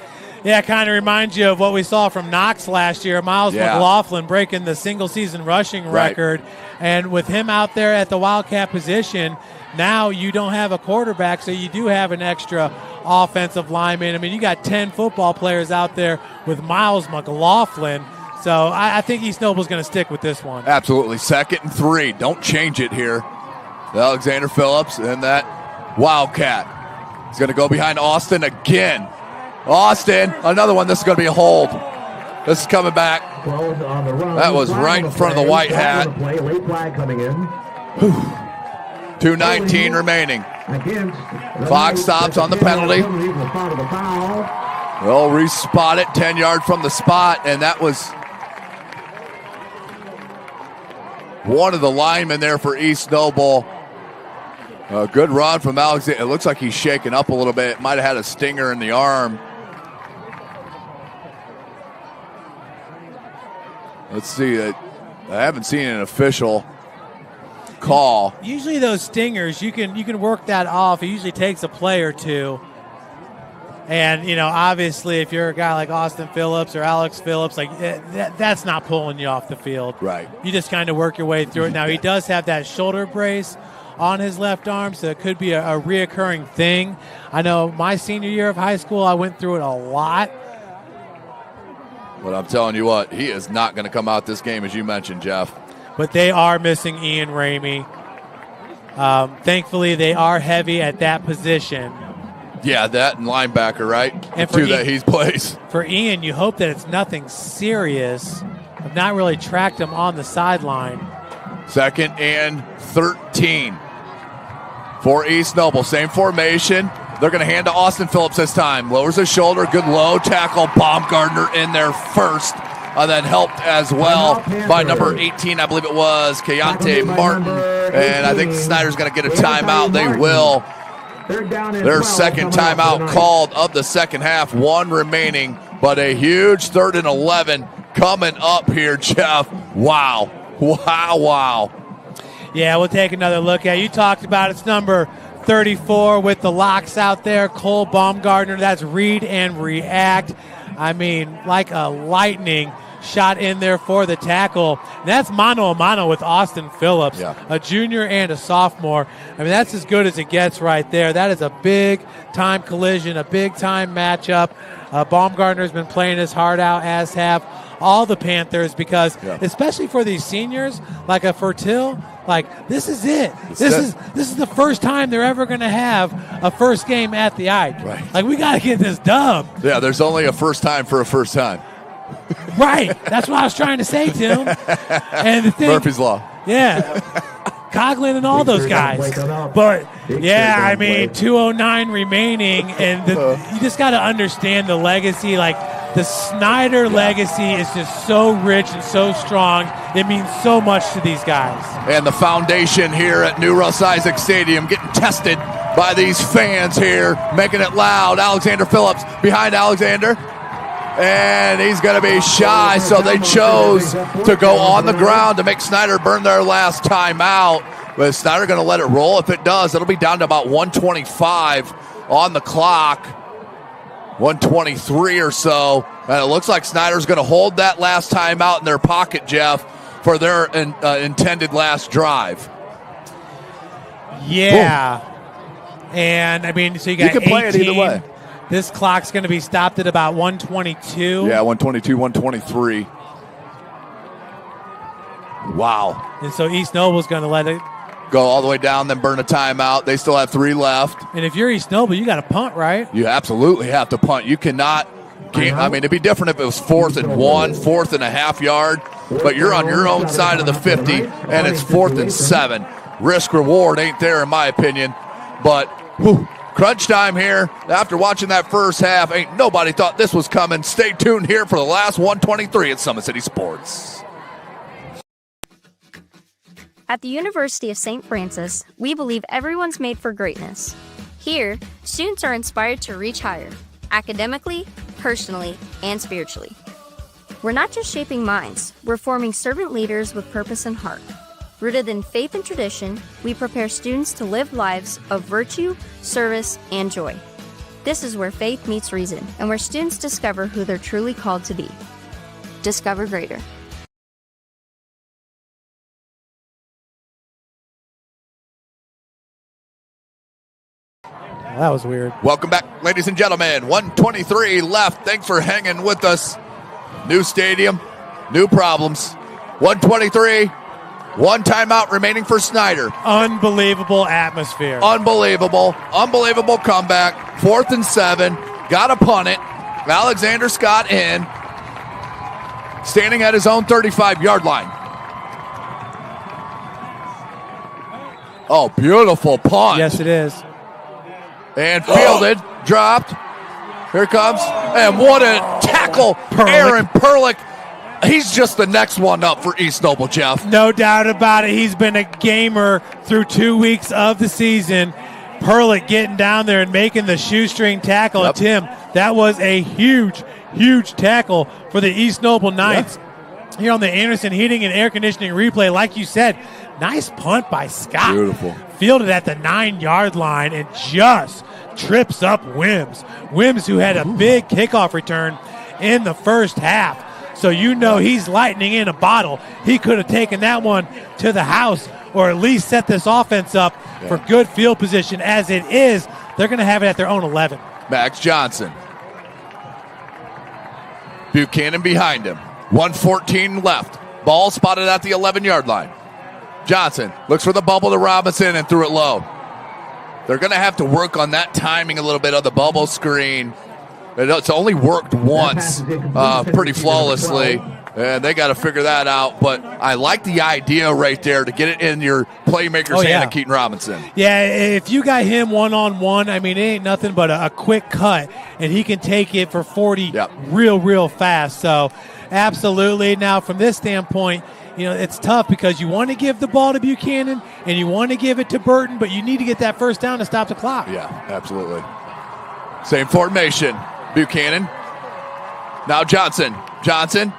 Yeah, it kind of reminds you of what we saw from Knox last year. Miles McLaughlin breaking the single-season rushing record. And with him out there at the Wildcat position, now you don't have a quarterback, so you do have an extra offensive lineman. I mean, you got 10 football players out there with Miles McLaughlin. So I think East Noble's going to stick with this one. Absolutely. 2nd and 3. Don't change it here. Alexander Phillips and that Wildcat. He's going to go behind Austin again. Austin, another one. This is going to be a hold. This is coming back. That was right in front of the white hat. 2:19 remaining. Clock stops on the penalty. They'll re-spot it 10 yards from the spot, and that was one of the linemen there for East Noble. A good run from Alexander. It looks like he's shaken up a little bit. Might have had a stinger in the arm. Let's see. I haven't seen an official call. Usually those stingers, you can work that off. It usually takes a play or two. And, obviously if you're a guy like Austin Phillips or Alex Phillips, that's not pulling you off the field. Right. You just kind of work your way through it. Now, he does have that shoulder brace on his left arm, so it could be a reoccurring thing. I know my senior year of high school, I went through it a lot. But I'm telling you what, he is not going to come out this game, as you mentioned, Jeff. But they are missing Ian Ramey. Thankfully, they are heavy at that position. Yeah, that and linebacker, right? And the two that he's plays. For Ian, you hope that it's nothing serious. I've not really tracked him on the sideline. 2nd and 13 for East Noble. Same formation. They're going to hand to Austin Phillips this time. Lowers his shoulder. Good low tackle. Baumgartner in there first. And then helped as well by number 18, I believe it was, Keontae Martin. And I think Snider's going to get a timeout. They will. Their second timeout called of the second half. 1 remaining, but a huge 3rd and 11 coming up here, Jeff. Wow. Wow. Yeah, we'll take another look at it. You talked about it's number 34 with the locks out there. Cole Baumgartner, that's read and react. I mean, like a lightning shot in there for the tackle. And that's mano a mano with Austin Phillips, a junior and a sophomore. I mean, that's as good as it gets right there. That is a big-time collision, a big-time matchup. Baumgartner's been playing his heart out, as have all the Panthers, because especially for these seniors, like a Fertil, this is it. This is the first time they're ever going to have a first game at the Ike. Right. We got to get this dub. Yeah, there's only a first time for a first time. Right. That's what I was trying to say, Tim. And the thing, Murphy's Law. Yeah. Coughlin and all those guys. But, yeah, I mean, 2:09 remaining, and you just got to understand the legacy. The Snider legacy is just so rich and so strong. It means so much to these guys. And the foundation here at New Russ Isaac Stadium getting tested by these fans here, making it loud. Alexander Phillips behind Alexander. And he's going to be shy, so they chose to go on the ground to make Snider burn their last timeout. But is Snider going to let it roll? If it does, it'll be down to about 125 on the clock. 123 or so. And it looks like Snider's going to hold that last timeout in their pocket, Jeff, for their intended last drive. Yeah. Boom. And, I mean, so you got 18. You can play it either way. This clock's going to be stopped at about 122. Yeah, 122, 123. Wow. And so East Noble's going to let it go all the way down, then burn a timeout. They still have 3 left. And if you're East Noble, you got to punt, right? You absolutely have to punt. You cannot I mean, it'd be different if it was 4th and 1, 4th and a half yard, but you're on your own side of the 50, and it's 4th and 7. Risk reward ain't there, in my opinion, but crunch time here. After watching that first half, ain't nobody thought this was coming. Stay tuned here for the last 123 at Summit City Sports. At the University of St. Francis, we believe everyone's made for greatness. Here, students are inspired to reach higher, academically, personally, and spiritually. We're not just shaping minds, we're forming servant leaders with purpose and heart. Rooted in faith and tradition, we prepare students to live lives of virtue, service, and joy. This is where faith meets reason, and where students discover who they're truly called to be. Discover greater. That was weird. Welcome back, ladies and gentlemen. 123 left. Thanks for hanging with us. New stadium, new problems. 123, 1 timeout remaining for Snider. Unbelievable atmosphere. Unbelievable comeback. 4th and 7. Got to punt it. Alexander Scott in. Standing at his own 35-yard line. Oh, beautiful punt. Yes, it is. And fielded, dropped. Here comes. And what a tackle. Aaron Perlick. He's just the next one up for East Noble, Jeff. No doubt about it. He's been a gamer through 2 weeks of the season. Perlick getting down there and making the shoestring tackle. Yep. And Tim, that was a huge, huge tackle for the East Noble Knights. Yep. Here on the Anderson Heating and Air Conditioning replay, like you said, nice punt by Scott. Beautiful. Fielded at the 9-yard line and just trips up Wims. Wims, who had a big kickoff return in the first half. So you know he's lightning in a bottle. He could have taken that one to the house or at least set this offense up for good field position. As it is, they're going to have it at their own 11. Max Johnson. Buchanan behind him. 1:14 left. Ball spotted at the 11-yard line. Johnson looks for the bubble to Robinson and threw it low. They're going to have to work on that timing a little bit of the bubble screen. It's only worked once pretty flawlessly, and they got to figure that out. But I like the idea right there to get it in your playmaker's hand of Keaton Robinson. Yeah, if you got him one-on-one, I mean, it ain't nothing but a quick cut, and he can take it for 40 real fast. So absolutely. Now, from this standpoint, you know, it's tough because you want to give the ball to Buchanan and you want to give it to Burton, but you need to get that first down to stop the clock. Yeah, absolutely. Same formation. Buchanan. Now Johnson. Johnson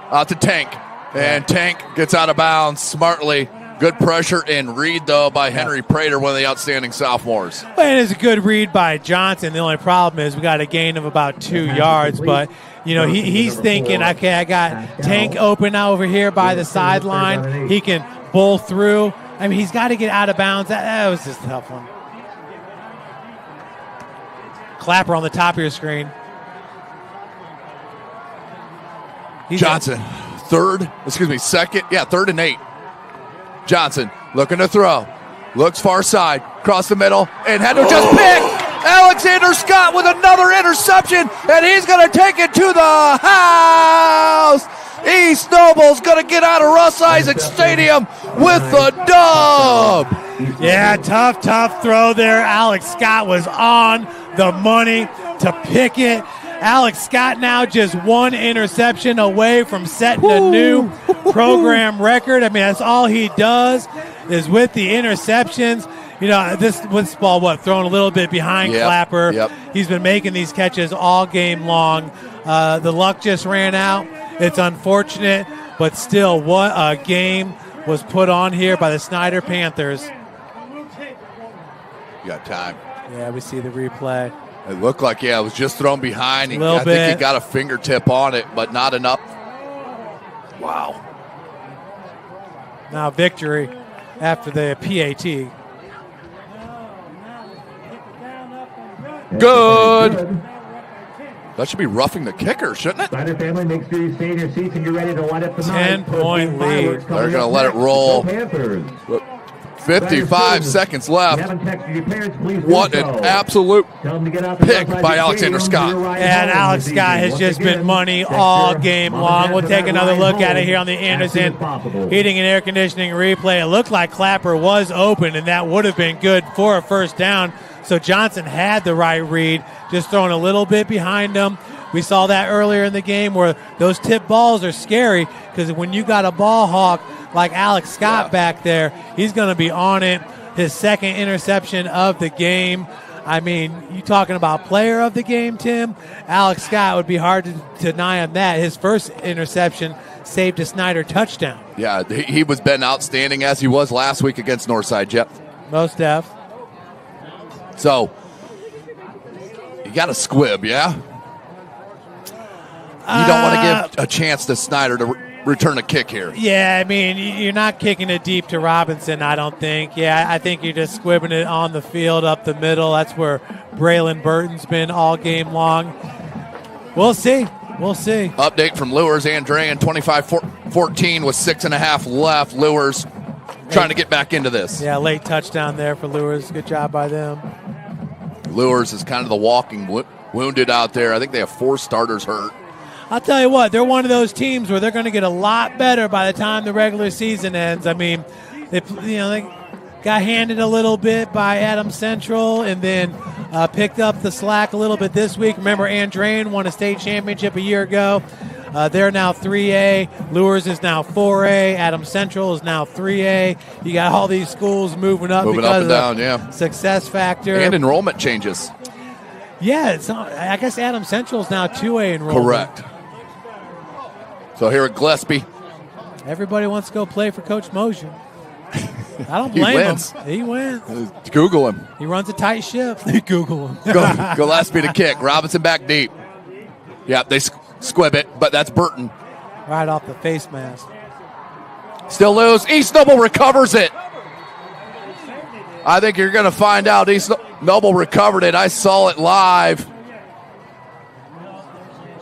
out to Tank. And Tank gets out of bounds smartly. Good pressure and read, though, by Henry Prater, one of the outstanding sophomores. And it's a good read by Johnson. The only problem is we got a gain of about 2 yards. But, you know, he's thinking, okay, I got Tank open now over here by the sideline. He can bull through. I mean, he's got to get out of bounds. That was just a tough one. Clapper on the top of your screen. Johnson, second. Yeah, 3rd and 8. Johnson looking to throw. Looks far side. Across the middle. And had to just pick. Alexander Scott with another interception. And he's going to take it to the house. East Noble's going to get out of Russ Isaac Stadium with the dub. Yeah, tough throw there. Alex Scott was on the money to pick it. Alex Scott now just 1 interception away from setting a new program record. I mean, that's all he does is with the interceptions. You know, this ball, thrown a little bit behind Clapper. Yep. He's been making these catches all game long. The luck just ran out. It's unfortunate, but still, what a game was put on here by the Snider Panthers. You got time. Yeah, we see the replay. It looked like, it was just thrown behind. I think he got a fingertip on it, but not enough. Wow. Now victory after the PAT. Good. That should be roughing the kicker, shouldn't it? Snider family, make sure you stay in your seats and get ready to light up the 10-point lead. They're going to let it roll. 55 seconds left. What an absolute pick by Alexander Scott. And Alex Scott has just been money all game long. We'll take another look at it here on the Anderson Heating and Air Conditioning replay. It looked like Clapper was open, and that would have been good for a first down. So Johnson had the right read, just throwing a little bit behind him. We saw that earlier in the game where those tip balls are scary because when you got a ball hawk like Alex Scott back there, he's going to be on it. His second interception of the game. I mean, you talking about player of the game, Tim? Alex Scott would be hard to deny him that. His first interception saved a Snider touchdown. Yeah, he was been outstanding as he was last week against Northside, Jeff. Most def. So, you got a squib, yeah? You don't want to give a chance to Snider to return a kick here. Yeah, I mean, you're not kicking it deep to Robinson, I don't think. Yeah, I think you're just squibbing it on the field up the middle. That's where Braylon Burton's been all game long. We'll see. We'll see. Update from Lures, Andrean, 25-14 with 6.5 left. Lures trying to get back into this. Yeah, late touchdown there for Lures. Good job by them. Lures is kind of the walking wounded out there. I think they have 4 starters hurt. I'll tell you what, they're one of those teams where they're going to get a lot better by the time the regular season ends. I mean, they got handed a little bit by Adams Central and then picked up the slack a little bit this week. Remember, Andrean won a state championship a year ago. They're now 3A. Lures is now 4A. Adams Central is now 3A. You got all these schools moving up because and down, yeah. Success factor. And enrollment changes. Yeah, I guess Adams Central is now 2A enrollment. Correct. So here at Gillespie. Everybody wants to go play for Coach Motion. I don't blame him. He wins. Google him. He runs a tight ship. Google him. Gillespie to kick. Robinson back deep. Yeah, they squib it, but that's Burton. Right off the face mask. Still loose. East Noble recovers it. I think you're going to find out East Noble recovered it. I saw it live.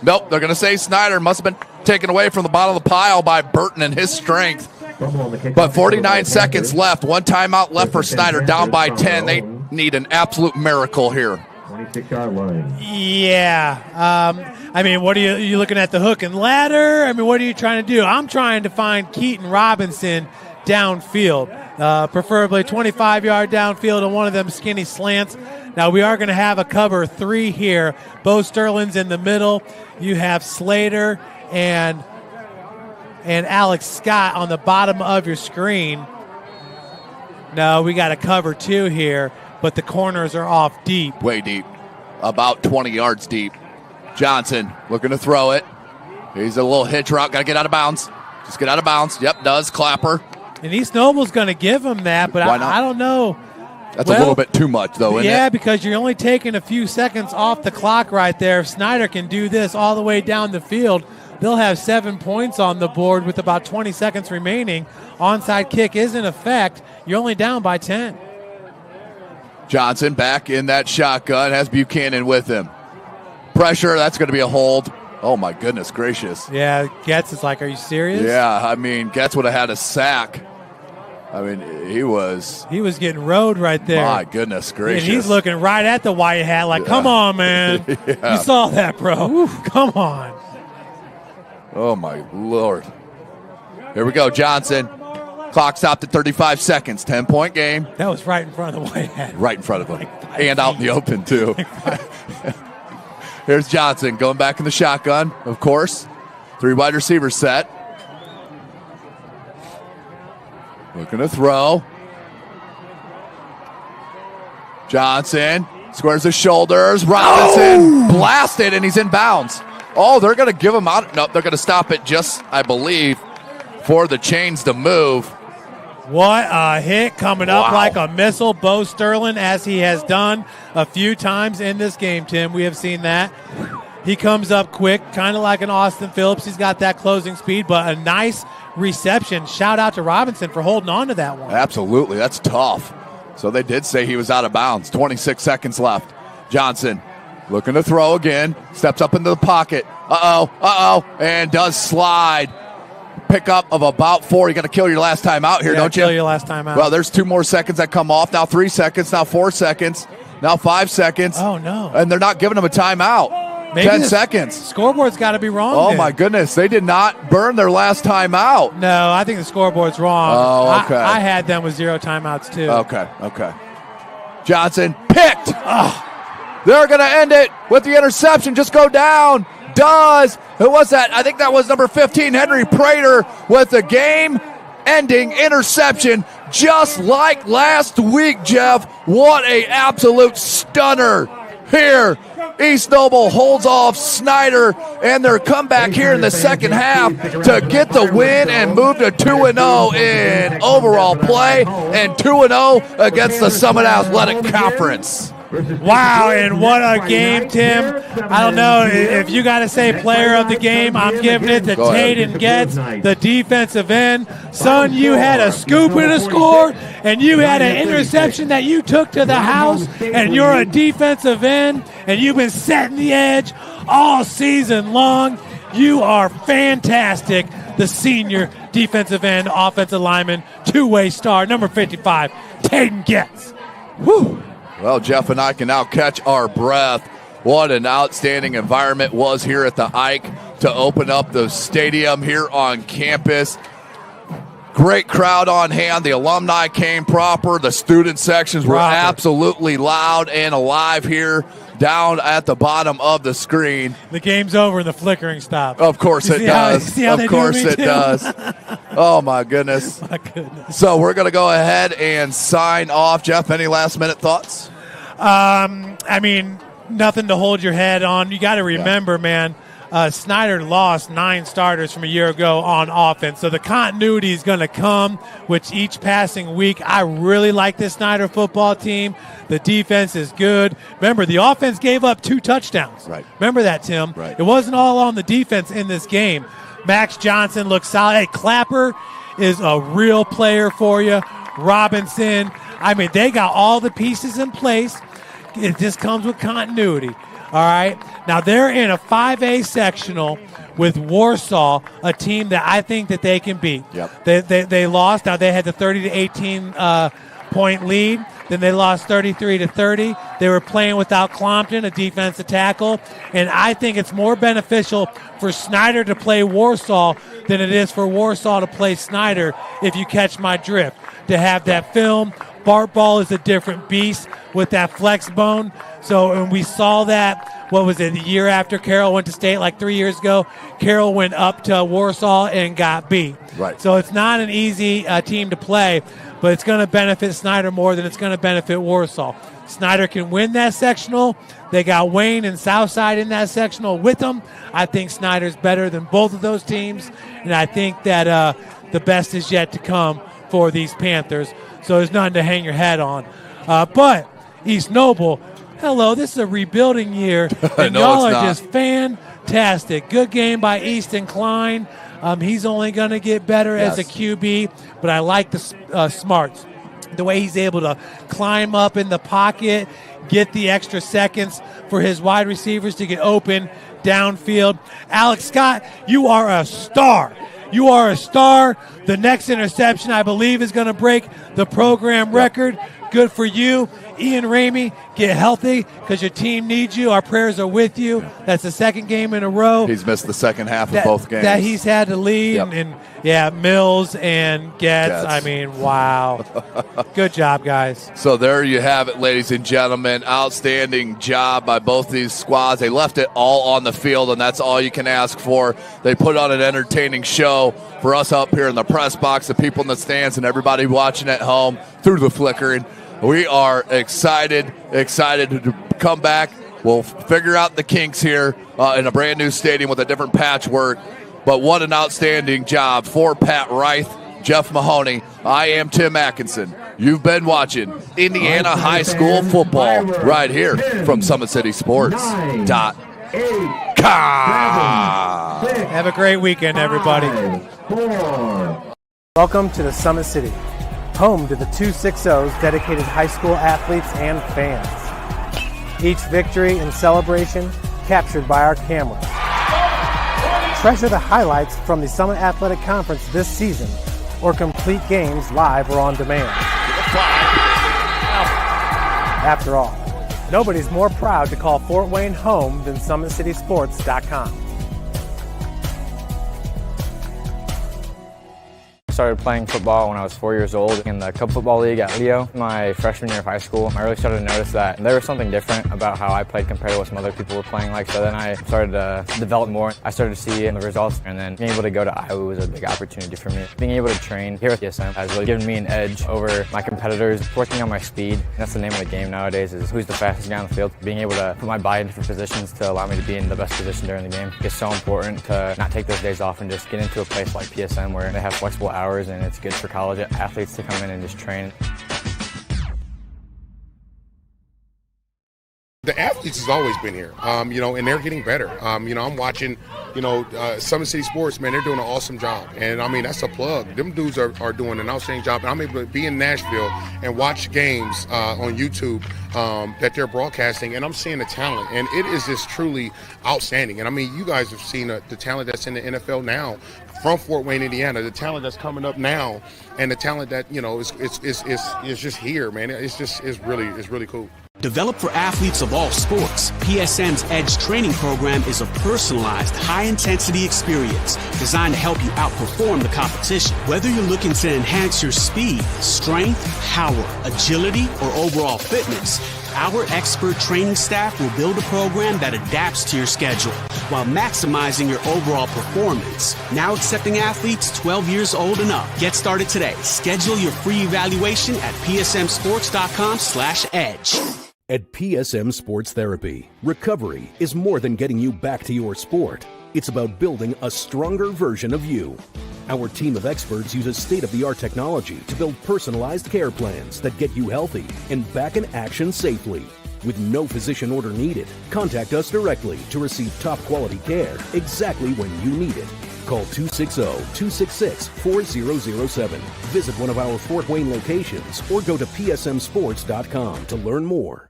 Nope, they're going to say Snider must have been taken away from the bottom of the pile by Burton and his strength. But 49 seconds left. One timeout left for Snider, down by 10. They need an absolute miracle here. 26-yard line. Yeah. I mean, what are you looking at the hook and ladder? I mean, what are you trying to do? I'm trying to find Keaton Robinson downfield, preferably 25-yard downfield on one of them skinny slants. Now, we are going to have a cover 3 here. Bo Sterling's in the middle. You have Slater and Alex Scott on the bottom of your screen. No, we got a cover 2 here, but the corners are off deep. Way deep. About 20 yards deep. Johnson looking to throw it. He's a little hitch route. Got to get out of bounds. Just get out of bounds. Yep, does. Clapper. And East Noble's going to give him that, but I don't know. That's a little bit too much, though, isn't it? Yeah, because you're only taking a few seconds off the clock right there. If Snider can do this all the way down the field, they'll have 7 points on the board with about 20 seconds remaining. Onside kick is in effect. You're only down by 10. Johnson back in that shotgun, has Buchanan with him. Pressure, that's going to be a hold. Oh, my goodness gracious. Yeah, Getz is like, are you serious? Yeah, I mean, Getz would have had a sack. I mean, he was getting rode right there. My goodness gracious. And he's looking right at the white hat like, come on, man. Yeah. You saw that, bro. Come on. Oh, my Lord. Here we go, Johnson. Clock stopped at 35 seconds. 10-point game. That was right in front of the white hat. Right in front of him. And out in the open, too. Here's Johnson going back in the shotgun, of course. 3 wide receivers set. Looking to throw. Johnson squares his shoulders. Robinson blasted, and he's in bounds. Oh, they're going to give him out. No, they're going to stop it just, I believe, for the chains to move. What a hit coming up like a missile. Bo Sterling, as he has done a few times in this game, Tim. We have seen that. He comes up quick, kind of like an Austin Phillips. He's got that closing speed, but a nice reception. Shout out to Robinson for holding on to that one. Absolutely. That's tough. So they did say he was out of bounds. 26 seconds left. Johnson looking to throw again. Steps up into the pocket. And does slide. Pickup of about 4. You got to kill your last time out here, don't you? Kill your last time out. Well, there's 2 more seconds that come off. Now 3 seconds. Now 4 seconds. Now 5 seconds. Oh, no. And they're not giving him a timeout. Maybe 10 seconds. Scoreboard's got to be wrong. Oh, then. my goodness. They did not burn their last time out. No, I think the scoreboard's wrong. Oh, okay. I had them with 0 timeouts, too. Okay. Johnson picked. They're going to end it with the interception. Just go down. Does. Who was that? I think that was number 15, Henry Prater, with the game-ending interception. Just like last week, Jeff. What a absolute stunner here. East Noble holds off Snider and their comeback here in the second half to get the win and move to 2-0 in overall play and 2-0 against the Summit Athletic Conference. Wow, and what a game, Tim. I don't know if you got to say player of the game. I'm giving it to Tayden Getz, the defensive end. Son, you had a scoop and a score, and you had an interception that you took to the house, and you're a defensive end, and you've been setting the edge all season long. You are fantastic. The senior defensive end, offensive lineman, two-way star, number 55, Tayden Getz. Whew. Well, Jeff and I can now catch our breath. What an outstanding environment was here at the Ike to open up the stadium here on campus. Great crowd on hand. The alumni came proper. The student sections were absolutely loud and alive here down at the bottom of the screen. The game's over and the flickering stopped. Of course it does. Of course it does. Oh, my goodness. My goodness. So we're going to go ahead and sign off. Jeff, any last-minute thoughts? I mean, nothing to hold your head on. You got to remember, man, Snider lost 9 starters from a year ago on offense. So the continuity is going to come with each passing week. I really like this Snider football team. The defense is good. Remember, the offense gave up 2 touchdowns. Right. Remember that, Tim. Right. It wasn't all on the defense in this game. Max Johnson looks solid. Hey, Clapper is a real player for you. Robinson. I mean, they got all the pieces in place. It just comes with continuity. All right. Now they're in a 5A sectional with Warsaw, a team that I think that they can beat. Yep. They lost. Now they had the 30-18 point lead. Then they lost 33-30. They were playing without Clompton, a defensive tackle, and I think it's more beneficial for Snider to play Warsaw than it is for Warsaw to play Snider. If you catch my drift, to have that film. Bart Ball is a different beast with that flex bone. So, and we saw that, what was it, the year after Carroll went to state, like 3 years ago, Carroll went up to Warsaw and got beat. Right. So it's not an easy team to play, but it's going to benefit Snider more than it's going to benefit Warsaw. Snider can win that sectional. They got Wayne and Southside in that sectional with them. I think Snider's better than both of those teams, and I think that the best is yet to come for these Panthers. So there's nothing to hang your hat on. But East Noble, hello, this is a rebuilding year, and No, y'all it's are not. just fantastic. Good game by Easton Klein. He's only going to get better as a QB, but I like the smarts. The way he's able to climb up in the pocket, get the extra seconds for his wide receivers to get open downfield. Alex Scott, you are a star. You are a star. The next interception, I believe, is going to break the program record. Good for you. Ian Ramey, get healthy because your team needs you. Our prayers are with you. That's the second game in a row. He's missed the second half of both games. That he's had to lead. Yep. And yeah, Mills and Getz. I mean, wow. Good job, guys. So there you have it, ladies and gentlemen. Outstanding job by both these squads. They left it all on the field, and that's all you can ask for. They put on an entertaining show for us up here in the press box, the people in the stands, and everybody watching at home through the flickering. We are excited to come back. We'll figure out the kinks here in a brand new stadium with a different patchwork. But what an outstanding job for Pat Reith, Jeff Mahoney. I am Tim Atkinson. You've been watching Indiana High School football right here from SummitCitySports.com. Have a great weekend, everybody. Welcome to the Summit City, home to the 260's dedicated high school athletes and fans. Each victory and celebration captured by our cameras. Treasure the highlights from the Summit Athletic Conference this season, or complete games live or on demand. After all, nobody's more proud to call Fort Wayne home than SummitCitySports.com. I started playing football when I was 4 years old in the Cup Football League at Leo. My freshman year of high school, I really started to notice that there was something different about how I played compared to what some other people were playing like. So then I started to develop more. I started to see the results, and then being able to go to Iowa was a big opportunity for me. Being able to train here at PSM has really given me an edge over my competitors. Working on my speed, that's the name of the game nowadays, is who's the fastest guy on the field. Being able to put my body in different positions to allow me to be in the best position during the game. It's so important to not take those days off and just get into a place like PSM where they have flexible hours, and it's good for college athletes to come in and just train. The athletes has always been here, and they're getting better. I'm watching, Summit City Sports, man, they're doing an awesome job. And, that's a plug. Them dudes are doing an outstanding job. And I'm able to be in Nashville and watch games on YouTube that they're broadcasting, and I'm seeing the talent. And it is just truly outstanding. And, you guys have seen the talent that's in the NFL now from Fort Wayne, Indiana, the talent that's coming up now, and the talent that, is just here, man. It's really cool. Developed for athletes of all sports, PSM's Edge training program is a personalized, high-intensity experience designed to help you outperform the competition. Whether you're looking to enhance your speed, strength, power, agility, or overall fitness, our expert training staff will build a program that adapts to your schedule while maximizing your overall performance. Now accepting athletes 12 years old and up. Get started today. Schedule your free evaluation at psmsports.com/edge. At PSM Sports Therapy, recovery is more than getting you back to your sport. It's about building a stronger version of you. Our team of experts uses state-of-the-art technology to build personalized care plans that get you healthy and back in action safely. With no physician order needed, contact us directly to receive top-quality care exactly when you need it. Call 260-266-4007. Visit one of our Fort Wayne locations or go to psmsports.com to learn more.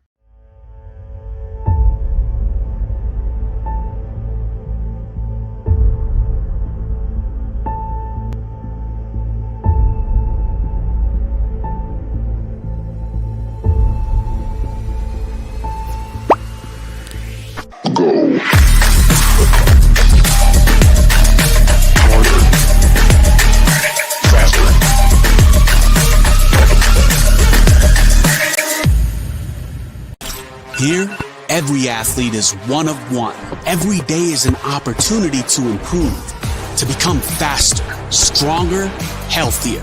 Here, every athlete is one of one. Every day is an opportunity to improve, to become faster, stronger, healthier.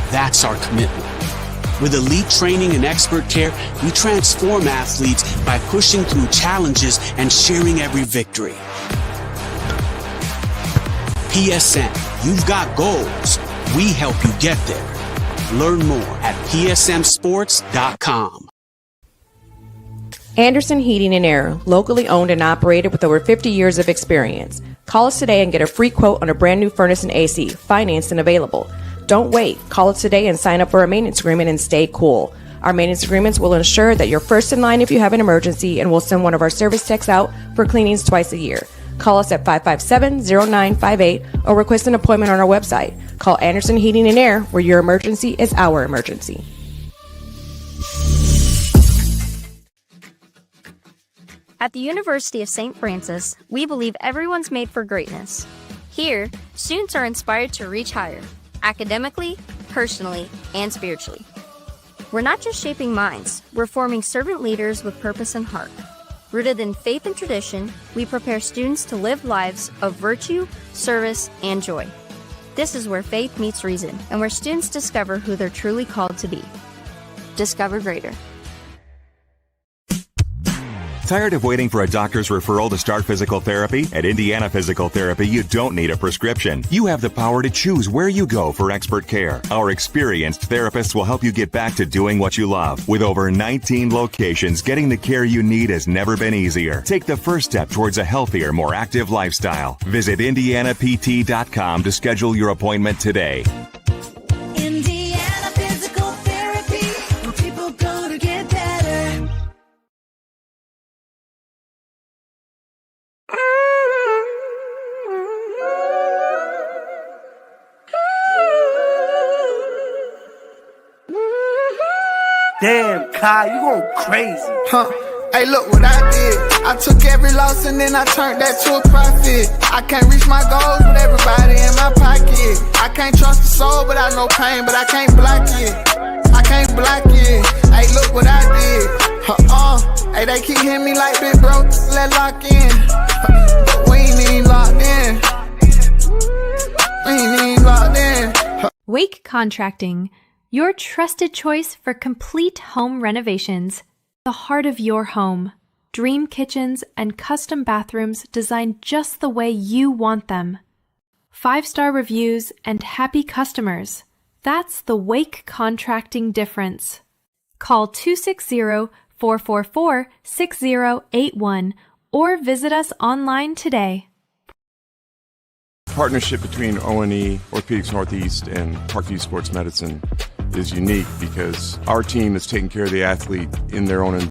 That's our commitment. With elite training and expert care, we transform athletes by pushing through challenges and sharing every victory. PSM, you've got goals. We help you get there. Learn more at psmsports.com. Anderson Heating and Air, locally owned and operated with over 50 years of experience. Call us today and get a free quote on a brand new furnace and AC, financed and available. Don't wait. Call us today and sign up for a maintenance agreement and stay cool. Our maintenance agreements will ensure that you're first in line if you have an emergency, and we'll send one of our service techs out for cleanings twice a year. Call us at 557-0958 or request an appointment on our website. Call Anderson Heating and Air, where your emergency is our emergency. At the University of St. Francis, we believe everyone's made for greatness. Here, students are inspired to reach higher, academically, personally, and spiritually. We're not just shaping minds, we're forming servant leaders with purpose and heart. Rooted in faith and tradition, we prepare students to live lives of virtue, service, and joy. This is where faith meets reason, and where students discover who they're truly called to be. Discover greater. Tired of waiting for a doctor's referral to start physical therapy? At Indiana Physical Therapy, you don't need a prescription. You have the power to choose where you go for expert care. Our experienced therapists will help you get back to doing what you love. With over 19 locations, getting the care you need has never been easier. Take the first step towards a healthier, more active lifestyle. Visit IndianaPT.com to schedule your appointment today. Indiana Physical Therapy, where people go to get better. Damn, Kai, you going crazy. Huh. Hey, look what I did. I took every loss and then I turned that to a profit. I can't reach my goals with everybody in my pocket. I can't trust the soul, but I know pain, but I can't block it. I can't block it. Hey, look what I did. Hey, they keep hitting me like big bro, let lock in. But we ain't even locked in. We ain't even locked in. Wake Contracting, your trusted choice for complete home renovations. The heart of your home. Dream kitchens and custom bathrooms designed just the way you want them. 5-star reviews and happy customers. That's the Wake Contracting difference. Call 260-444-6081 or visit us online today. Partnership between O&E, Orthopedics Northeast, and Parkview Sports Medicine is unique because our team is taking care of the athlete in their own